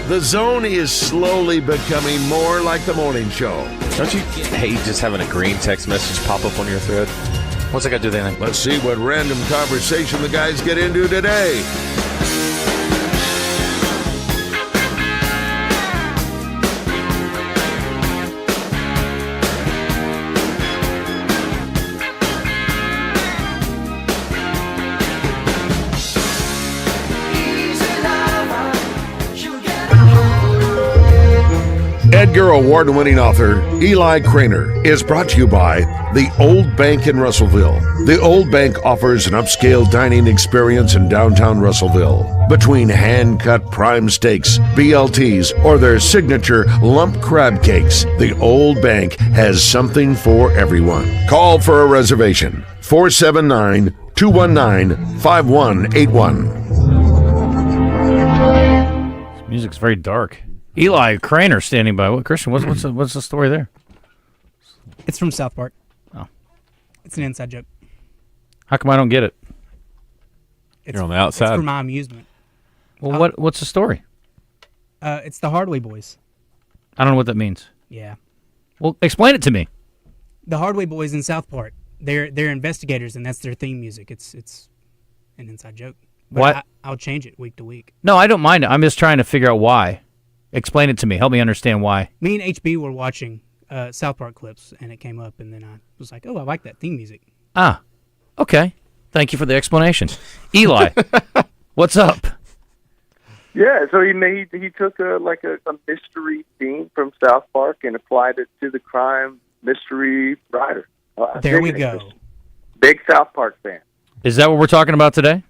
The Zone is slowly becoming more like the morning show. Don't you hate just having a green text message pop up on your thread? What's that got to do with anything? Let's see what random conversation the guys get into today. Edgar Award-winning author Eli Cranor is brought to you by The Old Bank in Russellville. The Old Bank offers an upscale dining experience in downtown Russellville. Between hand-cut prime steaks, BLTs, or their signature lump crab cakes, The Old Bank has something for everyone. Call for a reservation, 479-219-5181. This music's very dark. Eli Cranor standing by. What, Christian? What's the story there? It's from South Park. Oh, It's an inside joke. How come I don't get it? It's, You're on the outside. It's for my amusement. Well, what's the story? It's the Hardway Boys. I don't know what that means. Yeah. Well, explain it to me. The Hardway Boys in South Park. They're investigators, and that's their theme music. It's an inside joke. But What? I'll change it week to week. No, I don't mind it. I'm just trying to figure out why. Explain it to me. Help me understand why. Me and HB were watching South Park clips, and it came up, and then I was like, "Oh, I like that theme music." Ah, okay. Thank you for the explanation. Eli, what's up? Yeah, so he took a mystery theme from South Park and applied it to the crime mystery writer. There we go. Big South Park fan. Is that what we're talking about today?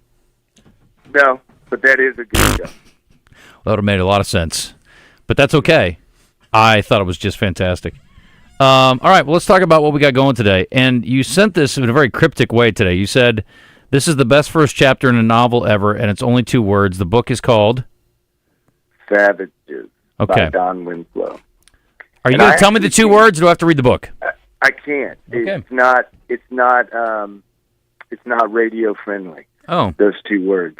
No, but that is a good show. Well, that would have made a lot of sense. But that's okay. I thought it was just fantastic. All right, well, let's talk about what we got going today. And you sent this in a very cryptic way today. You said, this is the best first chapter in a novel ever, and it's only 2 words. The book is called? Savages Okay. by Don Winslow. Are you going to tell me the 2 words, or do I have to read the book? I can't. Okay. It's not radio friendly. Oh. Those 2 words.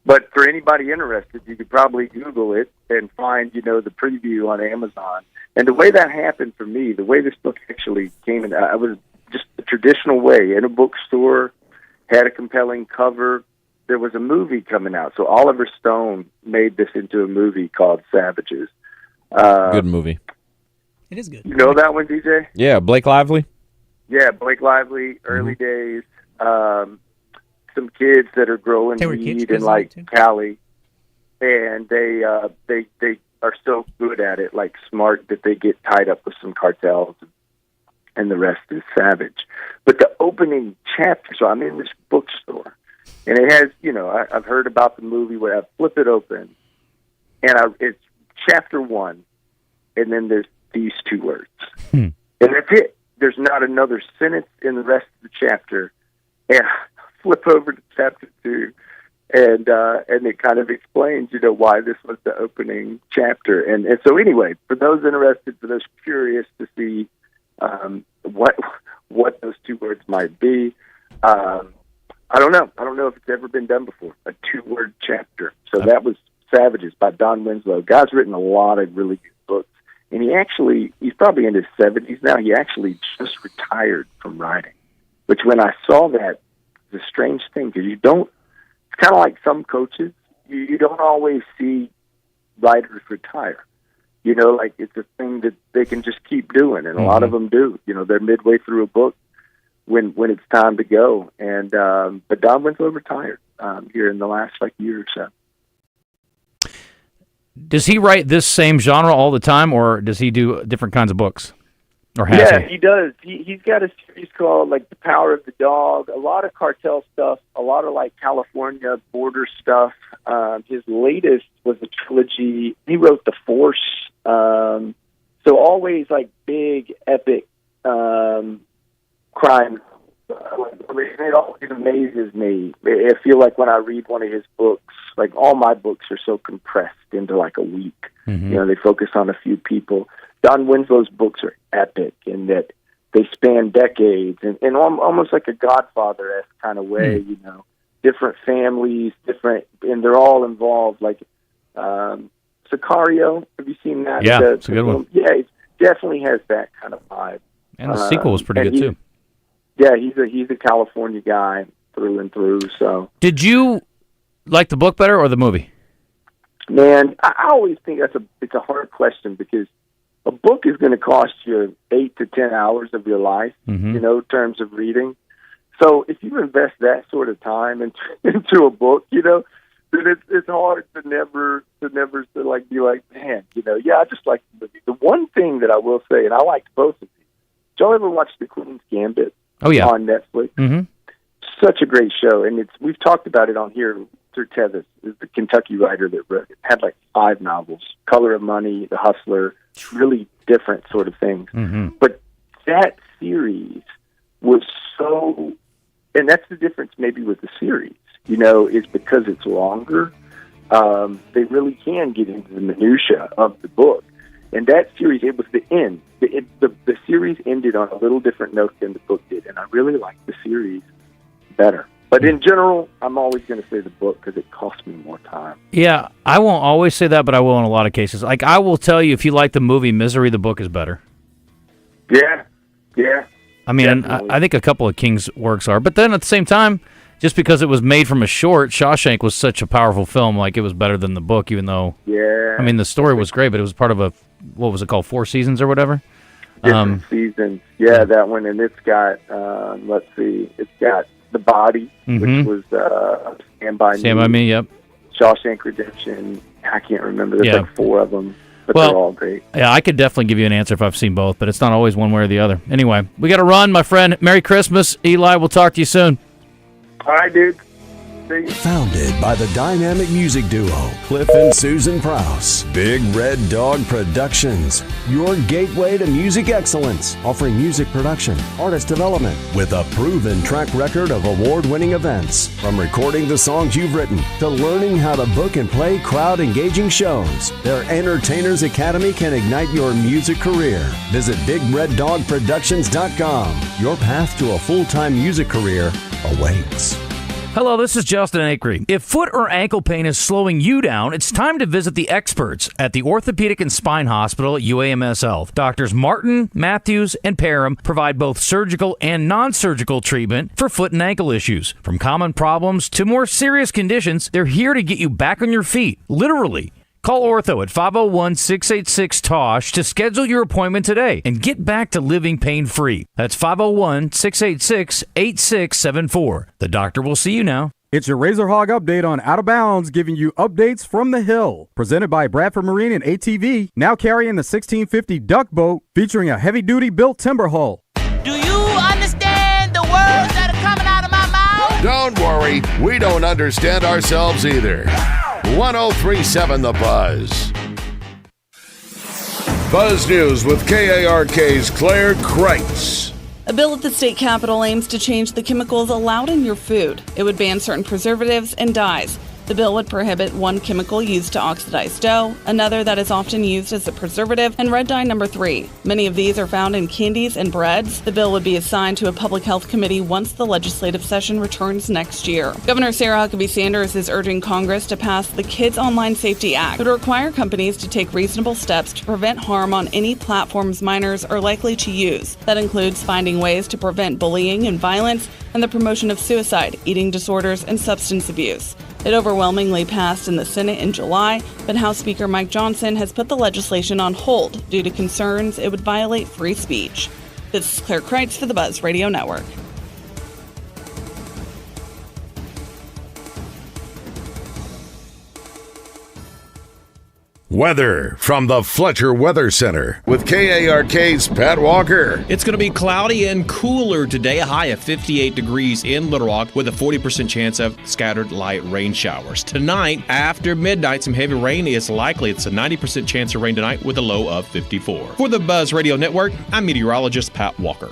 But for anybody interested, you could probably Google it and find, the preview on Amazon. And the way that happened for me, the way this book actually came in, I was just the traditional way, in a bookstore, had a compelling cover. There was a movie coming out. So Oliver Stone made this into a movie called Savages. Good movie. It is good. You know that one, DJ? Yeah, Blake Lively. Yeah, Blake Lively, early days. Some kids that are growing weed in Cali, and they are so good at it, like smart, that they get tied up with some cartels, and the rest is savage. But the opening chapter, so I'm in this bookstore, and it has, I've heard about the movie where I flip it open, and it's chapter 1, and then there's these 2 words, and that's it. There's not another sentence in the rest of the chapter, and flip over to chapter 2, and it kind of explains, why this was the opening chapter. And so anyway, for those interested, for those curious to see what those 2 words might be, I don't know. I don't know if it's ever been done before, a 2-word chapter. So that was Savages by Don Winslow. Guy's written a lot of really good books, and he's probably in his 70s now. He actually just retired from writing, which when I saw that, it's a strange thing, because it's kind of like some coaches, you don't always see writers retire. Like it's a thing that they can just keep doing, and a lot of them do. They're midway through a book when it's time to go. And but Don Winslow retired here in the last year or so. Does he write this same genre all the time, or does he do different kinds of books? Or he does. He's got a series called The Power of the Dog, a lot of cartel stuff, a lot of California border stuff. His latest was a trilogy. He wrote The Force. So always big, epic crime. It always amazes me. I feel like when I read one of his books, all my books are so compressed into a week. Mm-hmm. They focus on a few people. Don Winslow's books are epic in that they span decades and almost like a Godfather-esque kind of way, different families, and they're all involved. Sicario, have you seen that? Yeah, it's a good one. Yeah, it definitely has that kind of vibe. And the sequel was pretty good, too. Yeah, he's a California guy through and through, so. Did you like the book better or the movie? Man, I always think it's a hard question, because a book is going to cost you 8 to 10 hours of your life, in terms of reading. So if you invest that sort of time into a book, then it's hard to never be like, man, I just like the movie. The one thing that I will say, and I liked both of these. Did y'all ever watch The Queen's Gambit? Oh, yeah. On Netflix? Mm-hmm. Such a great show, and we've talked about it on here. Sir Tevis is the Kentucky writer that wrote it. Had 5 novels: Color of Money, The Hustler, really different sort of things. Mm-hmm. But that series was so, and that's the difference maybe with the series, is because it's longer. They really can get into the minutia of the book. And that series, it was the end. The series ended on a little different note than the book did, and I really liked the series better. But in general, I'm always going to say the book because it cost me more time. Yeah, I won't always say that, but I will in a lot of cases. Like, I will tell you, if you like the movie Misery, the book is better. Yeah. I mean, I think a couple of King's works are. But then at the same time, just because it was made from a short, Shawshank was such a powerful film, like it was better than the book, even though, I mean, the story was great, but it was part of what was it called, 4 seasons or whatever? Different seasons. Yeah, that one. And it's got, let's see, it's got The Body, which was Stand By Me. Stand By Me, yep. Shawshank Redemption. I can't remember. There's like 4 of them. But they're all great. Yeah, I could definitely give you an answer if I've seen both, but it's not always one way or the other. Anyway, we got to run, my friend. Merry Christmas, Eli. We'll talk to you soon. All right, dude. Founded by the dynamic music duo Cliff and Susan Prowse, Big Red Dog Productions, your gateway to music excellence, offering music production, artist development, with a proven track record of award-winning events. From recording the songs you've written to learning how to book and play crowd-engaging shows, their Entertainers Academy can ignite your music career. Visit BigRedDogProductions.com. Your path to a full-time music career awaits. Hello, this is Justin Acri. If foot or ankle pain is slowing you down, it's time to visit the experts at the Orthopedic and Spine Hospital at UAMS Health. Doctors Martin, Matthews, and Parham provide both surgical and non-surgical treatment for foot and ankle issues. From common problems to more serious conditions, they're here to get you back on your feet, literally. Call Ortho at 501-686-TOSH to schedule your appointment today and get back to living pain-free. That's 501-686-8674. The doctor will see you now. It's your Razor Hog update on Out of Bounds, giving you updates from the hill. Presented by Bradford Marine and ATV, now carrying the 1650 Duck Boat, featuring a heavy-duty built timber hull. Do you understand the words that are coming out of my mouth? Don't worry, we don't understand ourselves either. 1037 The Buzz. Buzz News with KARK's Claire Kreitz. A bill at the state capitol aims to change the chemicals allowed in your food. It would ban certain preservatives and dyes. The bill would prohibit one chemical used to oxidize dough, another that is often used as a preservative, and red dye number 3. Many of these are found in candies and breads. The bill would be assigned to a public health committee once the legislative session returns next year. Governor Sarah Huckabee Sanders is urging Congress to pass the Kids Online Safety Act. It would require companies to take reasonable steps to prevent harm on any platforms minors are likely to use. That includes finding ways to prevent bullying and violence and the promotion of suicide, eating disorders, and substance abuse. It overwhelmingly passed in the Senate in July, but House Speaker Mike Johnson has put the legislation on hold due to concerns it would violate free speech. This is Claire Kreitz for the Buzz Radio Network. Weather from the Fletcher Weather Center with KARK's Pat Walker. It's going to be cloudy and cooler today, a high of 58 degrees in Little Rock with a 40% chance of scattered light rain showers. Tonight, after midnight, some heavy rain is likely. It's a 90% chance of rain tonight with a low of 54. For the Buzz Radio Network, I'm meteorologist Pat Walker.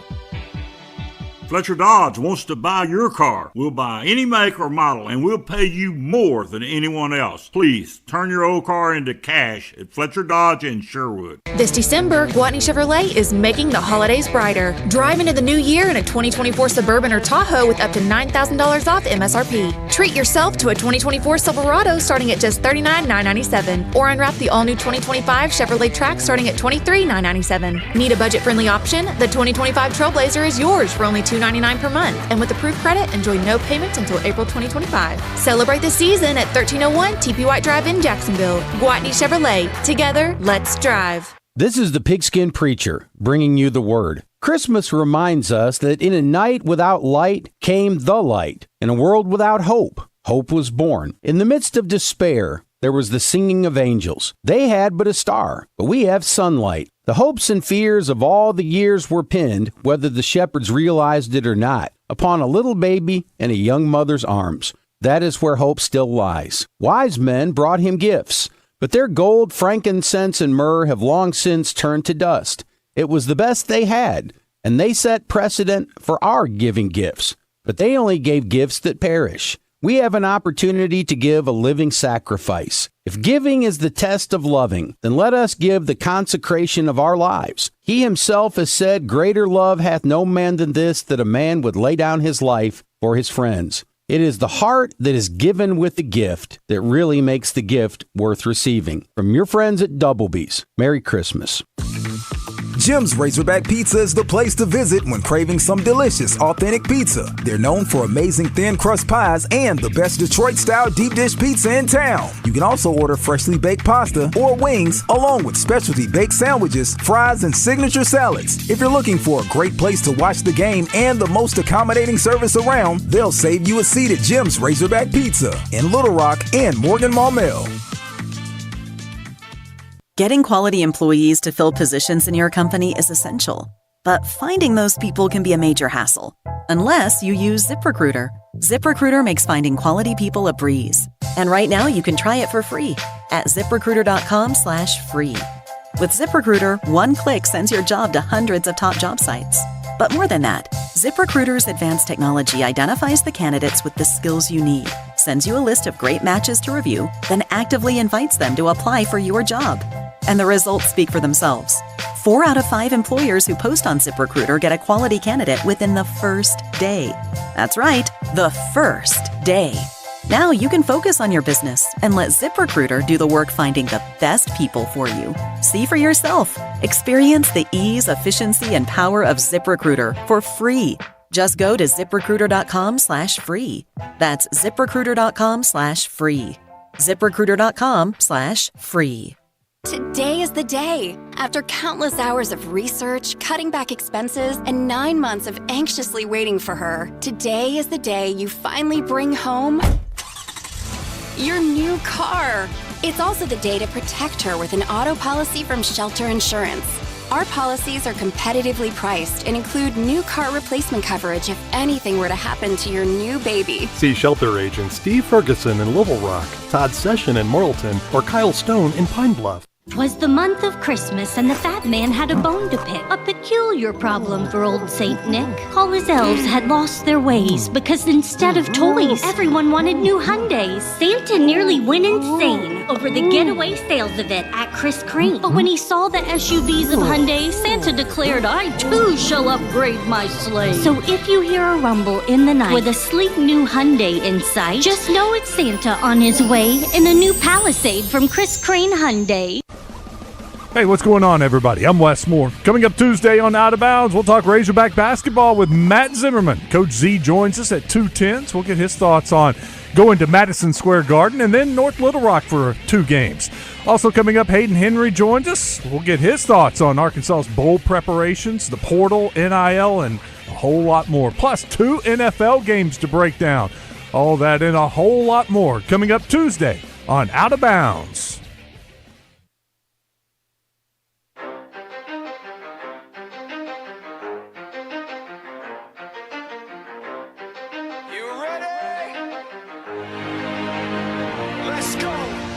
Fletcher Dodge wants to buy your car. We'll buy any make or model, and we'll pay you more than anyone else. Please, turn your old car into cash at Fletcher Dodge in Sherwood. This December, Gwatney Chevrolet is making the holidays brighter. Drive into the new year in a 2024 Suburban or Tahoe with up to $9,000 off MSRP. Treat yourself to a 2024 Silverado starting at just $39,997, or unwrap the all-new 2025 Chevrolet Trax starting at $23,997. Need a budget-friendly option? The 2025 Trailblazer is yours for only $299 per month, and with approved credit, enjoy no payments until April 2025. Celebrate the season at 1301 TP White Drive in Jacksonville. Gwatney Chevrolet. Together, let's drive. This is the Pigskin Preacher, bringing you the word. Christmas reminds us that in a night without light came the light. In a world without hope, hope was born. In the midst of despair, there was the singing of angels. They had but a star, but we have sunlight. The hopes and fears of all the years were pinned, whether the shepherds realized it or not, upon a little baby in a young mother's arms. That is where hope still lies. Wise men brought him gifts, but their gold, frankincense, and myrrh have long since turned to dust. It was the best they had, and they set precedent for our giving gifts. But they only gave gifts that perish. We have an opportunity to give a living sacrifice. If giving is the test of loving, then let us give the consecration of our lives. He himself has said, greater love hath no man than this, that a man would lay down his life for his friends. It is the heart that is given with the gift that really makes the gift worth receiving. From your friends at Doublebee's, Merry Christmas. Jim's Razorback Pizza is the place to visit when craving some delicious, authentic pizza. They're known for amazing thin crust pies and the best Detroit-style deep dish pizza in town. You can also order freshly baked pasta or wings, along with specialty baked sandwiches, fries, and signature salads. If you're looking for a great place to watch the game and the most accommodating service around, they'll save you a seat at Jim's Razorback Pizza in Little Rock and Morgan Maumelle. Getting quality employees to fill positions in your company is essential, but finding those people can be a major hassle, unless you use ZipRecruiter. ZipRecruiter makes finding quality people a breeze. And right now you can try it for free at ZipRecruiter.com/free. With ZipRecruiter, one click sends your job to hundreds of top job sites. But more than that, ZipRecruiter's advanced technology identifies the candidates with the skills you need, sends you a list of great matches to review, then actively invites them to apply for your job. And the results speak for themselves. 4 out of 5 employers who post on ZipRecruiter get a quality candidate within the first day. That's right, the first day. Now you can focus on your business and let ZipRecruiter do the work finding the best people for you. See for yourself. Experience the ease, efficiency, and power of ZipRecruiter for free. Just go to ZipRecruiter.com/free. That's ZipRecruiter.com/free. ZipRecruiter.com/free. Today is the day. After countless hours of research, cutting back expenses, and 9 months of anxiously waiting for her, today is the day you finally bring home your new car. It's also the day to protect her with an auto policy from Shelter Insurance. Our policies are competitively priced and include new car replacement coverage if anything were to happen to your new baby. See Shelter agents Steve Ferguson in Little Rock, Todd Session in Morrilton, or Kyle Stone in Pine Bluff. 'Twas the month of Christmas, and the fat man had a bone to pick. A peculiar problem for old Saint Nick. All his elves had lost their ways, because instead of toys, everyone wanted new Hyundais. Santa nearly went insane over the getaway sales event at Chris Crane. But when he saw the SUVs of Hyundai, Santa declared, "I too shall upgrade my sleigh." So if you hear a rumble in the night with a sleek new Hyundai in sight, just know it's Santa on his way in a new Palisade from Chris Crane Hyundai. Hey, what's going on, everybody? I'm Wes Moore. Coming up Tuesday on Out of Bounds, we'll talk Razorback basketball with Matt Zimmerman. Coach Z joins us at 2:10. We'll get his thoughts on going to Madison Square Garden and then North Little Rock for 2 games. Also coming up, Hayden Henry joins us. We'll get his thoughts on Arkansas's bowl preparations, the portal, NIL, and a whole lot more. Plus 2 NFL games to break down. All that and a whole lot more coming up Tuesday on Out of Bounds.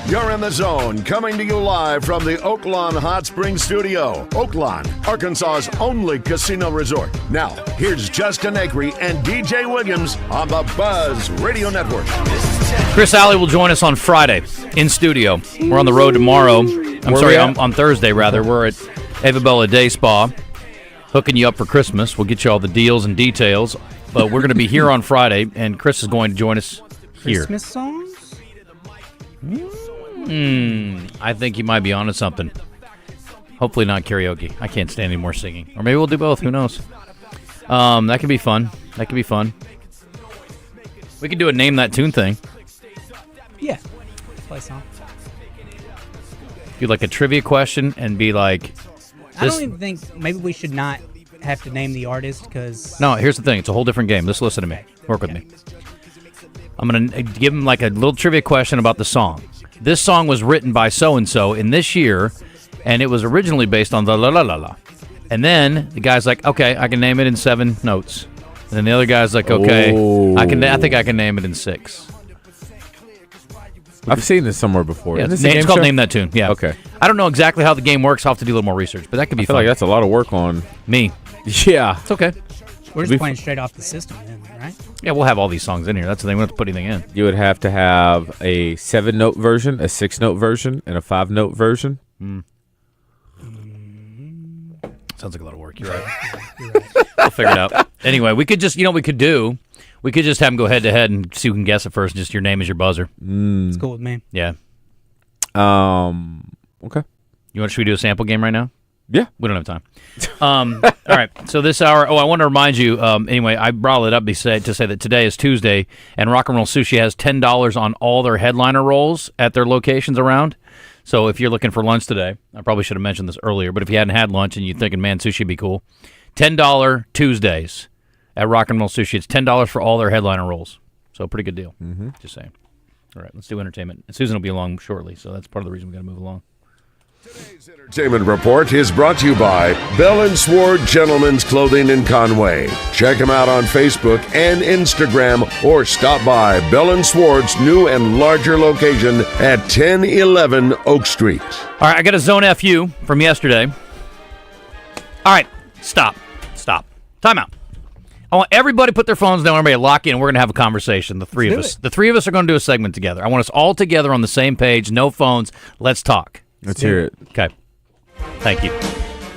You're in the zone, coming to you live from the Oaklawn Hot Springs Studio. Oaklawn, Arkansas's only casino resort. Now, here's Justin Acri and DJ Williams on the Buzz Radio Network. Chris Alley will join us on Friday in studio. We're on the road tomorrow. On Thursday, rather. We're at Avabella Day Spa, hooking you up for Christmas. We'll get you all the deals and details. But we're going to be here on Friday, and Chris is going to join us here. Christmas songs? I think you might be onto something. Hopefully not karaoke. I can't stand any more singing. Or maybe we'll do both. Who knows? That could be fun. We could do a Name That Tune thing. Yeah. Play a song. Do like a trivia question and be like... I don't even think... Maybe we should not have to name the artist because... No, here's the thing. It's a whole different game. Just listen to me. Work with me. I'm going to give him like a little trivia question about the song. This song was written by so-and-so in this year, and it was originally based on the la-la-la-la. And then the guy's like, okay, I can name it in 7 notes. And then the other guy's like, okay, I think I can name it in 6. I've seen this somewhere before. Yeah, it's called Name That Tune. Yeah. Okay. I don't know exactly how the game works. I'll have to do a little more research, but that could be fun. I feel like that's a lot of work on me. Yeah. It's okay. We're just playing straight off the system then, right? right? Yeah, we'll have all these songs in here. That's the thing. We don't have to put anything in. You would have to have a 7-note version, a 6-note version, and a 5-note version. Sounds like a lot of work. You're right. We'll figure it out. Anyway, we could just, we could do? We could just have them go head to head and see who can guess it first. Just your name is your buzzer. It's cool with me. Yeah. Okay. Should we do a sample game right now? Yeah. We don't have time. All right. So this hour, I want to remind you, anyway, I brought it up to say that today is Tuesday, and Rock and Roll Sushi has $10 on all their headliner rolls at their locations around. So if you're looking for lunch today, I probably should have mentioned this earlier, but if you hadn't had lunch and you're thinking, man, sushi would be cool, $10 Tuesdays at Rock and Roll Sushi. It's $10 for all their headliner rolls. So pretty good deal. Mm-hmm. Just saying. All right, let's do entertainment. And Susan will be along shortly, so that's part of the reason we got to move along. Entertainment Report is brought to you by Bell & Sword Gentlemen's Clothing in Conway. Check them out on Facebook and Instagram, or stop by Bell & Sword's new and larger location at 1011 Oak Street. All right, I got a Zone FU from yesterday. All right, stop. Time out. I want everybody to put their phones down, everybody lock in, and we're going to have a conversation, the three of us. The three of us are going to do a segment together. I want us all together on the same page, no phones. Let's talk. Let's hear it. Okay. Thank you.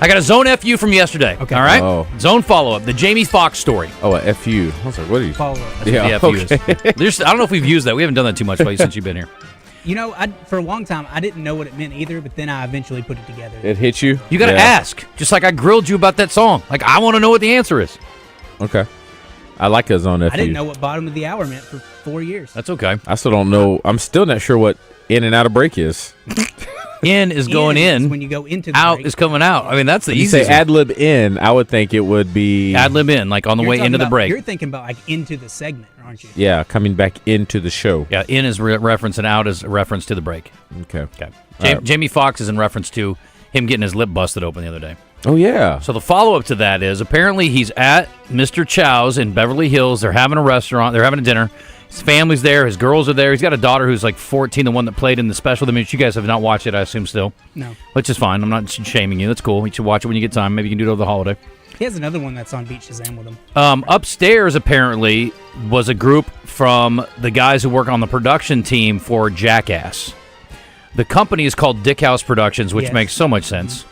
I got a Zone FU from yesterday. Okay. All right? Oh. Zone follow-up, the Jamie Foxx story. Oh, a FU. I was like, what are you? Follow-up. Yeah, the FU is. I don't know if we've used that. We haven't done that too much since you've been here. For a long time, I didn't know what it meant either, but then I eventually put it together. It hit you? You got to ask. Just like I grilled you about that song. Like, I want to know what the answer is. Okay. I like a Zone FU. I didn't know what bottom of the hour meant for 4 years. That's okay. I still don't know. I'm still not sure what in and out of break is. In is going in. When you go into the out break. is coming out. I mean, that's the When you easiest. say ad lib in, I would think it would be ad lib in, like on the way into the break. You're thinking about like into the segment, aren't you? Yeah, coming back into the show. Yeah, in is reference and out is a reference to the break. Okay. Jamie Foxx is in reference to him getting his lip busted open the other day. Oh, yeah. So the follow-up to that is apparently he's at Mr. Chow's in Beverly Hills. They're having a restaurant. They're having a dinner. His family's there. His girls are there. He's got a daughter who's like 14, the one that played in the special. I mean, you guys have not watched it, I assume, still. No. Which is fine. I'm not shaming you. That's cool. You should watch it when you get time. Maybe you can do it over the holiday. He has another one that's on Beat Shazam with him. Upstairs, apparently, was a group from the guys who work on the production team for Jackass. The company is called Dick House Productions, which makes so much sense.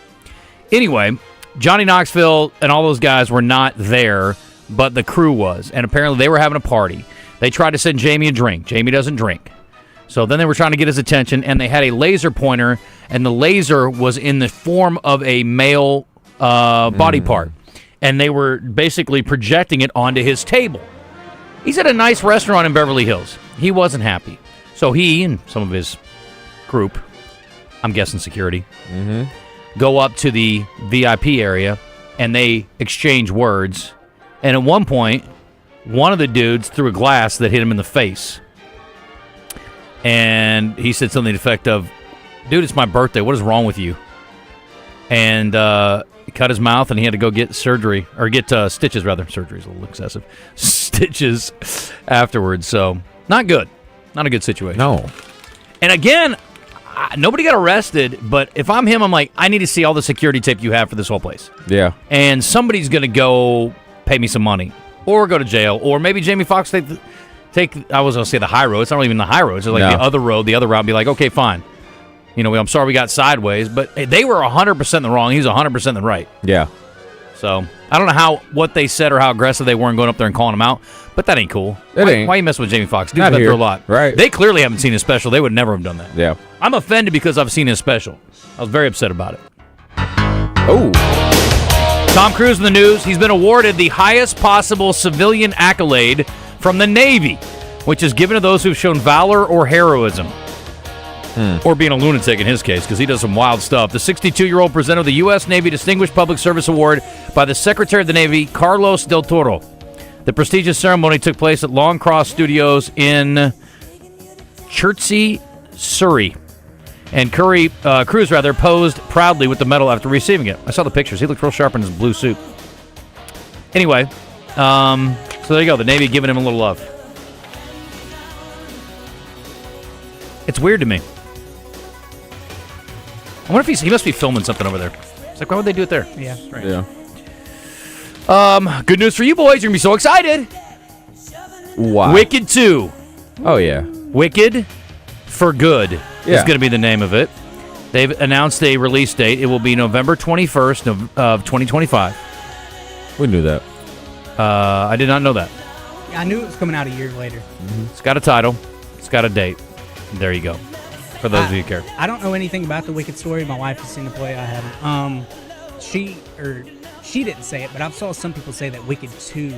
Anyway, Johnny Knoxville and all those guys were not there, but the crew was. And apparently they were having a party. They tried to send Jamie a drink. Jamie doesn't drink. So then they were trying to get his attention, and they had a laser pointer, and the laser was in the form of a male body part. And they were basically projecting it onto his table. He's at a nice restaurant in Beverly Hills. He wasn't happy. So he and some of his group, I'm guessing security, go up to the VIP area, and they exchange words. And at one point, one of the dudes threw a glass that hit him in the face. And he said something to the effect of, "Dude, it's my birthday. What is wrong with you?" And he cut his mouth, and he had to go get surgery, or get stitches, rather. Surgery is a little excessive. Stitches afterwards. So, not good. Not a good situation. No. And again, nobody got arrested, but if I'm him, I'm like, I need to see all the security tape you have for this whole place. Yeah. And somebody's going to go pay me some money, or go to jail, or maybe Jamie Foxx take I was going to say the high road. It's not even the high road. It's like the other road, the other route. Be like, okay, fine. I'm sorry we got sideways, but they were 100% in the wrong. He's 100% in the right. Yeah. So I don't know what they said or how aggressive they were in going up there and calling him out, but that ain't cool. Why you messing with Jamie Foxx? Dude's been through a lot. Right. They clearly haven't seen his special. They would never have done that. Yeah. I'm offended because I've seen his special. I was very upset about it. Oh. Tom Cruise in the news. He's been awarded the highest possible civilian accolade from the Navy, which is given to those who've shown valor or heroism. Or being a lunatic in his case, because he does some wild stuff. The 62-year-old presented the U.S. Navy Distinguished Public Service Award by the Secretary of the Navy, Carlos Del Toro. The prestigious ceremony took place at Long Cross Studios in Chertsey, Surrey. And Cruise posed proudly with the medal after receiving it. I saw the pictures. He looked real sharp in his blue suit. Anyway, so there you go. The Navy giving him a little love. It's weird to me. I wonder if he must be filming something over there. It's like, why would they do it there? Yeah. Right. Yeah. Good news for you boys. You're going to be so excited. Why? Wicked 2. Oh, yeah. Wicked for Good is going to be the name of it. They've announced a release date. It will be November 21st of 2025. We knew that. I did not know that. Yeah, I knew it was coming out a year later. It's got a title. It's got a date. There you go. For those of you who care. I don't know anything about the Wicked story. My wife has seen the play. I haven't. She didn't say it, but I've saw some people say that Wicked 2,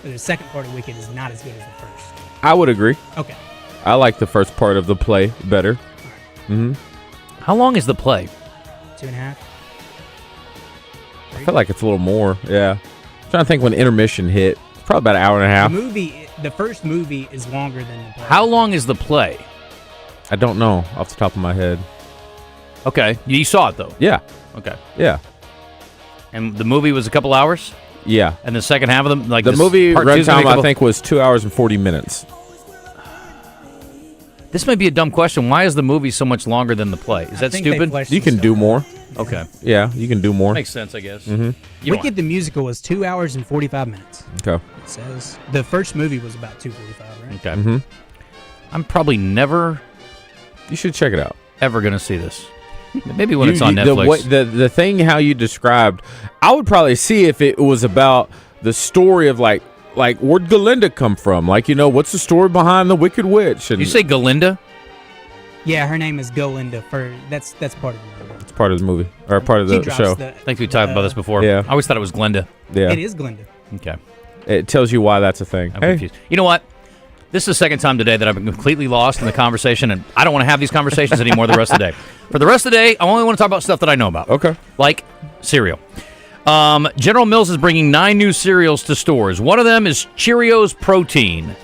the second part of Wicked, is not as good as the first. I would agree. Okay. I like the first part of the play better. Mm-hmm. How long is the play? 2.5. I feel like it's a little more. Yeah. I'm trying to think when intermission hit. It's probably about an hour and a half. The first movie is longer than the play. How long is the play? I don't know off the top of my head. Okay. You saw it, though? Yeah. Okay. Yeah. And the movie was a couple hours? Yeah. And the second half of them? The movie runtime, I think, was 2 hours and 40 minutes. This may be a dumb question. Why is the movie so much longer than the play? Is that stupid? You can do more. Okay. Yeah, you can do more. Makes sense, I guess. Mm-hmm. Wicked the musical was 2 hours and 45 minutes. Okay. It says the first movie was about 2:45, right? Okay. Mm-hmm. I'm probably never. You should check it out. Ever going to see this? Maybe when it's on Netflix. The thing how you described, I would probably see if it was about the story of like where'd Galinda come from? Like, what's the story behind the Wicked Witch? And you say Galinda? Yeah, her name is Golinda. That's part of the movie. It's part of the movie or part of the show. I think we talked about this before. Yeah. I always thought it was Glenda. Yeah. It is Glinda. Okay. It tells you why that's a thing. I'm confused. You know what? This is the second time today that I've been completely lost in the conversation, and I don't want to have these conversations anymore the rest of the day. For the rest of the day, I only want to talk about stuff that I know about. Okay. Like cereal. General Mills is bringing 9 new cereals to stores. One of them is Cheerios Protein.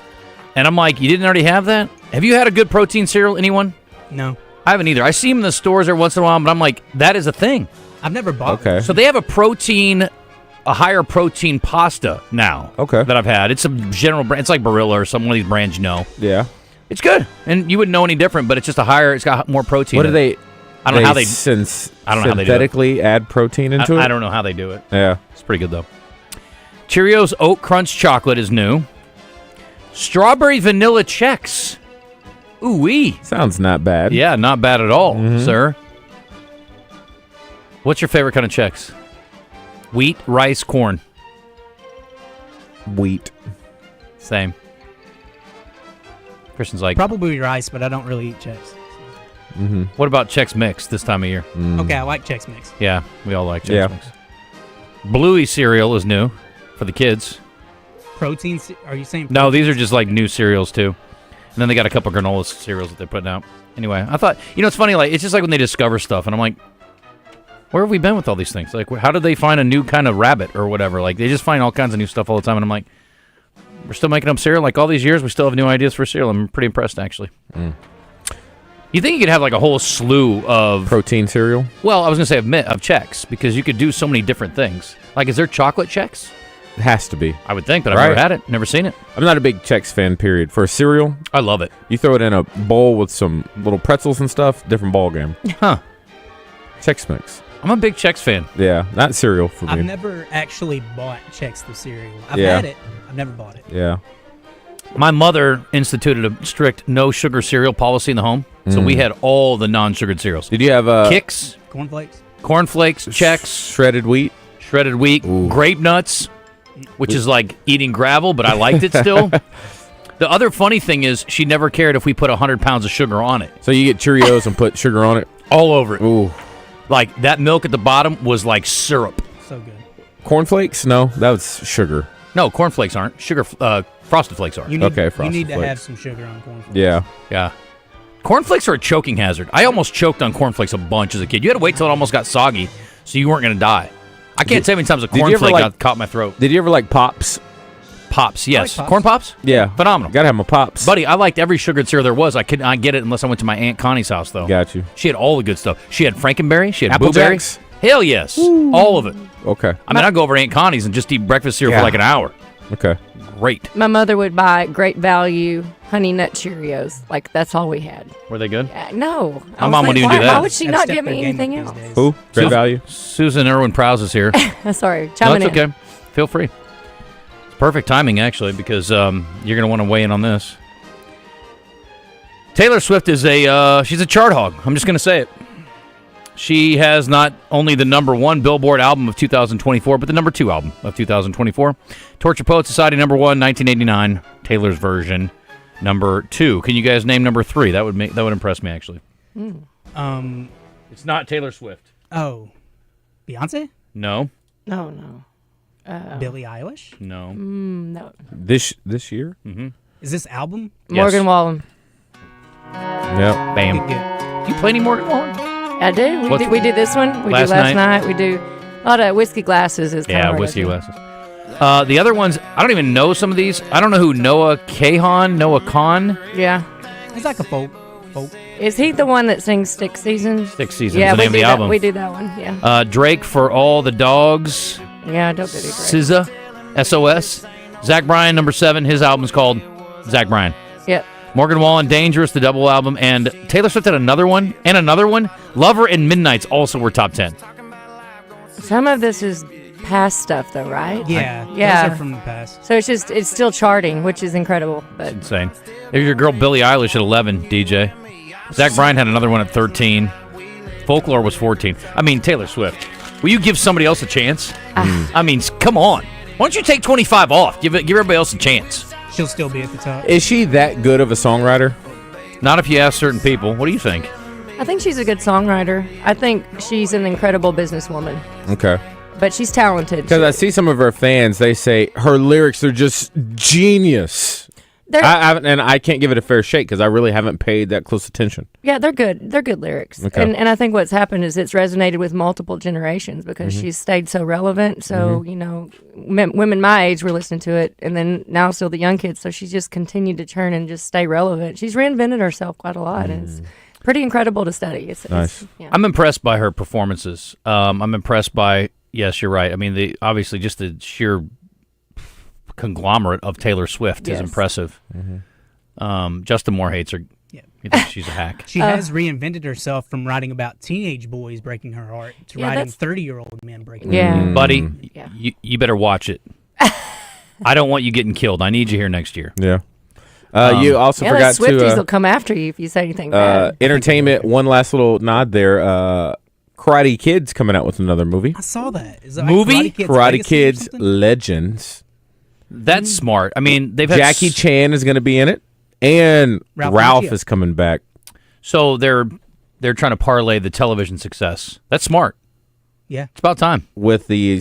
And I'm like, you didn't already have that? Have you had a good protein cereal, anyone? No. I haven't either. I see them in the stores every once in a while, but I'm like, that is a thing. I've never bought Okay. So they have a higher protein pasta now. Okay. That I've had. It's a general brand. It's like Barilla or some one of these brands you know. Yeah. It's good. And you wouldn't know any different, but it's just it's got more protein. What do they... I don't know how they synthetically add protein into it? I don't know how they do it. Yeah. It's pretty good, though. Cheerios Oat Crunch Chocolate is new. Strawberry Vanilla Chex. Ooh-wee. Sounds not bad. Yeah, not bad at all, sir. What's your favorite kind of Chex? Wheat, rice, corn. Wheat. Same. Christian's like... Probably rice, but I don't really eat Chex. Mm-hmm. What about Chex Mix this time of year? Okay, I like Chex Mix. Yeah, we all like Chex Mix. Bluey cereal is new for the kids. Protein? Are you saying? No, these are just like new cereals too. And then they got a couple granola cereals that they're putting out. Anyway, I thought, it's funny. Like, it's just like when they discover stuff, and I'm like, where have we been with all these things? Like, how did they find a new kind of rabbit or whatever? Like, they just find all kinds of new stuff all the time, and I'm like, we're still making up cereal. Like all these years, we still have new ideas for cereal. I'm pretty impressed, actually. You think you could have like a whole slew of protein cereal? Well, I was gonna say of Chex, because you could do so many different things. Like, is there chocolate Chex? It has to be. I would think, but I've never had it, never seen it. I'm not a big Chex fan, period. For a cereal, I love it. You throw it in a bowl with some little pretzels and stuff, different ball game. Huh. Chex Mix. I'm a big Chex fan. Yeah, not cereal for me. I've never actually bought Chex the cereal. I've Yeah. had it. I've never bought it. Yeah. My mother instituted a strict no sugar cereal policy in the home, so we had all the non-sugared cereals. Did you have Kix, cornflakes, Chex, shredded wheat, grape nuts, which is like eating gravel, but I liked it still. The other funny thing is she never cared if we put 100 pounds of sugar on it. So you get Cheerios and put sugar on it? All over it. Ooh. Like, that milk at the bottom was like syrup. So good. Cornflakes? No, that was sugar. No, cornflakes aren't. Sugar, Frosted Flakes are. You need, Frosted you need to Flakes. have some sugar on cornflakes. Yeah. Yeah. Cornflakes are a choking hazard. I almost choked on cornflakes a bunch as a kid. You had to wait till it almost got soggy so you weren't going to die. I can't tell how many times a cornflake got caught in my throat. Did you ever like Pops? Pops, yes. I like Pops. Corn Pops? Yeah. Phenomenal. Gotta have my Pops. Buddy, I liked every sugared cereal there was. I could not get it unless I went to my Aunt Connie's house, though. Got you. She had all the good stuff. She had Frankenberry. She had Apple Blueberry. Jacks? Hell yes. All of it. Okay. I mean, I'd go over to Aunt Connie's and just eat breakfast cereal for like an hour. Okay. Great. My mother would buy Great Value Honey Nut Cheerios. Like, that's all we had. Were they good? No. My mom wouldn't even do that. Why would she not get me anything else? Who? Great Value? Susan Erwin Prowse is here. Sorry. No, Chiming it's in. okay. Feel free. Perfect timing, actually, because you're going to want to weigh in on this. Taylor Swift is she's a chart hog. I'm just going to say it. She has not only the number 1 Billboard album of 2024, but the number 2 album of 2024. Torture Poets Society number 1, 1989. Taylor's version number 2. Can you guys name number 3? That would impress me, actually. It's not Taylor Swift. Oh, Beyonce? No. No. Billie Eilish? No. No. This year? Mm-hmm. Is this album? Morgan Wallen. Yep. Bam. Good. You play any Morgan Wallen? I do. We do this one. We last do last night. night. We do a lot of Whiskey Glasses. Is kind of Whiskey Glasses. The other ones, I don't even know some of these. I don't know who Noah Kahan. Yeah. He's like a folk. Is he the one that sings Stick Season? Stick Season is the name of the album. We do that one, yeah. Drake for All the Dogs. Yeah, don't do Drake. SZA, S.O.S. Zach Bryan, number 7. His album's called Zach Bryan. Yep. Morgan Wallen, Dangerous, the double album. And Taylor Swift had another one. Lover and Midnights also were top 10. Some of this is past stuff, though, right? Yeah. Yeah. Those are from the past. So it's still charting, which is incredible. But It's insane. There's your girl Billie Eilish at 11, DJ. Zach Bryan had another one at 13. Folklore was 14. I mean, Taylor Swift. Will you give somebody else a chance? I mean, come on. Why don't you take 25 off? Give everybody else a chance. She'll still be at the top. Is she that good of a songwriter? Not if you ask certain people. What do you think? I think she's a good songwriter. I think she's an incredible businesswoman. Okay. But she's talented. Because I see some of her fans, they say her lyrics are just genius. I can't give it a fair shake because I really haven't paid that close attention. Yeah, they're good. They're good lyrics. Okay. And I think what's happened is it's resonated with multiple generations because she's stayed so relevant. So, women my age were listening to it, and then now still the young kids. So she's just continued to churn and just stay relevant. She's reinvented herself quite a lot, and it's pretty incredible to study. Nice. I'm impressed by her performances. I'm impressed by, yes, you're right. I mean, obviously just the sheer conglomerate of Taylor Swift is impressive. Justin Moore hates her. Yeah. He thinks she's a hack. She has reinvented herself from writing about teenage boys breaking her heart to writing 30-year-old men breaking her heart. Buddy, you better watch it. I don't want you getting killed. I need you here next year. Yeah. You also forgot the Swifties will come after you if you say anything bad. Entertainment, one last little nod there. Karate Kid's coming out with another movie. I saw that. Is that movie? Karate Kids Legends. That's smart. I mean, they've had Jackie Chan is going to be in it, and Ralph is coming back. So they're trying to parlay the television success. That's smart. Yeah, it's about time. With the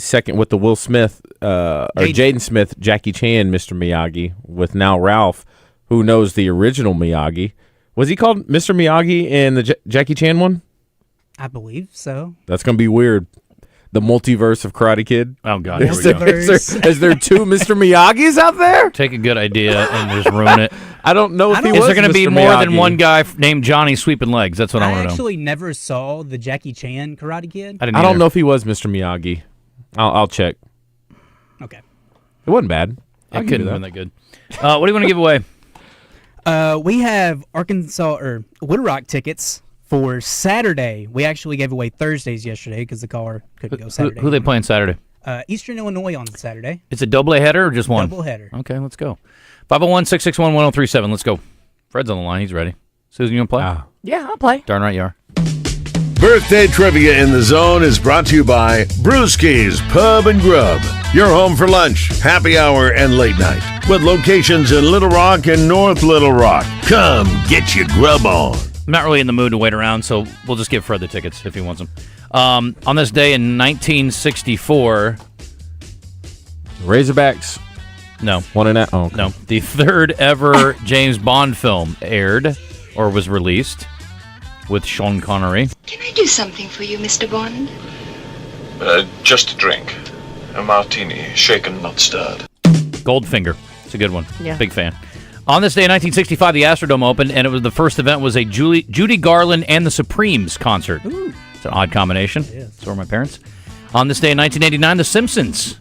Will Smith or Jaden Smith, Jackie Chan, Mr. Miyagi, with now Ralph, who knows the original Miyagi. Was he called Mr. Miyagi in the Jackie Chan one? I believe so. That's going to be weird. The multiverse of Karate Kid. Oh, God. Is there two Mr. Miyagi's out there? Take a good idea and just ruin it. I don't know if he was Is there going to be Mr. more Miyagi. than one guy named Johnny sweeping legs? That's what I want to know. I actually never saw the Jackie Chan Karate Kid. I don't know if he was Mr. Miyagi. I'll check. Okay. It wasn't bad. It couldn't have been that good. What do you want to give away? We have Little Rock tickets for Saturday. We actually gave away Thursdays yesterday because the caller couldn't go Saturday. Who are they playing Saturday? Eastern Illinois on Saturday. It's a double header or just one? Double header. Okay, let's go. 501-661-1037. Let's go. Fred's on the line. He's ready. Susan, you want to play? Yeah, I'll play. Darn right you are. Birthday Trivia in the Zone is brought to you by Brewski's Pub and Grub. Your home for lunch, happy hour, and late night. With locations in Little Rock and North Little Rock. Come get your grub on. I'm not really in the mood to wait around, so we'll just give Fred the tickets if he wants them. On this day in 1964... Razorbacks? No. One in that? Oh, okay. No. The third ever James Bond film aired, or was released, with Sean Connery. Can I do something for you, Mr. Bond? Just a drink. A martini, shaken, not stirred. Goldfinger. It's a good one. Yeah. Big fan. On this day in 1965, the Astrodome opened, and the first event was a Judy Garland and the Supremes concert. Ooh. It's an odd combination. So were my parents. On this day in 1989, The Simpsons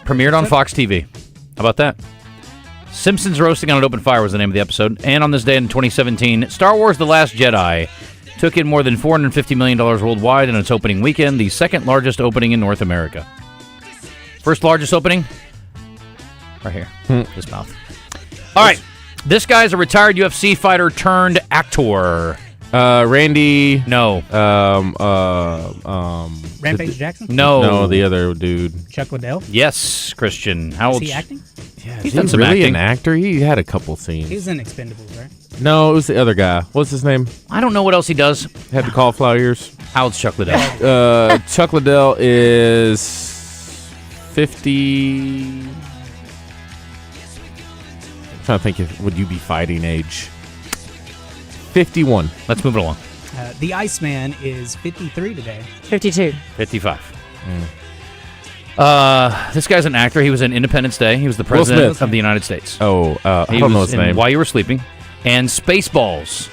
premiered on Fox TV. How about that? Simpsons Roasting on an Open Fire was the name of the episode. And on this day in 2017, Star Wars The Last Jedi took in more than $450 million worldwide in its opening weekend, the second largest opening in North America. First largest opening? Right here. His mouth. All right. This guy's a retired UFC fighter turned actor. Randy. No. Rampage Jackson? No, the other dude. Chuck Liddell? Yes, Christian. How old? Is he acting? Yeah, He's is done he some really acting. an actor? He had a couple scenes. He was in Expendables, right? No, it was the other guy. What's his name? I don't know what else he does. Had the cauliflower ears. How old's Chuck Liddell? Chuck Liddell is 50. I'm trying to think if would you be fighting age? 51. Let's move it along. The Iceman is 53 today. 52. 55. This guy's an actor. He was in Independence Day. He was the Will president Smith. of the United States. Oh, I He don't know was his in name. While You Were Sleeping. And Spaceballs.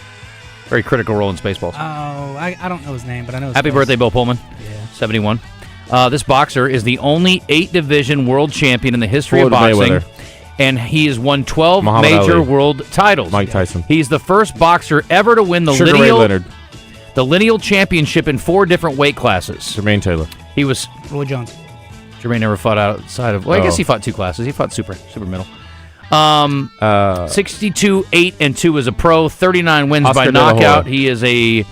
Very critical role in Spaceballs. Oh, I don't know his name, but I know his Happy face. birthday, Bill Pullman. Yeah. 71. This boxer is the only 8-division world champion in the history of Floyd boxing. Mayweather. And he has won 12 Muhammad major Ali. world titles. Mike Tyson. He's the first boxer ever to win the Sugar Ray Leonard. lineal championship in 4 different weight classes. Jermaine Taylor. He was... Roy Jones. Jermaine never fought outside of... Well, I guess he fought 2 classes. He fought super middle. 62, 8, and 2 as a pro. 39 wins Oscar by De La Hoya. knockout. He is a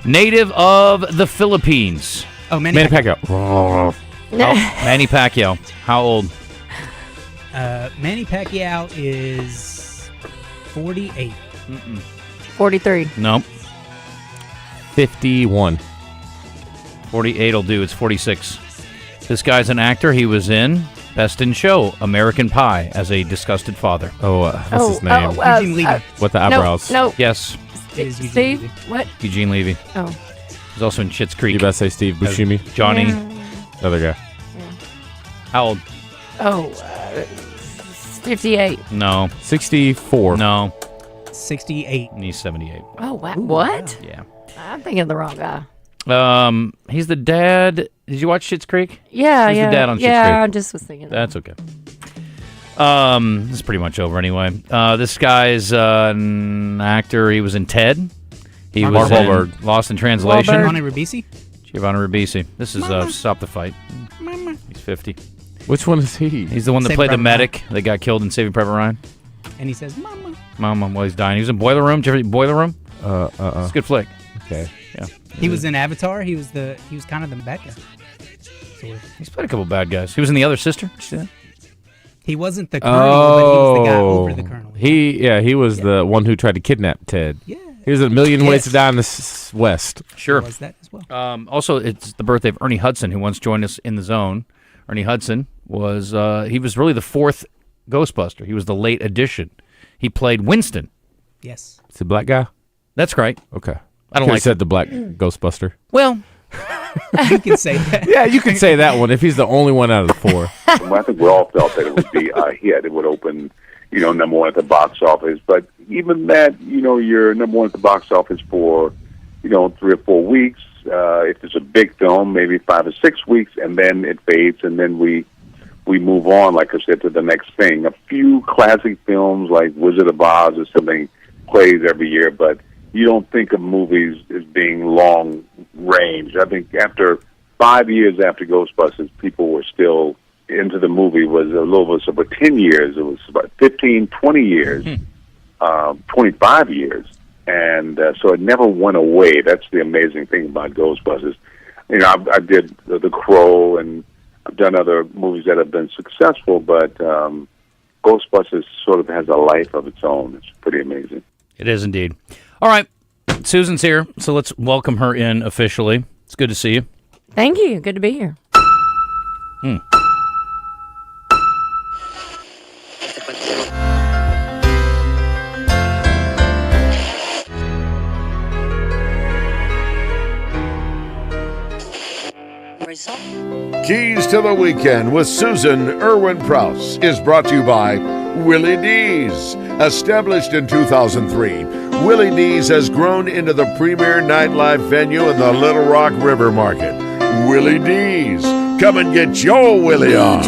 native of the Philippines. Oh, Manny Pacquiao. Manny Pacquiao. How old? Manny Pacquiao is 48. 43. Nope. 51. 48 will do. It's 46. This guy's an actor. He was in Best in Show, American Pie, as a disgusted father. What's his name? Eugene Levy. With the eyebrows. No. Yes. It is Eugene Steve? Levy. What? Eugene Levy. Oh. He's also in Schitt's Creek. You better say Steve Buscemi. Johnny. Yeah. Other guy. How old? Oh, 58. No. 64. No. 68. And he's 78. Oh, wow. What? Yeah. I'm thinking of the wrong guy. He's the dad. Did you watch Schitt's Creek? Yeah, He's yeah. the dad on Schitt's yeah, Creek. I just was thinking. That's okay. This is pretty much over anyway. This guy's an actor. He was in Ted. He was in Wahlberg. Lost in Translation. Giovanni Ribisi? Giovanni Ribisi. This is Stop the Fight. He's 50. Which one is he? He's the one that Saving played the Private medic that got killed in Saving Private Ryan. And he says, Mama. Mom, while he's dying. He was in Boiler Room. Did you ever see Boiler Room? It's a good flick. Okay. Yeah. He was in Avatar. He was kind of the bad guy. Sort of. He's played a couple bad guys. He was in The Other Sister. Did you see that? He wasn't the colonel, but he was the guy over the colonel. He was the one who tried to kidnap Ted. Yeah. He was in A Million Ways to Die in the West. Sure. Was that as well? Also, it's the birthday of Ernie Hudson, who once joined us in the zone. Ernie Hudson was he was really the 4th Ghostbuster. He was the late addition. He played Winston. Yes. It's a black guy? That's right. Okay. I don't Could've like said the black Ghostbuster. Well, You can say that. Yeah, you can say that one if he's the only one out of the 4. Well, I think we all felt that it would be a hit. It would open, number 1 at the box office. But even that, you're number 1 at the box office for, 3 or 4 weeks. If it's a big film, maybe 5 or 6 weeks, and then it fades, and then we move on, like I said, to the next thing. A few classic films like Wizard of Oz or something plays every year, but you don't think of movies as being long range. I think after 5 years after Ghostbusters, people were still into the movie. It was a little bit over 10 years. It was about 15, 20 years, 25 years. And so it never went away. That's the amazing thing about Ghostbusters. I did The Crow, and I've done other movies that have been successful, but Ghostbusters sort of has a life of its own. It's pretty amazing. it is indeed. All right. Susan's here, so let's welcome her in officially. It's good to see you. Thank you. Good to be here. Keys to the Weekend with Susan Erwin Prowse is brought to you by Willy D's. Established in 2003, Willy D's has grown into the premier nightlife venue in the Little Rock River Market. Willy D's. Come and get your Willy on.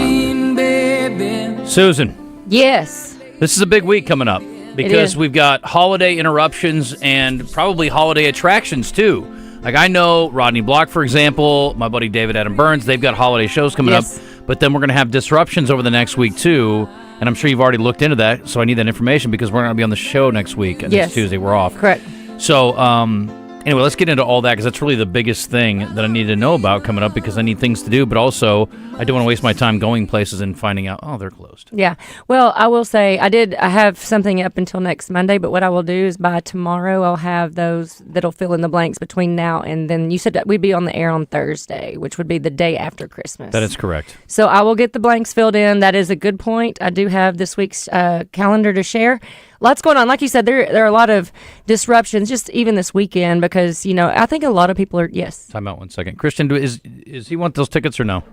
Susan. Yes. This is a big week coming up because we've got holiday interruptions and probably holiday attractions too. Like I know Rodney Block, for example, my buddy David Adam Burns, they've got holiday shows coming up. But then we're going to have disruptions over the next week, too. And I'm sure you've already looked into that, so I need that information because we're going to be on the show next week. And next Tuesday, we're off. Correct. So, anyway, let's get into all that because that's really the biggest thing that I need to know about coming up because I need things to do. But also, I don't want to waste my time going places and finding out, oh, they're closed. Yeah. Well, I will say I have something up until next Monday, but what I will do is by tomorrow I'll have those that'll fill in the blanks between now and then. You said that we'd be on the air on Thursday, which would be the day after Christmas. That is correct. So I will get the blanks filled in. That is a good point. I do have this week's calendar to share. Lots going on. Like you said, there are a lot of disruptions just even this weekend because, I think a lot of people are, yes. Time out 1 second. Christian, is he want those tickets or no?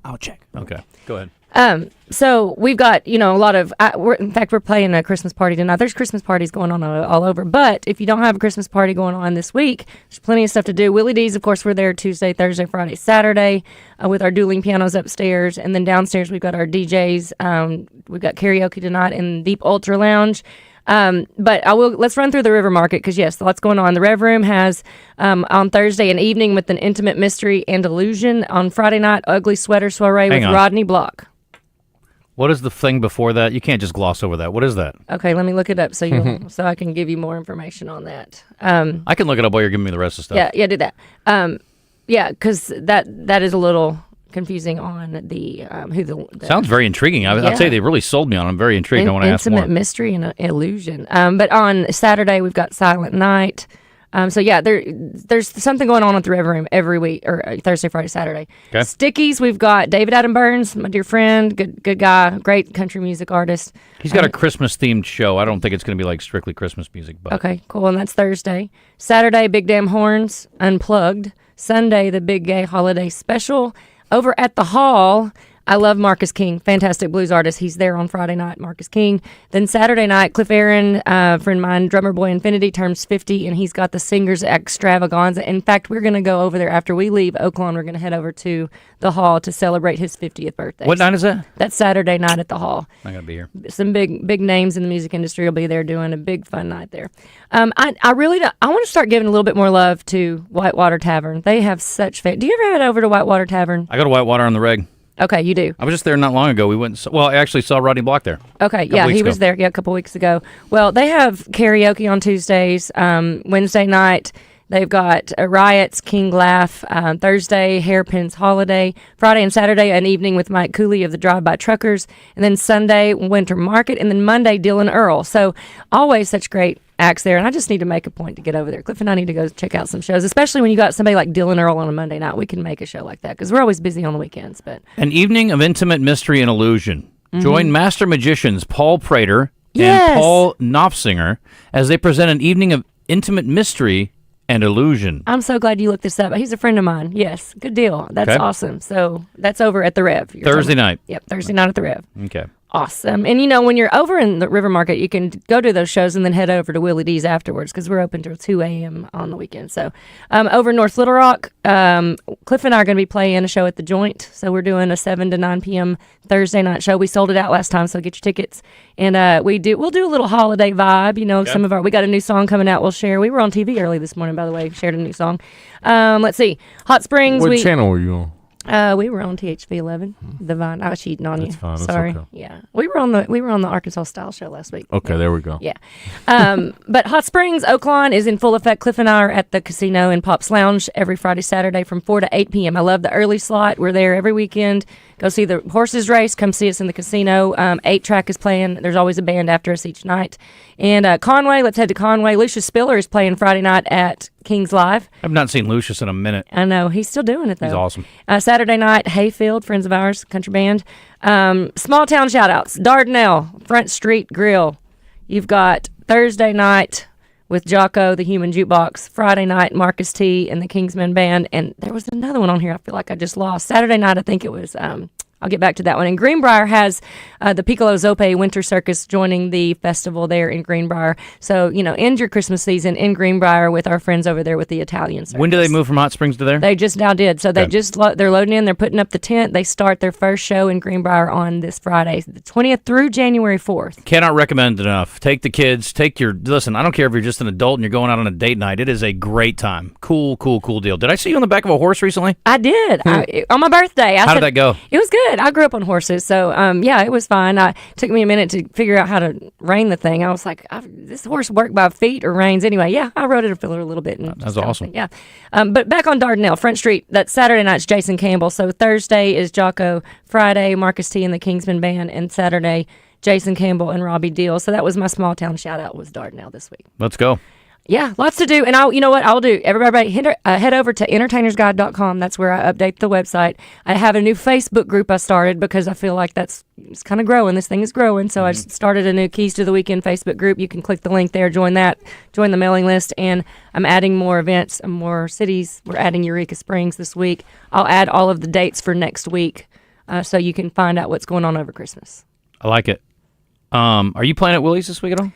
I'll check. Okay, go ahead. So we've got, a lot of, in fact, we're playing a Christmas party tonight. There's Christmas parties going on all over. But if you don't have a Christmas party going on this week, there's plenty of stuff to do. Willy D's, of course, we're there Tuesday, Thursday, Friday, Saturday with our dueling pianos upstairs. And then downstairs, we've got our DJs. We've got karaoke tonight in Deep Ultra Lounge. But let's run through the River Market because, yes, lots going on. The Rev Room has on Thursday an evening with an intimate mystery and illusion. On Friday night, ugly sweater soiree with Rodney Block. What is the thing before that? You can't just gloss over that. What is that? Okay, let me look it up so I can give you more information on that. I can look it up while you're giving me the rest of the stuff. Yeah, do that. Because that is a little confusing on the who the sounds very intriguing. I'll say they really sold me on. I'm very intrigued. I want to ask more. Intimate mystery and illusion. But on Saturday we've got Silent Night. So yeah, there's something going on at the River Room every week, or Thursday, Friday, Saturday. Okay. Stickies, we've got David Adam Burns, my dear friend, good guy, great country music artist. He's got a Christmas themed show. I don't think it's going to be like strictly Christmas music, but okay, cool. And that's Thursday. Saturday, Big Damn Horns, Unplugged. Sunday, the Big Gay Holiday Special. Over at the Hall, I love Marcus King, fantastic blues artist. He's there on Friday night, Marcus King. Then Saturday night, Cliff Aaron, friend of mine, Drummer Boy Infinity, turns 50, and he's got the Singers Extravaganza. In fact, we're going to go over there after we leave Oaklawn. We're going to head over to the Hall to celebrate his 50th birthday. What night is that? That's Saturday night at the Hall. I'm going to be here. Some big names in the music industry will be there doing a big fun night there. I want to start giving a little bit more love to Whitewater Tavern. They have such do you ever head over to Whitewater Tavern? I go to Whitewater on the reg. Okay, you do. I was just there not long ago. We went. I actually saw Rodney Block there. Okay, yeah, he was there. Yeah, a couple weeks ago. Well, they have karaoke on Tuesdays. Wednesday night, they've got Riots, King Laugh. Thursday, Hairpin's Holiday. Friday and Saturday, an evening with Mike Cooley of the Drive-By Truckers. And then Sunday, Winter Market. And then Monday, Dylan Earl. So always such great acts there, and I just need to make a point to get over there. Cliff and I need to go check out some shows, especially when you got somebody like Dylan Earl on a Monday night. We can make a show like that because we're always busy on the weekends. But an evening of intimate mystery and illusion. Mm-hmm. Join master magicians Paul Prater and Paul Knopfsinger as they present an evening of intimate mystery and illusion. I'm so glad you looked this up. He's a friend of mine. Yes, good deal. That's awesome. So that's over at the Rev. Thursday night. Yep, Thursday night at the Rev. Okay. Awesome. And, when you're over in the River Market, you can go to those shows and then head over to Willy D's afterwards because we're open till 2 a.m. on the weekend. So over in North Little Rock, Cliff and I are going to be playing a show at the Joint. So we're doing a 7 to 9 p.m. Thursday night show. We sold it out last time, so get your tickets. And we'll do a little holiday vibe. Some of we got a new song coming out we'll share. We were on TV early this morning, by the way. Shared a new song. Let's see. Hot Springs. What channel were you on? We were on THV 11. The Vine. I was cheating on you. That's fine. Sorry. That's okay. Yeah, we were on the Arkansas Style Show last week. Okay, there we go. Yeah, but Hot Springs, Oaklawn is in full effect. Cliff and I are at the casino in Pop's Lounge every Friday, Saturday from 4 to 8 p.m. I love the early slot. We're there every weekend. Go see the horses race. Come see us in the casino. 8-track is playing. There's always a band after us each night. And Conway, let's head to Conway. Lucius Spiller is playing Friday night at King's Live. I've not seen Lucius in a minute. I know. He's still doing it, though. He's awesome. Saturday night, Hayfield, friends of ours, country band. Small town shout-outs. Dardanelle, Front Street Grill. You've got Thursday night with Jocko, the Human Jukebox. Friday night, Marcus T. and the Kingsmen Band. And there was another one on here I feel like I just lost. Saturday night, I think it was I'll get back to that one. And Greenbrier has the Piccolo Zoppe Winter Circus joining the festival there in Greenbrier. So, end your Christmas season in Greenbrier with our friends over there with the Italian circus. When do they move from Hot Springs to there? They just now did. So they're loading in. They're putting up the tent. They start their first show in Greenbrier on this Friday, the 20th through January 4th. Cannot recommend it enough. Take the kids. Listen, I don't care if you're just an adult and you're going out on a date night. It is a great time. Cool deal. Did I see you on the back of a horse recently? I did. On my birthday. How did that go? It was good. I grew up on horses, so it was fine. It took me a minute to figure out how to rein the thing. I was like, this horse worked by feet or reins? Anyway, I rode it a little bit. And that was awesome. Yeah. But back on Dardanelle, Front Street, that Saturday night's Jason Campbell. So Thursday is Jocko, Friday, Marcus T. and the Kingsman Band, and Saturday, Jason Campbell and Robbie Deal. So that was my small town shout out was Dardanelle this week. Let's go. Yeah, lots to do. And you know what I'll do? Everybody head over to entertainersguide.com. That's where I update the website. I have a new Facebook group I started because I feel like it's kind of growing. This thing is growing. So I started a new Keys to the Weekend Facebook group. You can click the link there, join the mailing list. And I'm adding more events and more cities. We're adding Eureka Springs this week. I'll add all of the dates for next week so you can find out what's going on over Christmas. I like it. Are you playing at Willy's this week at all?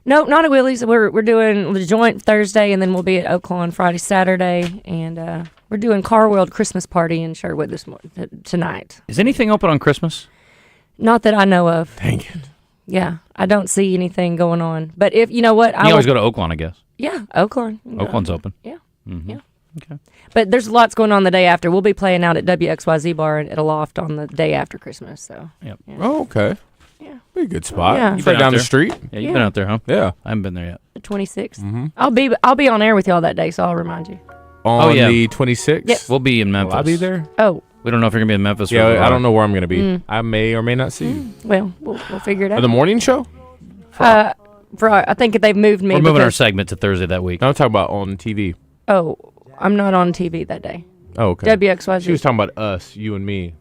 No, not at Willy's. We're doing the joint Thursday, and then we'll be at Oaklawn Friday, Saturday, and we're doing Car World Christmas Party in Sherwood tonight. Is anything open on Christmas? Not that I know of. Dang it. Yeah, I don't see anything going on. But if you know what, you always go to Oaklawn, I guess. Yeah, Oaklawn. Oaklawn's open. Yeah. Mm-hmm. Yeah. Okay. But there's lots going on the day after. We'll be playing out at WXYZ Bar at a loft on the day after Christmas. So. Yep. Yeah. Oh, okay. Yeah. Be a good spot. Yeah. You've been down the street. Yeah, you've been out there, huh? Yeah. I haven't been there yet. The 26th. Mm-hmm. I'll be on air with y'all that day, so I'll remind you. On the 26th? Yep. We'll be in Memphis. Will I be there? Oh. We don't know if you're going to be in Memphis. Yeah, I don't know where I'm going to be. I may or may not see you. Well, we'll figure it out. For the morning show? I think they've moved me. We're moving our segment to Thursday that week. No, I'm talking about on TV. Oh, I'm not on TV that day. Oh, okay. WXYZ. She was talking about us, you and me.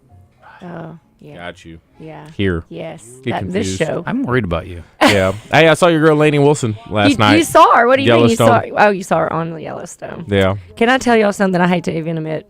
Oh, yeah. Got you. Yeah. Here. Yes. Get This confused. show. I'm worried about you. Yeah. Hey, I saw your girl Lainey Wilson last night. You saw her. What do you mean you saw Yellowstone. her? Oh, you saw her on the Yellowstone. Yeah. Can I tell y'all something I hate to even admit?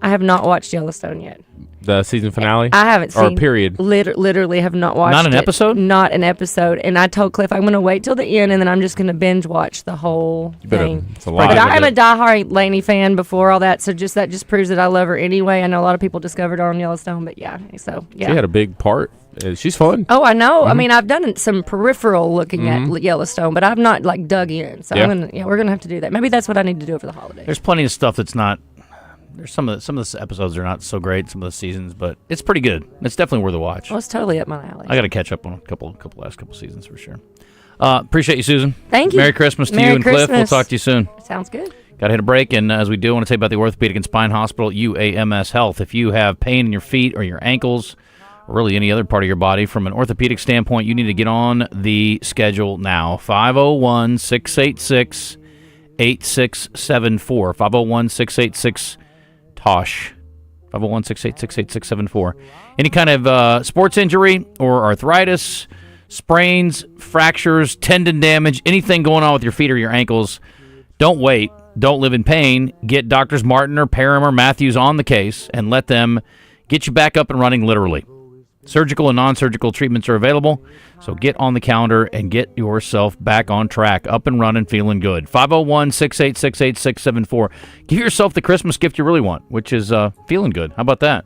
I have not watched Yellowstone yet. The season finale? I haven't seen. Or period? Literally have not watched Not an it. episode? Not an episode. And I told Cliff I'm going to wait till the end and then I'm just going to binge watch the whole thing. It's a lot. But I am a diehard Lainey fan before all that, so that just proves that I love her anyway. I know a lot of people discovered her on Yellowstone, but yeah. So, yeah. She had a big part. She's fun. Oh, I know. I mean, I've done some peripheral looking at Yellowstone, but I've not dug in. So we're gonna have to do that. Maybe that's what I need to do over the holidays. There's plenty of stuff that's not. There's some of the episodes are not so great. Some of the seasons, but it's pretty good. It's definitely worth a watch. Well, it's totally up my alley. I got to catch up on a last couple seasons for sure. Appreciate you, Susan. Thank you. Merry Christmas to Merry you and Cliff. We'll Christmas. talk to you soon. Sounds good. Got to hit a break, and as we do, I want to tell you about the Orthopedic and Spine Hospital, UAMS Health. If you have pain in your feet or your ankles, or really any other part of your body, from an orthopedic standpoint, you need to get on the schedule now. 501-686-8674. 501-686-TOSH. 501-686-8674. Any kind of sports injury or arthritis, sprains, fractures, tendon damage, anything going on with your feet or your ankles, don't wait. Don't live in pain. Get Doctors Martin or Parham or Matthews on the case and let them get you back up and running literally. Surgical and non-surgical treatments are available, so get on the calendar and get yourself back on track, up and running, feeling good. 501-686-8674. Give yourself the Christmas gift you really want, which is feeling good. How about that?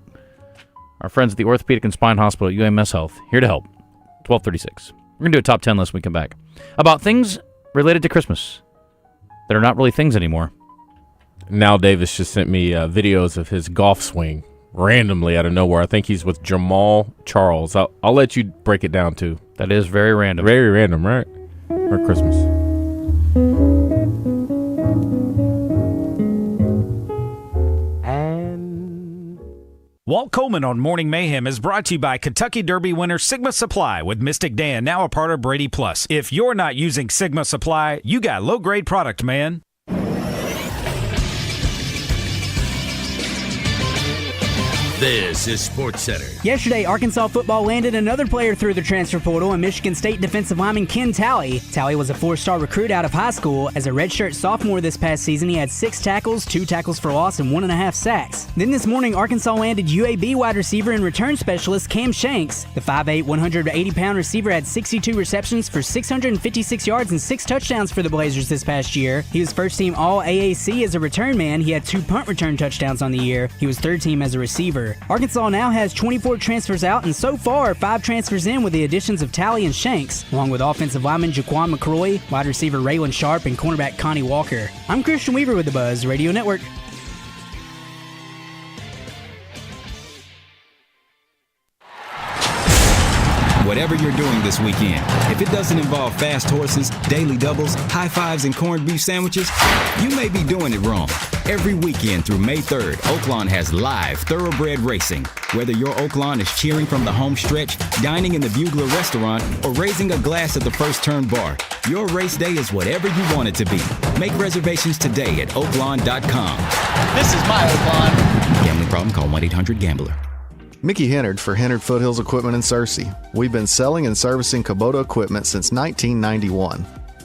Our friends at the Orthopedic and Spine Hospital at UAMS Health, here to help. 1236. We're going to do a top 10 list when we come back about things related to Christmas that are not really things anymore. Now Davis just sent me videos of his golf swing. Randomly out of nowhere. I think he's with Jamal Charles. I'll let you break it down too. That is very random. Very random, right? Merry Christmas. Walt Coleman on Morning Mayhem is brought to you by Kentucky Derby winner Sigma Supply with Mystic Dan, now a part of Brady Plus. If you're not using Sigma Supply, you got low-grade product, man. This is SportsCenter. Yesterday, Arkansas football landed another player through the transfer portal, and Michigan State defensive lineman Ken Talley. Talley was a 4-star recruit out of high school. As a redshirt sophomore this past season, he had 6 tackles, 2 tackles for loss, and 1.5 sacks. Then this morning, Arkansas landed UAB wide receiver and return specialist Cam Shanks. The 5'8", 180-pound receiver had 62 receptions for 656 yards and 6 touchdowns for the Blazers this past year. He was first-team All-AAC as a return man. He had 2 punt return touchdowns on the year. He was third-team as a receiver. Arkansas now has 24 transfers out, and so far, 5 transfers in with the additions of Talley and Shanks, along with offensive lineman Jaquan McCroy, wide receiver Raylan Sharp, and cornerback Connie Walker. I'm Christian Weaver with the Buzz Radio Network. Whatever you're doing this weekend, if it doesn't involve fast horses, daily doubles, high fives, and corned beef sandwiches, you may be doing it wrong. Every weekend through May 3rd, Oaklawn has live thoroughbred racing. Whether your Oaklawn is cheering from the home stretch, dining in the Bugler restaurant, or raising a glass at the First Turn bar, your race day is whatever you want it to be. Make reservations today at oaklawn.com. This is my Oaklawn. Gambling problem? Call 1-800-GAMBLER. Mickey Hennard for Hennard Foothills Equipment in Searcy. We've been selling and servicing Kubota equipment since 1991.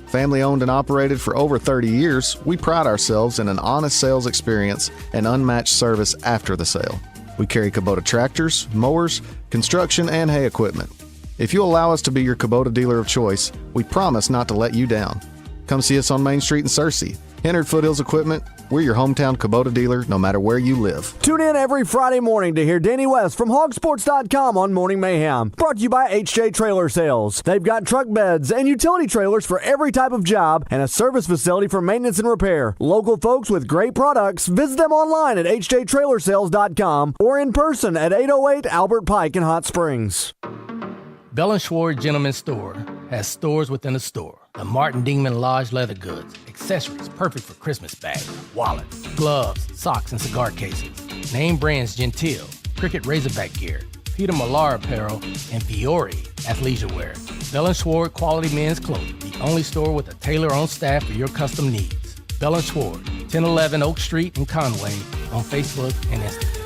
Family owned and operated for over 30 years, we pride ourselves in an honest sales experience and unmatched service after the sale. We carry Kubota tractors, mowers, construction, and hay equipment. If you allow us to be your Kubota dealer of choice, we promise not to let you down. Come see us on Main Street in Searcy. Hennard Foothills Equipment, we're your hometown Kubota dealer no matter where you live. Tune in every Friday morning to hear Danny West from hogsports.com on Morning Mayhem. Brought to you by HJ Trailer Sales. They've got truck beds and utility trailers for every type of job and a service facility for maintenance and repair. Local folks with great products. Visit them online at hjtrailersales.com or in person at 808 Albert Pike in Hot Springs. Bell & Schwartz Gentleman's Store has stores within a store. The Martin Dingman Lodge leather goods, accessories perfect for Christmas bags, wallets, gloves, socks, and cigar cases. Name brands Gentile, Cricket Razorback gear, Peter Millar apparel, and Fiore athleisure wear. Bell & Schwartz quality men's clothing, the only store with a tailor on staff for your custom needs. Bell & Schwartz, 1011 Oak Street in Conway, on Facebook and Instagram.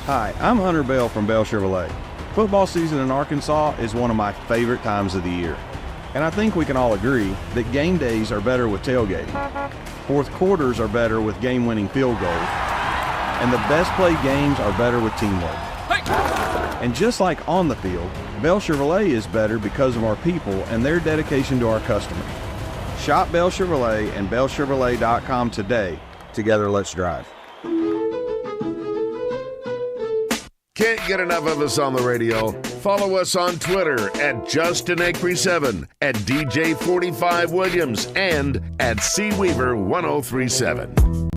Hi, I'm Hunter Bell from Bell Chevrolet. Football season in Arkansas is one of my favorite times of the year. And I think we can all agree that game days are better with tailgating. Fourth quarters are better with game-winning field goals. And the best played games are better with teamwork. And just like on the field, Bell Chevrolet is better because of our people and their dedication to our customers. Shop Bell Chevrolet and BellChevrolet.com today. Together, let's drive. Can't get enough of us on the radio? Follow us on Twitter at JustinAcri7, at DJ45Williams, and at CWeaver1037.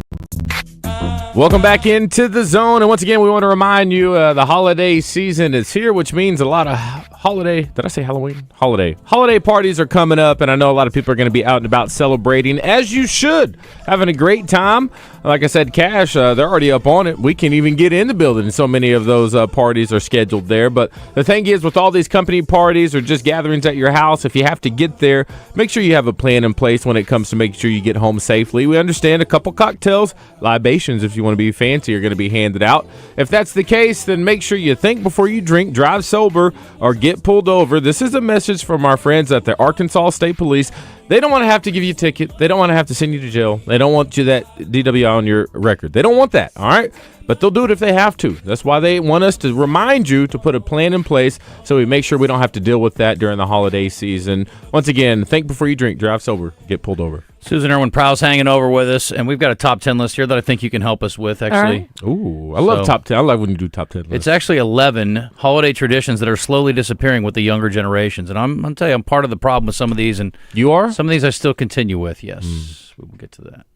Welcome back into the zone, and once again, we want to remind you the holiday season is here, which means a lot of holiday. Did I say Halloween? Holiday parties are coming up, and I know a lot of people are going to be out and about celebrating, as you should, having a great time. Like I said, Cash, they're already up on it. We can't even get in the building. So many of those parties are scheduled there. But the thing is, with all these company parties or just gatherings at your house, if you have to get there, make sure you have a plan in place when it comes to making sure you get home safely. We understand a couple cocktails, libations, if you want to be fancy, are going to be handed out. If that's the case, then make sure you think before you drink, drive sober, or get pulled over. This is a message from our friends at the Arkansas State Police. They don't want to have to give you a ticket. They don't want to have to send you to jail. They don't want you that DWI on your record. They don't want that, all right? But they'll do it if they have to. That's why they want us to remind you to put a plan in place so we make sure we don't have to deal with that during the holiday season. Once again, think before you drink, drive sober, get pulled over. Susan Erwin Prowse hanging over with us, and we've got a top 10 list here that I think you can help us with, actually. Right. Ooh, I love top 10. I love when you do top 10 lists. It's actually 11 holiday traditions that are slowly disappearing with the younger generations, and I'm going to tell you, I'm part of the problem with some of these. And you are? Some of these I still continue with, yes. We'll get to that.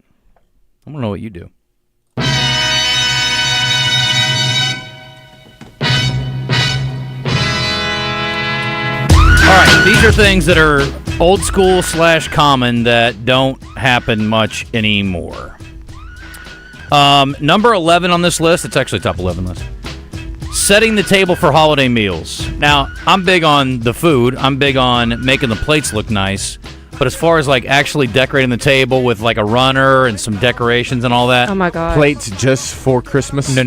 I want to know what you do. All right, these are things that are old school / common that don't happen much anymore. Number 11 on this list, it's actually top 11 list. Setting the table for holiday meals. Now, I'm big on the food. I'm big on making the plates look nice. But as far as like actually decorating the table with like a runner and some decorations and all that. Oh my God. Plates just for Christmas? No.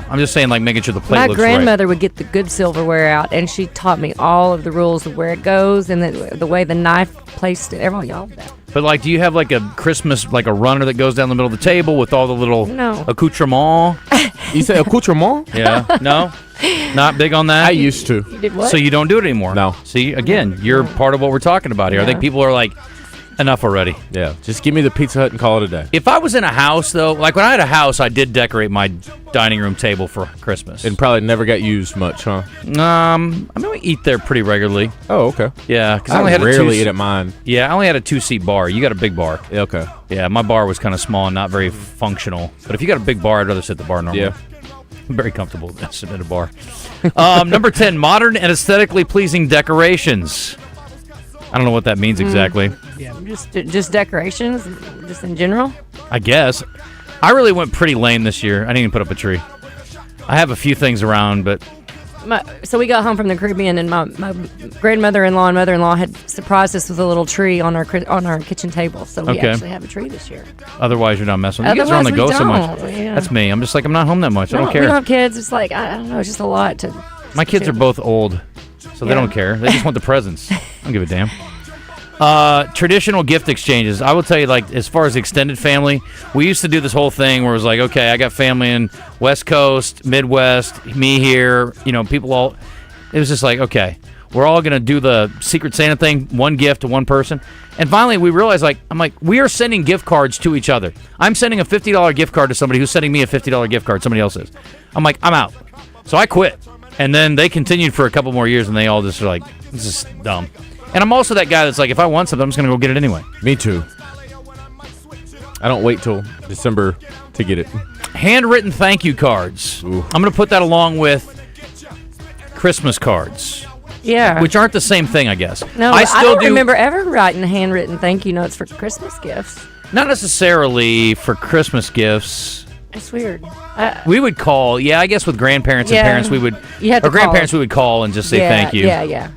I'm just saying like making sure the plate My looks grandmother would get the good silverware out, and she taught me all of the rules of where it goes and the way the knife placed it. Everyone, y'all. right. But like, do you have like a Christmas, like a runner that goes down the middle of the table with all the little accoutrement? You say accoutrement? Yeah. No? Not big on that? I used to. You did what? So you don't do it anymore? No. See, again, you're part of what we're talking about here. I think people are like, enough already. Yeah. Just give me the Pizza Hut and call it a day. If I was in a house, though, like when I had a house, I did decorate my dining room table for Christmas. And probably never got used much, huh? I mean, we eat there pretty regularly. Oh, okay. Yeah, because I only had rarely eat at mine. Yeah, I only had a 2-seat bar. You got a big bar. Yeah, okay. Yeah, my bar was kind of small and not very functional. But if you got a big bar, I'd rather sit at the bar normally. Yeah. I'm very comfortable sitting at a bar. Number 10, modern and aesthetically pleasing decorations. I don't know what that means exactly. Yeah. Just decorations, just in general. I guess. I really went pretty lame this year. I didn't even put up a tree. I have a few things around, but... So we got home from the Caribbean, and my grandmother-in-law and mother-in-law had surprised us with a little tree on our kitchen table. So we actually have a tree this year. Otherwise, you're not messing with it. You guys are on the go so much. Yeah. That's me. I'm just like, I'm not home that much. I don't care. We don't have kids. It's like, I don't know. It's just a lot to... My kids are both old, so they don't care. They just want the presents. I don't give a damn. Traditional gift exchanges. I will tell you, like, as far as extended family, we used to do this whole thing where it was like, okay, I got family in West Coast, Midwest, me here, people all. It was just like, okay, we're all going to do the Secret Santa thing, one gift to one person. And finally, we realized, we are sending gift cards to each other. I'm sending a $50 gift card to somebody who's sending me a $50 gift card, somebody else is. I'm like, I'm out. So I quit. And then they continued for a couple more years, and they all just are like, this is dumb. And I'm also that guy that's like, if I want something, I'm just going to go get it anyway. Me too. I don't wait till December to get it. Handwritten thank you cards. Ooh. I'm going to put that along with Christmas cards. Yeah. Which aren't the same thing, I guess. No, I don't remember ever writing handwritten thank you notes for Christmas gifts. Not necessarily for Christmas gifts. That's weird. We would call, I guess with grandparents and parents, we would, or grandparents, we would call and just say thank you. Yeah.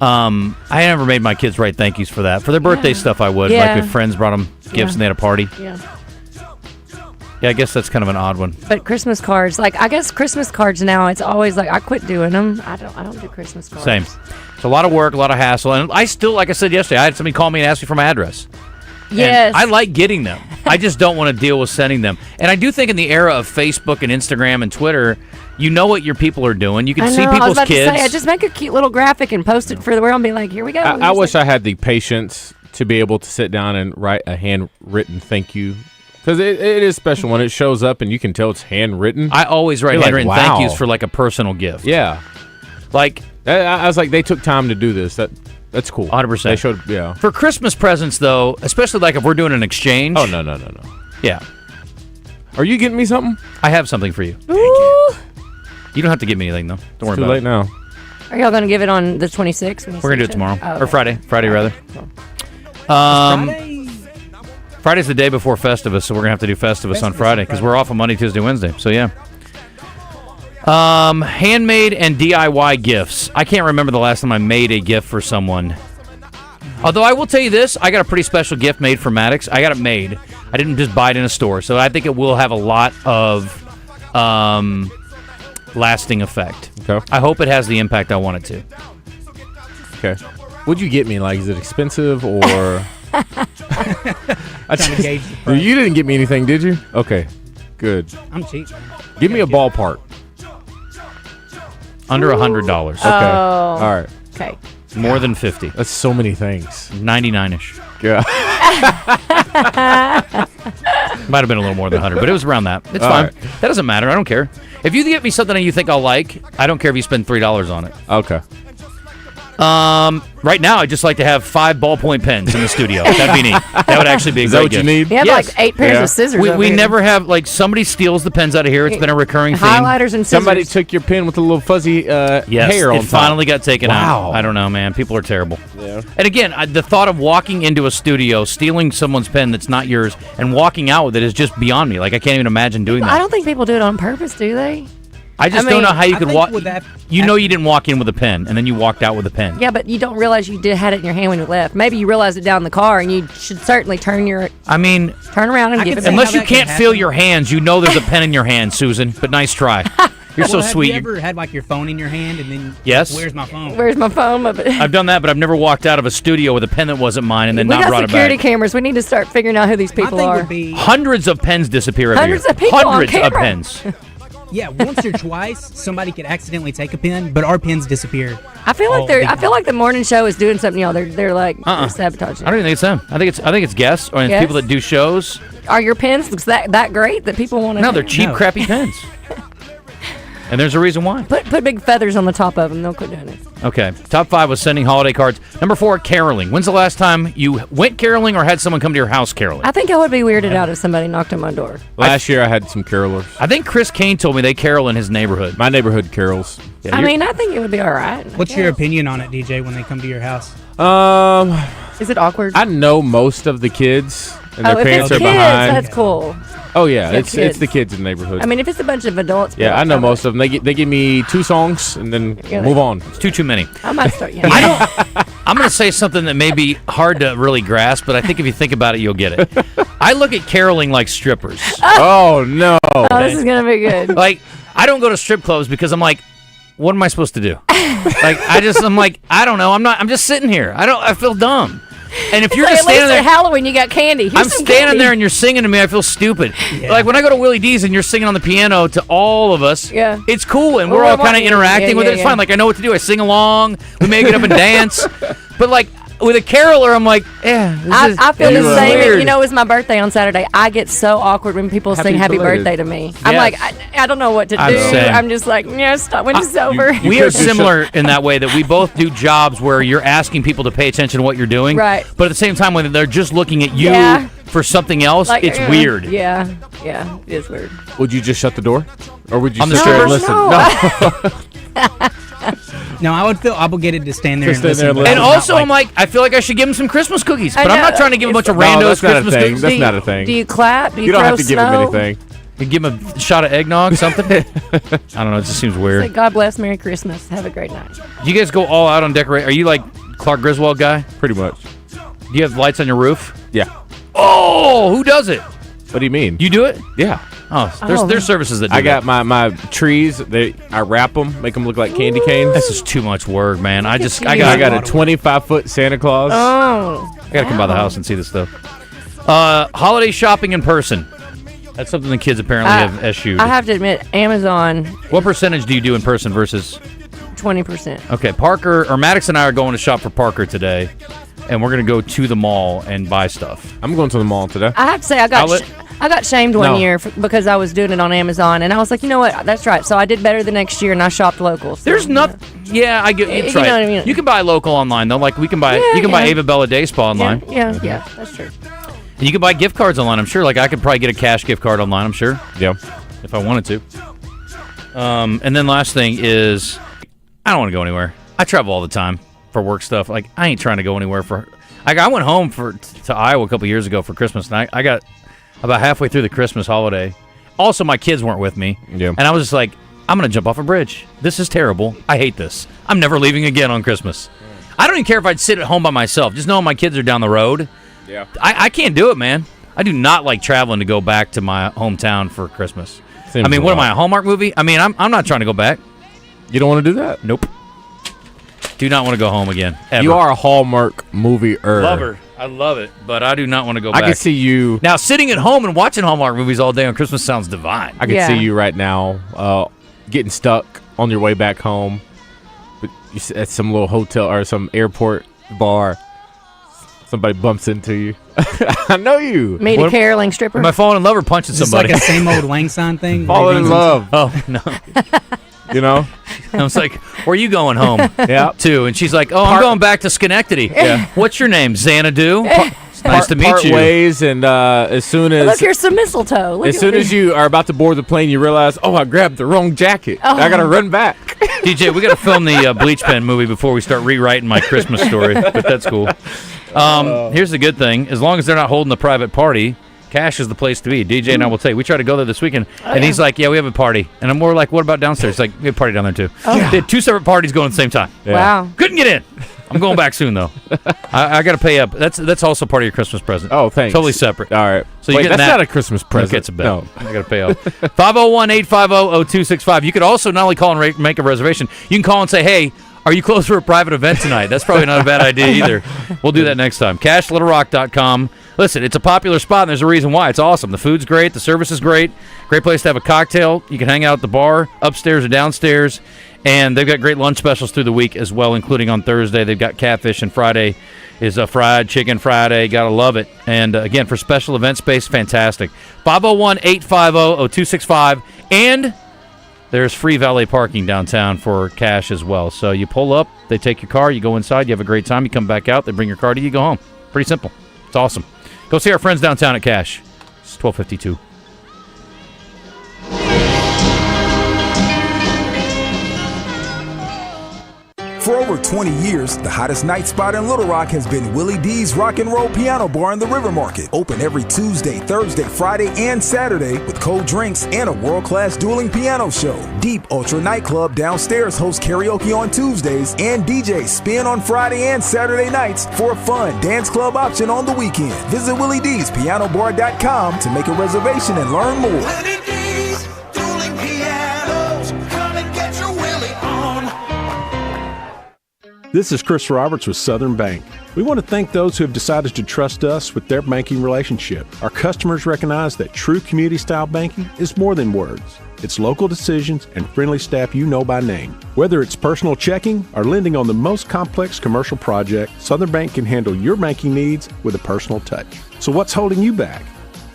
I never made my kids write thank yous for that. For their birthday stuff, I would. Like if friends brought them gifts and they had a party. Yeah. Yeah, I guess that's kind of an odd one. But Christmas cards, I guess Christmas cards now, it's always like, I quit doing them. I don't do Christmas cards. Same. It's a lot of work, a lot of hassle. And I still, like I said yesterday, I had somebody call me and ask me for my address. Yes. And I like getting them. I just don't want to deal with sending them. And I do think in the era of Facebook and Instagram and Twitter, you know what your people are doing. You can see people's I was about kids. To say, just make a cute little graphic and post it for the world and be like, here we go. I wish I had the patience to be able to sit down and write a handwritten thank you. Because it is special when it shows up and you can tell it's handwritten. I always write handwritten thank yous for like a personal gift. Yeah. Like, I was like, they took time to do this. That's cool. 100%. They showed, yeah. For Christmas presents, though, especially like if we're doing an exchange. Oh, no. Yeah. Are you getting me something? I have something for you. Thank you. You don't have to give me anything, though. Don't worry Too about late it. now. Are y'all going to give it on the 26th? We're going to do it tomorrow. Oh, or Friday. Friday, rather. Friday's the day before Festivus, so we're going to have to do Festivus on Friday because we're off on Monday, Tuesday, Wednesday. So, yeah. Handmade and DIY gifts. I can't remember the last time I made a gift for someone. Although I will tell you this, I got a pretty special gift made for Maddox. I got it made. I didn't just buy it in a store. So I think it will have a lot of lasting effect. Okay. I hope it has the impact I want it to. Okay. What'd you get me? Like, is it expensive or... You didn't get me anything, did you? Okay. Good. I'm cheap. Give me a ballpark. Under $100. Okay. All right. Okay. More than 50. That's so many things. 99-ish. Yeah. Might have been a little more than 100, but it was around that. It's All fine. right. That doesn't matter. I don't care. If you get me something that you think I'll like, I don't care if you spend $3 on it. Okay. Right now, I'd just like to have 5 ballpoint pens in the studio. That'd be neat. That would actually be a Is great that what gift. you need? You have like 8 pairs of scissors over We here. never have, like, somebody steals the pens out of here. It's been a recurring theme. Highlighters and scissors. Somebody took your pen with a little fuzzy hair on it top. finally got taken Wow. out. I don't know, man. People are terrible. Yeah. And again, the thought of walking into a studio, stealing someone's pen that's not yours, and walking out with it is just beyond me. Like, I can't even imagine doing that. I don't think people do it on purpose, do they? I just don't know how you could walk. You didn't walk in with a pen, and then you walked out with a pen. Yeah, but you don't realize you had it in your hand when you left. Maybe you realized it down in the car, and you should certainly turn around and give it back. Unless you can't feel your hands, you know there's a pen in your hand, Susan. But nice try. You're so sweet. Have you ever had like your phone in your hand and then yes? Where's my phone? Where's my phone? I've done that, but I've never walked out of a studio with a pen that wasn't mine and then not brought it back. We got security cameras. We need to start figuring out who these people are. Hundreds of pens disappear every year. Hundreds of people Hundreds on of camera. pens. Yeah, once or twice somebody could accidentally take a pen, but our pens disappear. I feel like the morning show is doing something, y'all. They're like they're sabotaging. I don't even think it's them. I think it's guests or people that do shows. Are your pens that great that people want to? No, they're cheap, crappy pens. And there's a reason why. Put big feathers on the top of them. They'll quit doing it. Okay. Top 5 was sending holiday cards. Number 4, caroling. When's the last time you went caroling or had someone come to your house caroling? I think I would be weirded out if somebody knocked on my door. Last year I had some carolers. I think Chris Kane told me they carol in his neighborhood. My neighborhood carols. Yeah, I mean, I think it would be all right. What's your opinion on it, DJ, when they come to your house? Is it awkward? I know most of the kids, and their if parents it's are kids, behind. that's cool. Oh yeah, Yeah, it's kids. the kids in the neighborhood. I mean, if it's a bunch of adults. Yeah, I know most of them. They give me 2 songs and then move on. It's too many. I might start. Yeah. I'm going to say something that may be hard to really grasp, but I think if you think about it, you'll get it. I look at caroling like strippers. Oh no! Oh, this is gonna be good. Like, I don't go to strip clubs because I'm like, what am I supposed to do? I'm like, I don't know. I'm just sitting here. I feel dumb. And if you're like, just standing there, at Halloween, you got candy. I'm standing there and you're singing to me. I feel stupid. Yeah. Like when I go to Willy D's and you're singing on the piano to all of us. Yeah. It's cool and Well, we're all we're kind of watching- interacting yeah, with yeah, it. It's yeah. fine. Like I know what to do. I sing along. We may get up and dance. But like with a caroler, I'm like, I feel the same. weird. You know, it's my birthday on Saturday. I get so awkward when people sing happy belated. birthday to me. I'm like, I don't know what to do. I'm the same. I'm just like, stop when it's over. We are similar in that way that we both do jobs where you're asking people to pay attention to what you're doing. Right. But at the same time, when they're just looking at you Yeah. for something else, Like, it's weird. Yeah, it is weird. Would you just shut the door, or would you I'm the sit there and stripper. listen? No, I would feel obligated to stand there Just and stand there listen. and but And I would also, not I'm like, I feel like I should give them some Christmas cookies, I but I'm know. not trying to give a bunch of No, randos that's not a Christmas thing. cookies. That's not a thing. Do you clap? Do you, You don't throw have to give them snow? anything. You give them a shot of eggnog, something. I don't know. It just seems weird. Say, God bless, Merry Christmas. Have a great night. Do you guys go all out on decorate? Are you like Clark Griswold guy? Pretty much. Do you have lights on your roof? Yeah. Oh, who does it? What do you mean? You do it? Yeah. Oh, there's services that do I got that. my trees. I wrap them, make them look like candy canes. That's just too much work, man. I I got a 25-foot Santa Claus. Oh. I gotta come by the house and see this stuff. Holiday shopping in person. That's something the kids apparently have eschewed. I have to admit, Amazon, What percentage do you do in person versus? 20%. Okay, Parker or Maddox and I are going to shop for Parker today, and we're gonna go to the mall and buy stuff. I'm going to the mall today. I have to say, I got shamed one year because I was doing it on Amazon, and I was like, you know what? That's right. So I did better the next year, and I shopped local. So, There's nothing. Yeah, I get. It's You right. know what I mean? You can buy local online though. Like we can buy. You can buy Ava Bella Day Spa online. Yeah, that's true. And you can buy gift cards online. I'm sure. Like I could probably get a cash gift card online. I'm sure. Yeah. If I wanted to. And then last thing is, I don't want to go anywhere. I travel all the time for work stuff. Like I ain't trying to go anywhere for. Like I went home to Iowa a couple years ago for Christmas, and I got about halfway through the Christmas holiday. Also, my kids weren't with me. Yeah. And I was just like, I'm gonna jump off a bridge. This is terrible. I hate this. I'm never leaving again on Christmas. I don't even care if I'd sit at home by myself. Just knowing my kids are down the road. Yeah. I can't do it, man. I do not like traveling to go back to my hometown for Christmas. Seems I mean, a what am lot. I, a Hallmark movie? I mean, I'm not trying to go back. You don't want to do that? Nope. Do not want to go home again. Ever. You are a Hallmark movie-er. Lover. I love it, but I do not want to go back. I can see you. Now, sitting at home and watching Hallmark movies all day on Christmas sounds divine. I can see you right now getting stuck on your way back home but you at some little hotel or some airport bar. Somebody bumps into you. I know you. Meet a caroling stripper. Am I falling in love or punching Is this somebody? like a same old Lang Syne thing? Falling in love. Oh, no. You know? I was like, where are you going home? Yeah. To? And she's like, I'm going back to Schenectady. Yeah. What's your name? Xanadu? It's nice to meet part you. ways, and as soon as Look, here's some mistletoe. Look as at soon me. as you are about to board the plane, you realize, I grabbed the wrong jacket. Oh. I got to run back. DJ, we got to film the Bleach Pen movie before we start rewriting my Christmas story, but that's cool. Here's the good thing. As long as they're not holding a private party, Cash is the place to be. DJ and I will tell you. We tried to go there this weekend, and he's like, yeah, we have a party. And I'm more like, what about downstairs? He's like, we have a party down there, too. Oh. They had 2 separate parties going at the same time. Yeah. Wow. Couldn't get in. I'm going back soon, though. I got to pay up. That's also part of your Christmas present. Oh, thanks. Totally separate. All right. So Wait, you that's not a Christmas present. Okay, it's a bet. No. I got to pay up. 501-850-0265. You could also not only call and make a reservation, you can call and say, hey, are you closed for a private event tonight? That's probably not a bad idea either. We'll do that next time. CashLittleRock.com. Listen, it's a popular spot, and there's a reason why. It's awesome. The food's great. The service is great. Great place to have a cocktail. You can hang out at the bar, upstairs or downstairs. And they've got great lunch specials through the week as well, including on Thursday. They've got catfish, and Friday is a fried chicken Friday. Got to love it. And, again, for special event space, fantastic. 501-850-0265. And there's free valet parking downtown for Cash as well. So you pull up, they take your car, you go inside, you have a great time, you come back out, they bring your car to you, go home. Pretty simple. It's awesome. Go see our friends downtown at Cash. It's 1252. For over 20 years, the hottest night spot in Little Rock has been Willy D's Rock and Roll Piano Bar in the River Market. Open every Tuesday, Thursday, Friday, and Saturday with cold drinks and a world-class dueling piano show. Deep Ultra Nightclub downstairs hosts karaoke on Tuesdays, and DJs spin on Friday and Saturday nights for a fun dance club option on the weekend. Visit WillyD'sPianoBar.com to make a reservation and learn more. Willy D's dueling pianos. Come and get your Willy on. This is Chris Roberts with Southern Bank. We want to thank those who have decided to trust us with their banking relationship. Our customers recognize that true community-style banking is more than words. It's local decisions and friendly staff you know by name. Whether it's personal checking or lending on the most complex commercial project, Southern Bank can handle your banking needs with a personal touch. So what's holding you back?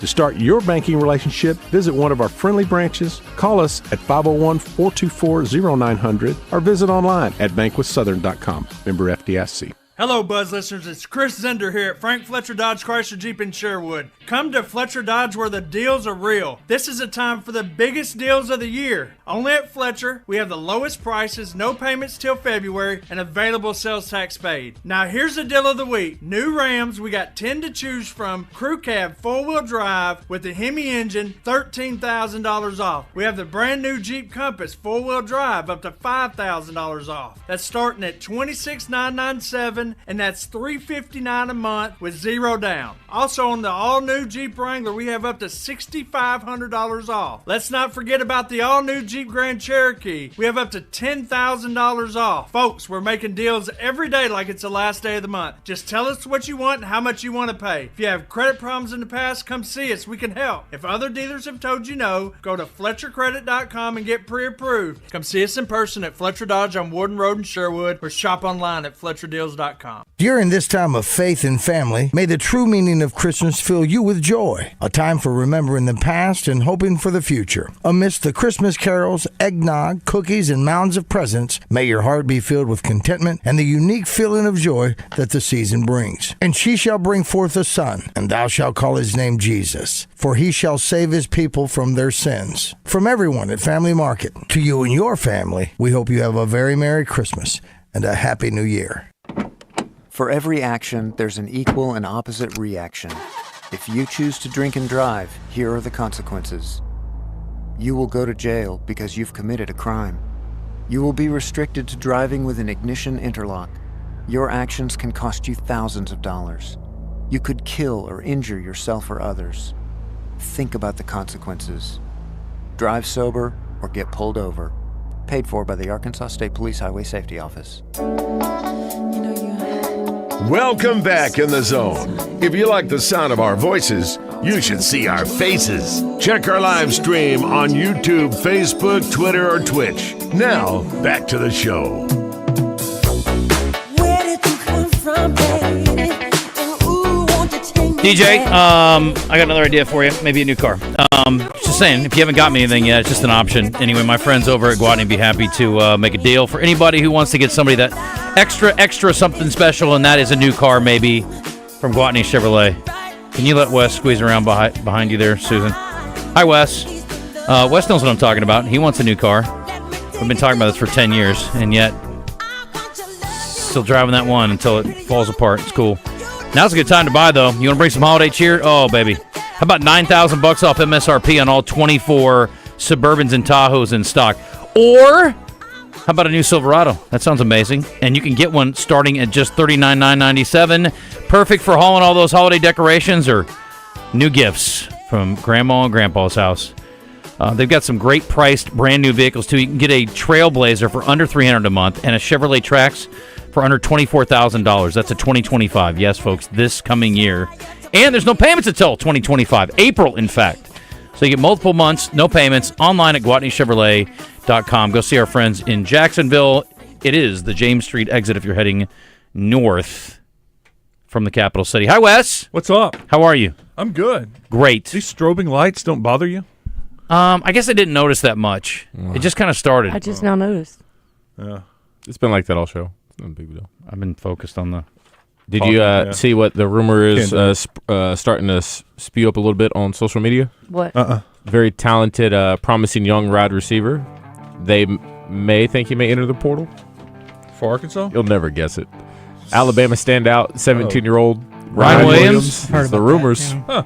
To start your banking relationship, visit one of our friendly branches, call us at 501-424-0900, or visit online at bankwithsouthern.com. Member FDIC. Hello, Buzz listeners. It's Chris Zender here at Frank Fletcher Dodge Chrysler Jeep in Sherwood. Come to Fletcher Dodge where the deals are real. This is a time for the biggest deals of the year. Only at Fletcher, we have the lowest prices, no payments till February, and available sales tax paid. Now here's the deal of the week. New Rams, we got 10 to choose from. Crew Cab 4-wheel drive with the Hemi engine, $13,000 off. We have the brand new Jeep Compass 4-wheel drive up to $5,000 off. That's starting at $26,997. And that's $359 a month with zero down. Also on the all-new Jeep Wrangler, we have up to $6,500 off. Let's not forget about the all-new Jeep Grand Cherokee. We have up to $10,000 off. Folks, we're making deals every day like it's the last day of the month. Just tell us what you want and how much you want to pay. If you have credit problems in the past, come see us. We can help. If other dealers have told you no, go to FletcherCredit.com and get pre-approved. Come see us in person at Fletcher Dodge on Warden Road in Sherwood, or shop online at FletcherDeals.com. During this time of faith and family, may the true meaning of Christmas fill you with joy. A time for remembering the past and hoping for the future. Amidst the Christmas carols, eggnog, cookies, and mounds of presents, may your heart be filled with contentment and the unique feeling of joy that the season brings. And she shall bring forth a son, and thou shalt call his name Jesus, for he shall save his people from their sins. From everyone at Family Market, to you and your family, we hope you have a very Merry Christmas and a Happy New Year. For every action, there's an equal and opposite reaction. If you choose to drink and drive, here are the consequences. You will go to jail because you've committed a crime. You will be restricted to driving with an ignition interlock. Your actions can cost you thousands of dollars. You could kill or injure yourself or others. Think about the consequences. Drive sober or get pulled over. Paid for by the Arkansas State Police Highway Safety Office. Welcome back in the zone. If you like the sound of our voices, you should see our faces. Check our live stream on YouTube, Facebook, Twitter, or Twitch. Now, back to the show. Where did you come from, baby? And ooh, won't you take me DJ, back? I got another idea for you. Maybe a new car. Just saying, if you haven't got me anything yet, it's just an option. Anyway, my friends over at Guadney be happy to make a deal for anybody who wants to get somebody that extra something special, and that is a new car maybe from Guadney Chevrolet. Can you let Wes squeeze around behind you there, Susan? Hi, Wes. Wes knows what I'm talking about. He wants a new car. We've been talking about this for 10 years, and yet still driving that one until it falls apart. It's cool. Now's a good time to buy, though. You want to bring some holiday cheer? Oh, baby. How about $9,000 off MSRP on all 24 Suburbans and Tahoes in stock? Or how about a new Silverado? That sounds amazing. And you can get one starting at just $39,997. Perfect for hauling all those holiday decorations or new gifts from Grandma and Grandpa's house. They've got some great priced brand new vehicles, too. You can get a Trailblazer for under $300 a month and a Chevrolet Trax for under $24,000. That's a 2025. Yes, folks, this coming year. And there's no payments until 2025. April, in fact. So you get multiple months, no payments, online at GuatneyChevrolet.com. Go see our friends in Jacksonville. It is the James Street exit if you're heading north from the capital city. Hi, Wes. What's up? How are you? I'm good. Great. These strobing lights don't bother you? I guess I didn't notice that much. It just kind of started. I just now noticed. Yeah. It's been like that all show. It's no big deal. I've been focused on the... Did you see what the rumor is starting to spew up a little bit on social media? What? Very talented, promising young wide receiver. They may think he may enter the portal. For Arkansas? You'll never guess it. Alabama standout, 17-year-old Ryan Williams. That's the rumors. Huh.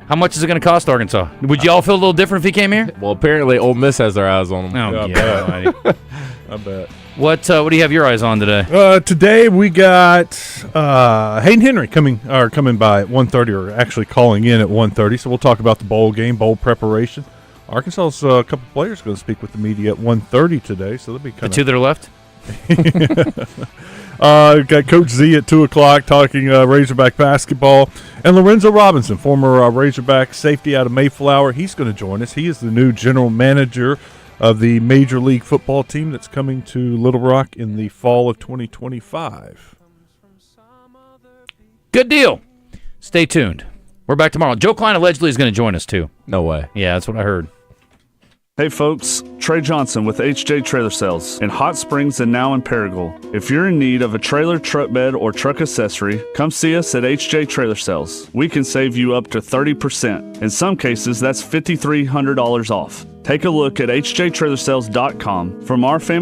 How much is it going to cost Arkansas? Would y'all feel a little different if he came here? Well, apparently Ole Miss has their eyes on him. Oh, yeah. I bet. What do you have your eyes on today? Today we got Hayden Henry coming by at 1:30, or actually calling in at 1:30. So we'll talk about the bowl game, bowl preparation. Arkansas's a couple players going to speak with the media at 1:30 today, so that'll be kind of the two that are left. Got Coach Z at 2 o'clock talking Razorback basketball, and Lorenzo Robinson, former Razorback safety out of Mayflower, he's going to join us. He is the new general manager of the Major League Football team that's coming to Little Rock in the fall of 2025. Good deal. Stay tuned. We're back tomorrow. Joe Klein allegedly is going to join us, too. No way. Yeah, that's what I heard. Hey folks, Trey Johnson with HJ Trailer Sales in Hot Springs and now in Paragould. If you're in need of a trailer, truck bed, or truck accessory, come see us at HJ Trailer Sales. We can save you up to 30%. In some cases, that's $5,300 off. Take a look at hjtrailersales.com. From our family